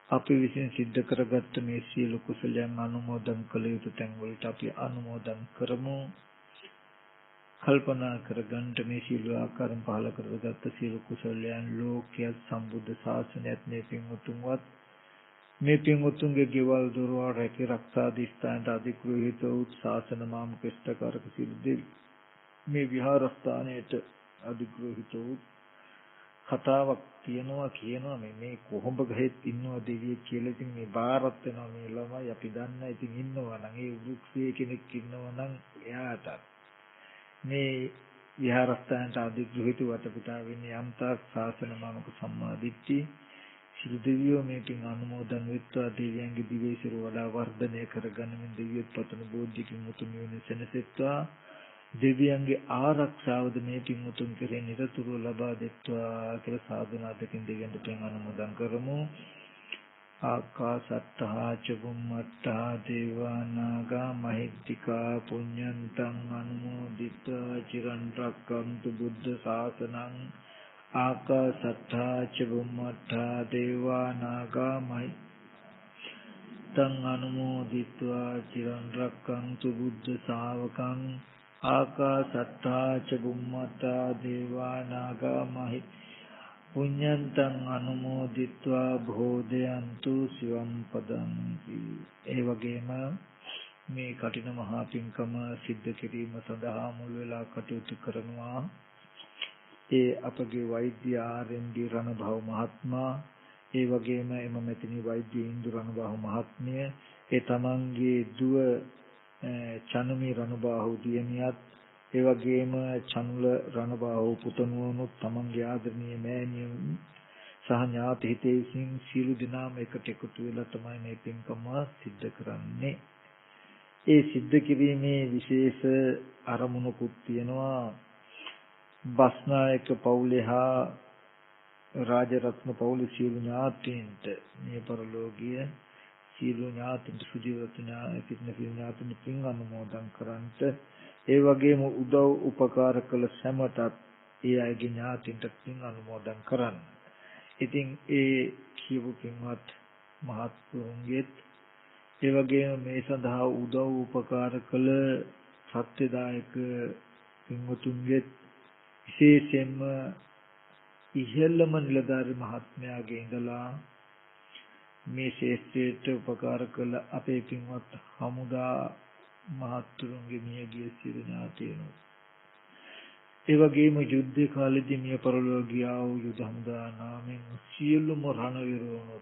අපි විසින් සිද්ධ කරගත්ත මේ සියලු කුසලයන් අනුමෝදන් කළ යුතු තැන් වලට අපි අනුමෝදන් කරමු. කල්පනා කරගන්න මේ සියලු ආකාරයෙන් පහල කරගත්ත සියලු කුසලයන් ලෝකයේ සම්බුද්ධ ශාසනයත් මේ පින්වතුන්වත් මේ පින්වතුන්ගේ ගෙවල් දොරවල් රැකී ආරක්ෂා දිස්ත්‍රාන්ත අධිග්‍රහිත වූ ශාසන මාමක ඉෂ්ඨකාරක සිද්ධි මේ විහාරස්ථානයේට අධිග්‍රහිත වූ කතාවක් කියනවා මේ කොහොඹ ගහෙත් ඉන්නවා දෙවියෙක් කියලා. ඉතින් මේ බාරත් වෙනවා මේ ළමයි අපි දන්නා. ඉතින් ඉන්නවා නම් ඒ වෘක්ෂයේ කෙනෙක් ඉන්නවා නම් එයාට මේ විහාරස්ථානට අධිග්‍රහිත වටපිටාව වෙන්නේ යම්තාක් ශාසන මාමක සම්මාදිට්ඨිය සිළු දෙවියෝ මේකින් අනුමෝදන් වෙත්වා දෙවියන්ගේ දිවයිසිර වඩා වර්ධනය කරගන්නමින් දෙවියොත් පතන බෝධිකින් මුතුන් වෙන සෙනසෙත්වා දෙවියන්ගේ ආරක්ෂාවද මේකින් මුතුන් කෙරේ නිරතුරුව ලබා දෙත්වා කියලා සාධනාදකින් දෙවියන්ට පින් අනුමෝදන් කරමු. ආකාසට්ඨා ච බුම්මට්ඨා දේවානාගා මහිත්‍තිකා පුඤ්ඤන්තං අනුමෝදිත්වා චිරන් රැක්කන්තු බුද්ධ ශාසනං. ආකාසට්ඨා ච බුම්මට්ඨා දේවානාගා මහිත්‍තිකා අනුමෝදිත්වා චිරන් රැක්කන්තු බුද්ධ ශාවකං. ආකාසට්ඨා ච බුම්මට්ඨා දේවානාගා මහිත්‍තිකා පුඤ්ඤන්තං අනුමෝදිත්වා භෝදයන්තු සිවම් පදං. ඒ වගේම මේ කටින මහා පින්කම සිද්ධ කිරීම සඳහා මුල් වෙලා කටයුතු කරනවා ඒ අපගේ වෛද්‍ය ආර්.එන්.ඩී. රණභව මහත්මයා, ඒ වගේම එම මෙතනි වෛද්‍ය ඉන්දු රණබාහු මහත්මිය ඒ තමන්ගේ දුව චනමි රණබාහු දියණියත් ඒ වගේම චනුල රණබාහු පුතණුවනුත් තමන්ගේ ආදරණීය මෑණියන් සහ ඥාති හිතේසින් සියලු දෙනාම එකට එකතු වෙලා තමයි මේ පින්කම සිද්ධ කරන්නේ. ඒ සිද්ධ කිරීමේ විශේෂ අරමුණකුත් තියෙනවා. බස්නායක පවුලේ හා රාජරත්න පවුලේ සියලු ඥාතීන්ට මේ පරලෝකීය සියලු ඥාතීන්ට සුජීවත ඥාතීන්ට පින් අනුමෝදන් කරන්ට ඒ වගේම උදව් උපකාර කළ සැමටත් ඒ අයගේ ඥාතීන්ට පින් අනුමෝදන් කරන්න. ඉතින් ඒ කියපු පින්වත් මහත්තුන්ගෙත් ඒ වගේම මේ සඳහා උදව් උපකාර කළ සත්‍යදායක පින්වතුන්ගෙත් විශේෂයෙන්ම ඉහළම නිලධාරි මහත්මයාගේ ඉඳලා මේ ශේෂ්ත්‍රයට උපකාර කළ අපේ පින්වත් හමුදා මහත්තුරුන්ගේ මියගිය සියලු ඥාතීන්ට ඒ වගේම යුද්ධ කාලේදී මිය පරලෝකියා වූ යුද හමුදා නාමෙන් සියලුම රණවිරුවෝ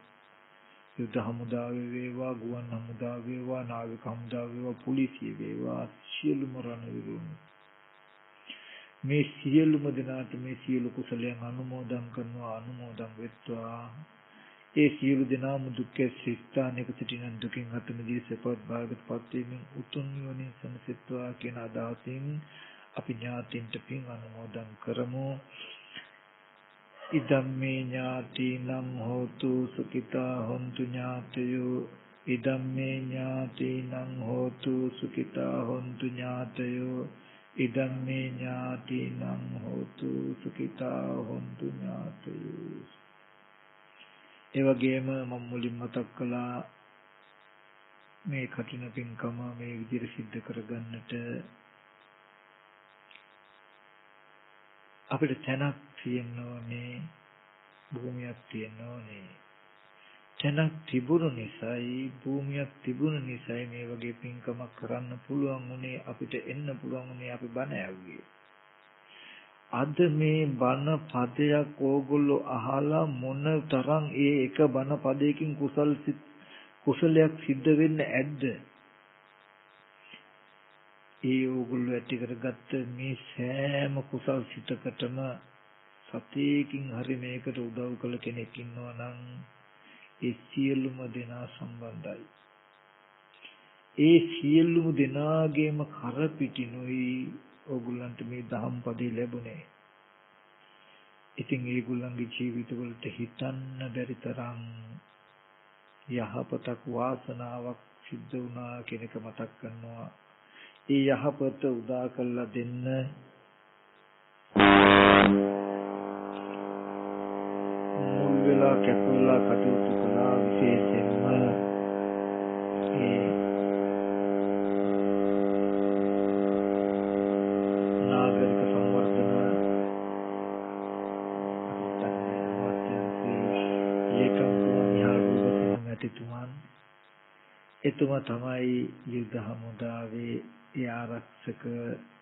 යුද හමුදාවේ වේවා ගුවන් හමුදාවේ වේවා නාවික හමුදාවේ වේවා පොලිසිය වේවා සියලුම රණවිරුවෝ මේ සියලුම දෙනාට මේ සියලු කුසලයන් අනුමෝදන් කරනවා අනුමෝදන් වෙත්වා. ඒ සියලු දෙනාම දුක්ඛ සිස්ථානයක සිටින දුකින් අත මිදී සපවත් භාගයටපත් වීමෙන් උතුම් නිවනින් සැනසෙත්වා කියන අදහසින් අපි ඥාතින්ට පින් අනුමෝදන් කරමු. ඉදම්මේ ඥාතිනම් හෝතු සුඛිතා හොන්තු ඥාතයෝ ඉදම්මේ ඥාතිනම් හෝතු සුඛිතා හොන්තු ඥාතයෝ ඉදම්මේ ඥාතිනම් හෝතු සුඛිතා හොන්තු ඥාතයෝ. ඒ වගේම මම මුලින් මතක් කළා මේ කටින පින්කම මේ විදිහට සිද්ධ කරගන්නට අපිට තැනක් තියෙන්න ඕනේ, භූමියක් තියෙන්න ඕනේ. තැනක් තිබුණු නිසායි භූමියක් තිබුණු නිසායි මේ වගේ පින්කමක් කරන්න පුළුවන් උනේ, අපිට එන්න පුළුවන් උනේ, අපි බණ ඇහුවේ. අද මේ බණ පදයක් ඕගොල්ලෝ අහලා මොන තරම් ඒ එක බණ පදයකින් කුසලයක් සිද්ධ වෙන්න ඇද්ද? ඒ ඕගොල්ලෝ ඇති කරගත්ත මේ සෑම කුසල් සිතකටම සතේකින් හරි මේකට උදව් කළ කෙනෙක් ඉන්නවා නම් ඒ සියලුම දෙනා සම්බන්ධයි. ඒ සියලුම දෙනාගේම කර පිටිනුයි ඕගොල්ලන්ට මේ දහම් පදේ ලැබුණේ. ඉතින් ඒගොල්ලන්ගේ ජීවිතවලට හිතන්න බැරි තරම් යහපතක් වාසනාවක් සිද්ධ වුණා කියන එක මතක් කරනවා. ඒ යහපත උදා කරලා දෙන්න මුල් වෙලා කැපුලා කටයුතු කළා. විශේෂයෙන්ම ඒ නාගරික සංවර්ධන එතුමන් තමයි යුද හමුදාවේ ඒ ආරක්ෂක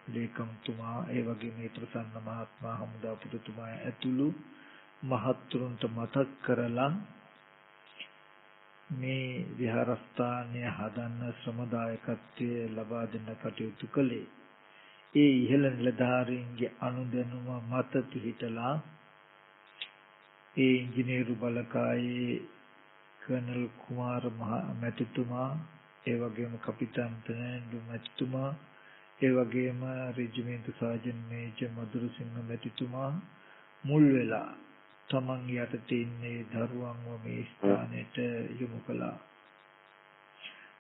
ලේකම්තුමා, ඒ වගේම මේ ප්‍රසන්න මහත්මයා හමුදා පුතුතුමා ඇතුළු මහත්තුරුන්ට මතක් කරලා මේ විහාරස්ථානය හදන්න ශ්‍රමදායකත්වය ලබා දෙන්න කටයුතු කළේ. ඒ ඉහළ නිලධාරීන්ගේ අනුදැනුම මත පිහිටලා ඒ ඉංජිනේරු බලකායේ කර්නල් කුමාර මැතිතුමා, ඒ වගේම කපිතාන් තනේන්දු මැතිතුමා, ඒ වගේම රෙජිමෙන්තු සාජන් මේජර් මధుරසිංහ මැතිතුමා මුල් වෙලා තමන් යටතේ ඉන්නේ දරුවන්ව මේ ස්ථානෙට යොමු කළා.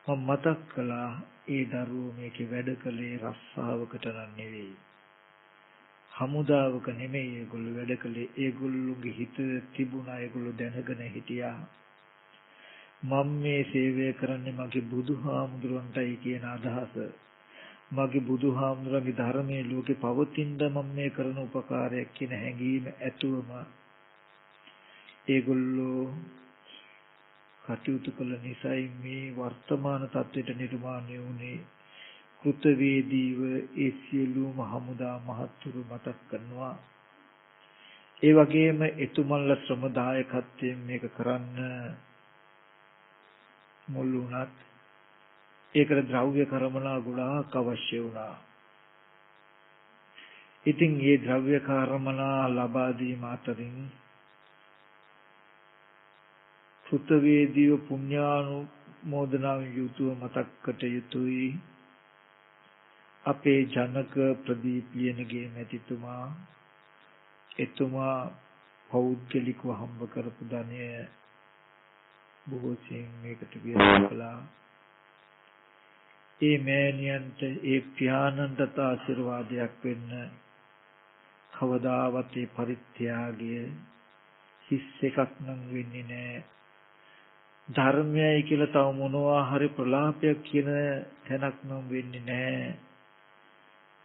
මම මතක් කළා ඒ දරුවෝ මේකේ වැඩ කළේ රස්සාවකට නෙවෙයි, හමුදාවක නෙමෙයි. ඒගොල්ලෝ වැඩ කළේ ඒගොල්ලෝගේ හිත තිබුණා, ඒගොල්ලෝ දැනගෙන හිටියා මම මේ සේවය කරන්නේ මගේ බුදුහාමුදුරන්ටයි කියන අදහස. මගේ බුදුහාමුදුරන්ගේ ධර්මයේ ලෝකේ පවතින මම මේ කරන උපකාරයක් කියන හැඟීම ඇතුවම ඒගොල්ලෝ කටයුතු කළ නිසායි මේ වර්තමාන තත්ත්වයට නිර්මාණය වුණේ. කෘතවේදීව ඒ සියලුම හමුදා මහත්තුරු මතක් කරනවා. ඒ වගේම එතුමන්ලා ශ්‍රම දායකත්වයෙන් මේක කරන්න මුල් වුණත් ඒකට ද්‍රව්‍ය කර්මලා ගොඩාක් අවශ්‍ය වුණා. ඉතින් මේ ද්‍රව්‍ය කර්මලා ලබා දීම අතරින් සුතවේදීව පුණ්‍යානුමෝදනාව යුතුව මතක් කට යුතුයි. අපේ ජනක ප්‍රදීප් ලියනගේ මැතිතුමා එතුමා පෞද්ගලිකව හම්බ කරපු ධනය බොහෝ සෙයින් මේකට වියදම් කළා. ඒ මෑණියන්ට ඒ පියාණන්ට ආශිර්වාදයක් වෙන්න කවදාවත් ඒ පරිත්‍යාගය හිස් එකක් නම් වෙන්නේ නැහැ. ධර්මයයි කියලා තව මොනවා හරි ප්‍රලාපයක් කියන තැනක් නම් වෙන්නේ නැහැ.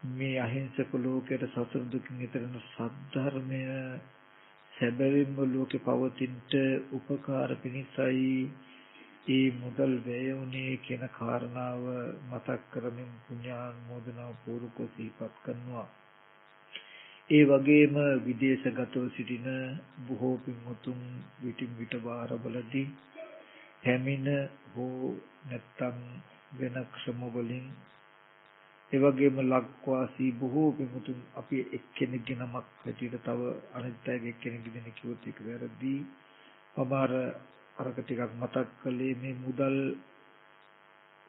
මේ අහිංසක ලෝකයට සසර දුකින් ඈතරන සද්ධර්මය සැබවින්ම ලෝකේ පවතිනට උපකාර පිණිසයි ඒ මුදල් වැය වුණේ කියන කාරණාව මතක් කරමින් පුණ්‍යානුමෝදනාව පූර්වක සිහිපත් කරනවා. ඒ වගේම විදේශගතව සිටින බොහෝ පින්වතුන් විටින් විට වාරවලදී පැමිණ හෝ නැත්තම් වෙන ක්‍රම වලින් ඒ වගේම ලක්වාසී බොහෝ පින්වතුන් අපි එක්කෙනෙක්ගේ නමක් හැටියට තව අනිත් අයගේ එක්කෙනෙක්ගේ දෙන කිව්වොත් ඒක වැරදි. අරක ටිකක් මතක් කළේ මේ මුදල්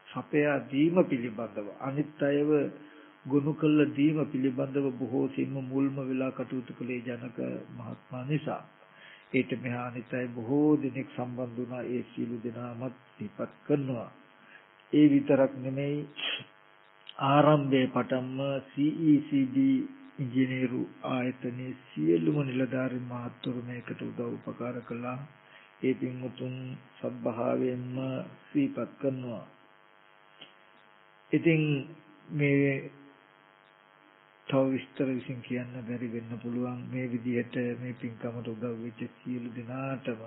සපයා දීම පිළිබඳව අනිත් අයව ගොනු කළ දීම පිළිබඳව බොහෝ සෙයින්ම මුල්ම වෙලා කටයුතු කළේ ජනක මහත්මයා නිසා. ඒට මෙහා අනිත් අය බොහෝ දෙනෙක් සම්බන්ධ වුණා. ඒ සියලු දෙනාමත් සිහිපත් කරනවා. ඒ විතරක් නෙමෙයි ආරම්භයේ පටන්ම CECD ඉංජිනේරු ආයතනයේ සියලුම නිලධාරීන් මහත්වරු මේකට උදව් උපකාර කළා. ඒ පින්වතුන් සබ්භාවයෙන්ම සිහිපත් කරනවා. ඉතින් මේ තව විස්තර විසින් කියන්න බැරි වෙන්න පුළුවන්. මේ විදිහට මේ පින්කමට උදව් වෙච්ච සියලු දෙනාටම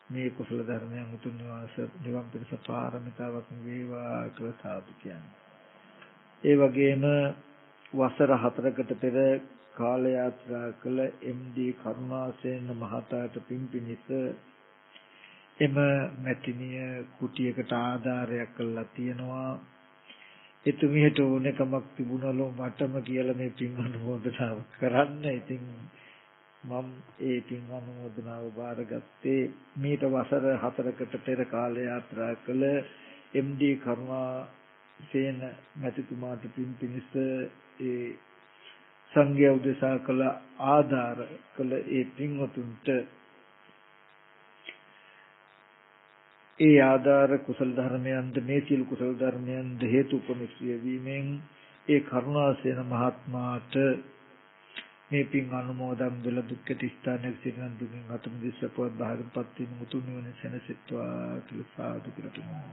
මේ කුසල ධර්මයන් උතුම් නිවන් පිණිස පාරමිතාවක් වේවා කියලා සාදු කියන්නේ. ඒ වගේම වසර 4කට පෙර කාල යාත්‍රා කළ MD කරුණාසේන මහතාට පින් පිණිස එම මැතිනිය කුටියකට ආධාරයක් කළා තියෙනවා. එතුමියට ඕනකමක් තිබුණලු මටම කියලා මේ පින් අනුමෝදනාව කරන්න. ඉතින් මම ඒ පින් අනුමෝදනාව බාරගත්තේ මීට වසර 4කට පෙර කාල යාත්‍රා කළ MD කරුණාසේන මැතිතුමාට පින් පිණිස ඒ සංඝයා උදෙසා කළ ආධාර කළ ඒ පින්වතුන්ට ඒ ආධාර කුසල ධර්මයන්ද මේ සියලු කුසල ධර්මයන්ද හේතු උපනිශ්‍රය වීමෙන් ඒ කරුණාසේන මහත්මයාට මේ පින් අනුමෝදන් දල දුක්ඛ ස්ථානයේ සිටින දුකින් අත මිදෙස සපවත් භාගපත් වීම මුතුන් නිවන සැනසෙත්වා කියලා සාදු කරතුමා.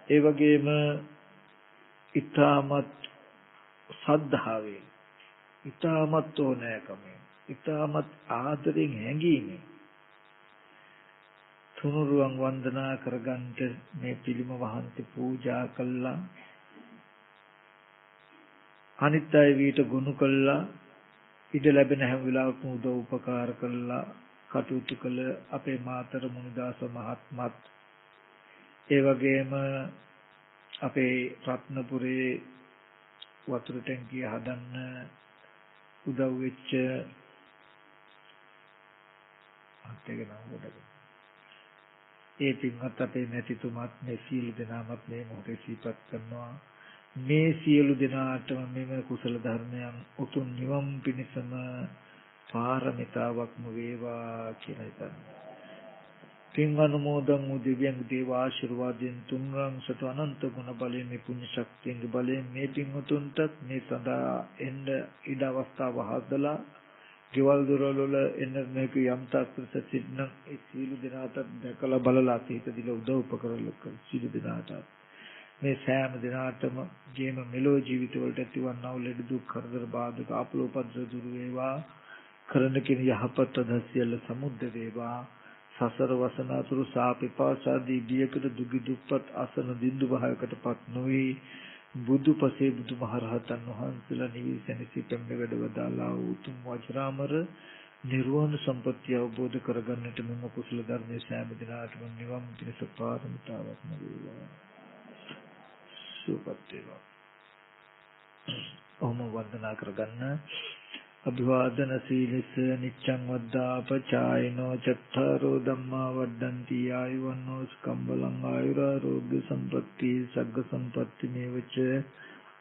ඒ වගේම ඊ타මත් සද්ධාවෙන් ඊ타මත් ඕනෑකමෙන් ඊ타මත් ආදරෙන් හැඟීමෙන් තුනුරුවන් වන්දනා කරගන්නට මේ පිළිම වහන්සේ පූජා කළා. අනිත් අය වීට ගුණ කළා. ඉඩ ලැබෙන හැම වෙලාවකම උදව් උපකාර කළා. කටයුතු කළ අපේ මාතර මුනිදාස මහත්මත් ඒ වගේම අපේ රත්නපුරේ වතුර ටැංකිය හදන්න උදව් වෙච්ච ඒ පින්වත් අපේ මැතිතුමත් මේ සියලු දෙනාමත් මේ මොහොතේ සිහිපත් කරනවා. මේ සියලු දෙනාටම මෙම කුසල ධර්මයන් උතුම් නිවන් පිණිසම පාරමිතාවක්ම වේවා කියලා හිතන්නේ. පින් අනුමෝදන් වූ දිව්‍යංග දේව ආශිර්වාදයෙන් තුන්රන් සතු අනන්ත ගුණ බලයෙන් මේ පුණ්‍ය ශක්තියගේ බලයෙන් මේ පින්වතුන්ටත් මේ සදා එන්න ඉඩ අවස්ථාව හදලා ගෙවල් දොරවල් වල එන්න මේක යම් තාක්ෂ සිටින ඒ සීල දිනාට දැකලා බලලා හිත දිල උදව් උපකරලා සීල දිනාට මේ සෑම දිනාටම ජීම මෙලෝ ජීවිත වලට ඇතිවන්නා වූ ලෙඩ දුක් කරදර බාධක ආපලෝපද්‍ර දුරු වේවා. කරන කින යහපත් දසියල සමුද්ද වේවා. සසර වසනාතුරු සාපිපාසාදී බියකට දුගි දුප්පත් අසන දින්දු භාවයකටපත් නොවේ. බුදුපසේ බුදුමහරහතන් වහන්සේලා නිවිසැනසී පැමිණ වැඩවදාලා උතුම් වජිරාමර නිර්වාණ සම්පත්තිය අවබෝධ කරගන්නට මෙම කුසල ධර්මයේ සෑම දිනකටම නිවන් පිණිස පාරමිතාවක්ම වේවා. සුවපත් වේවා. ඔහොම වන්දනා කරගන්න. අභිවාදන සීලස නිච්ඡං වද්දාපචායනෝ චත්තාරෝ ධම්මා වඩ්ඩಂತಿ ආයුවන්නෝ ස්කම්බලං ආයුරාෝග්‍ය සම්පatti සග්ග සම්පatti මේවච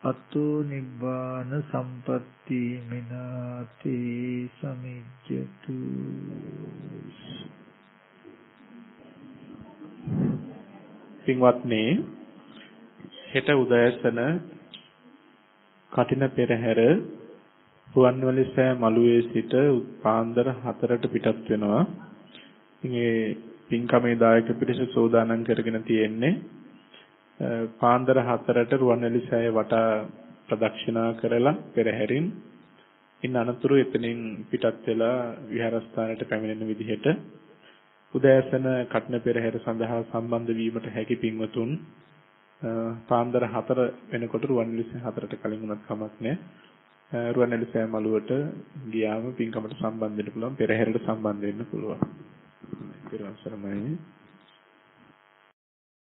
අතෝ නිබ්බාන සම්පatti මිනාති සමිජ්ජතු. පින්වත්නි, හෙට උදෑසන කටින පෙරහැර රුවන්වැලිසෑය මළුවේ සිට පාන්දර 4ට පිටත් වෙනවා. ඉතින් ඒ පින්කමේ දායක පිරිස සෝදානම් කරගෙන තියෙන්නේ පාන්දර 4ට රුවන්වැලිසෑය වටා ප්‍රදක්ෂිනා කරලා පෙරහැරින් ඉන් අනතුරු එතනින් පිටත් වෙලා විහාරස්ථානයට පැමිණෙන විදිහට උදෑසන කටින පෙරහැර සඳහා සම්බන්ධ වීමට හැකි පින්වතුන් පාන්දර 4 වෙනකොට රුවන්වැලිසෑය 4ට කලින් උනත් කමක් නැහැ. රුවන්වැලිසෑය මළුවට ගියාම පින්කමට සම්බන්ධ වෙන්න පුළුවන්, පෙරහැරට සම්බන්ධ වෙන්න පුළුවන්. ඊට පස්සේ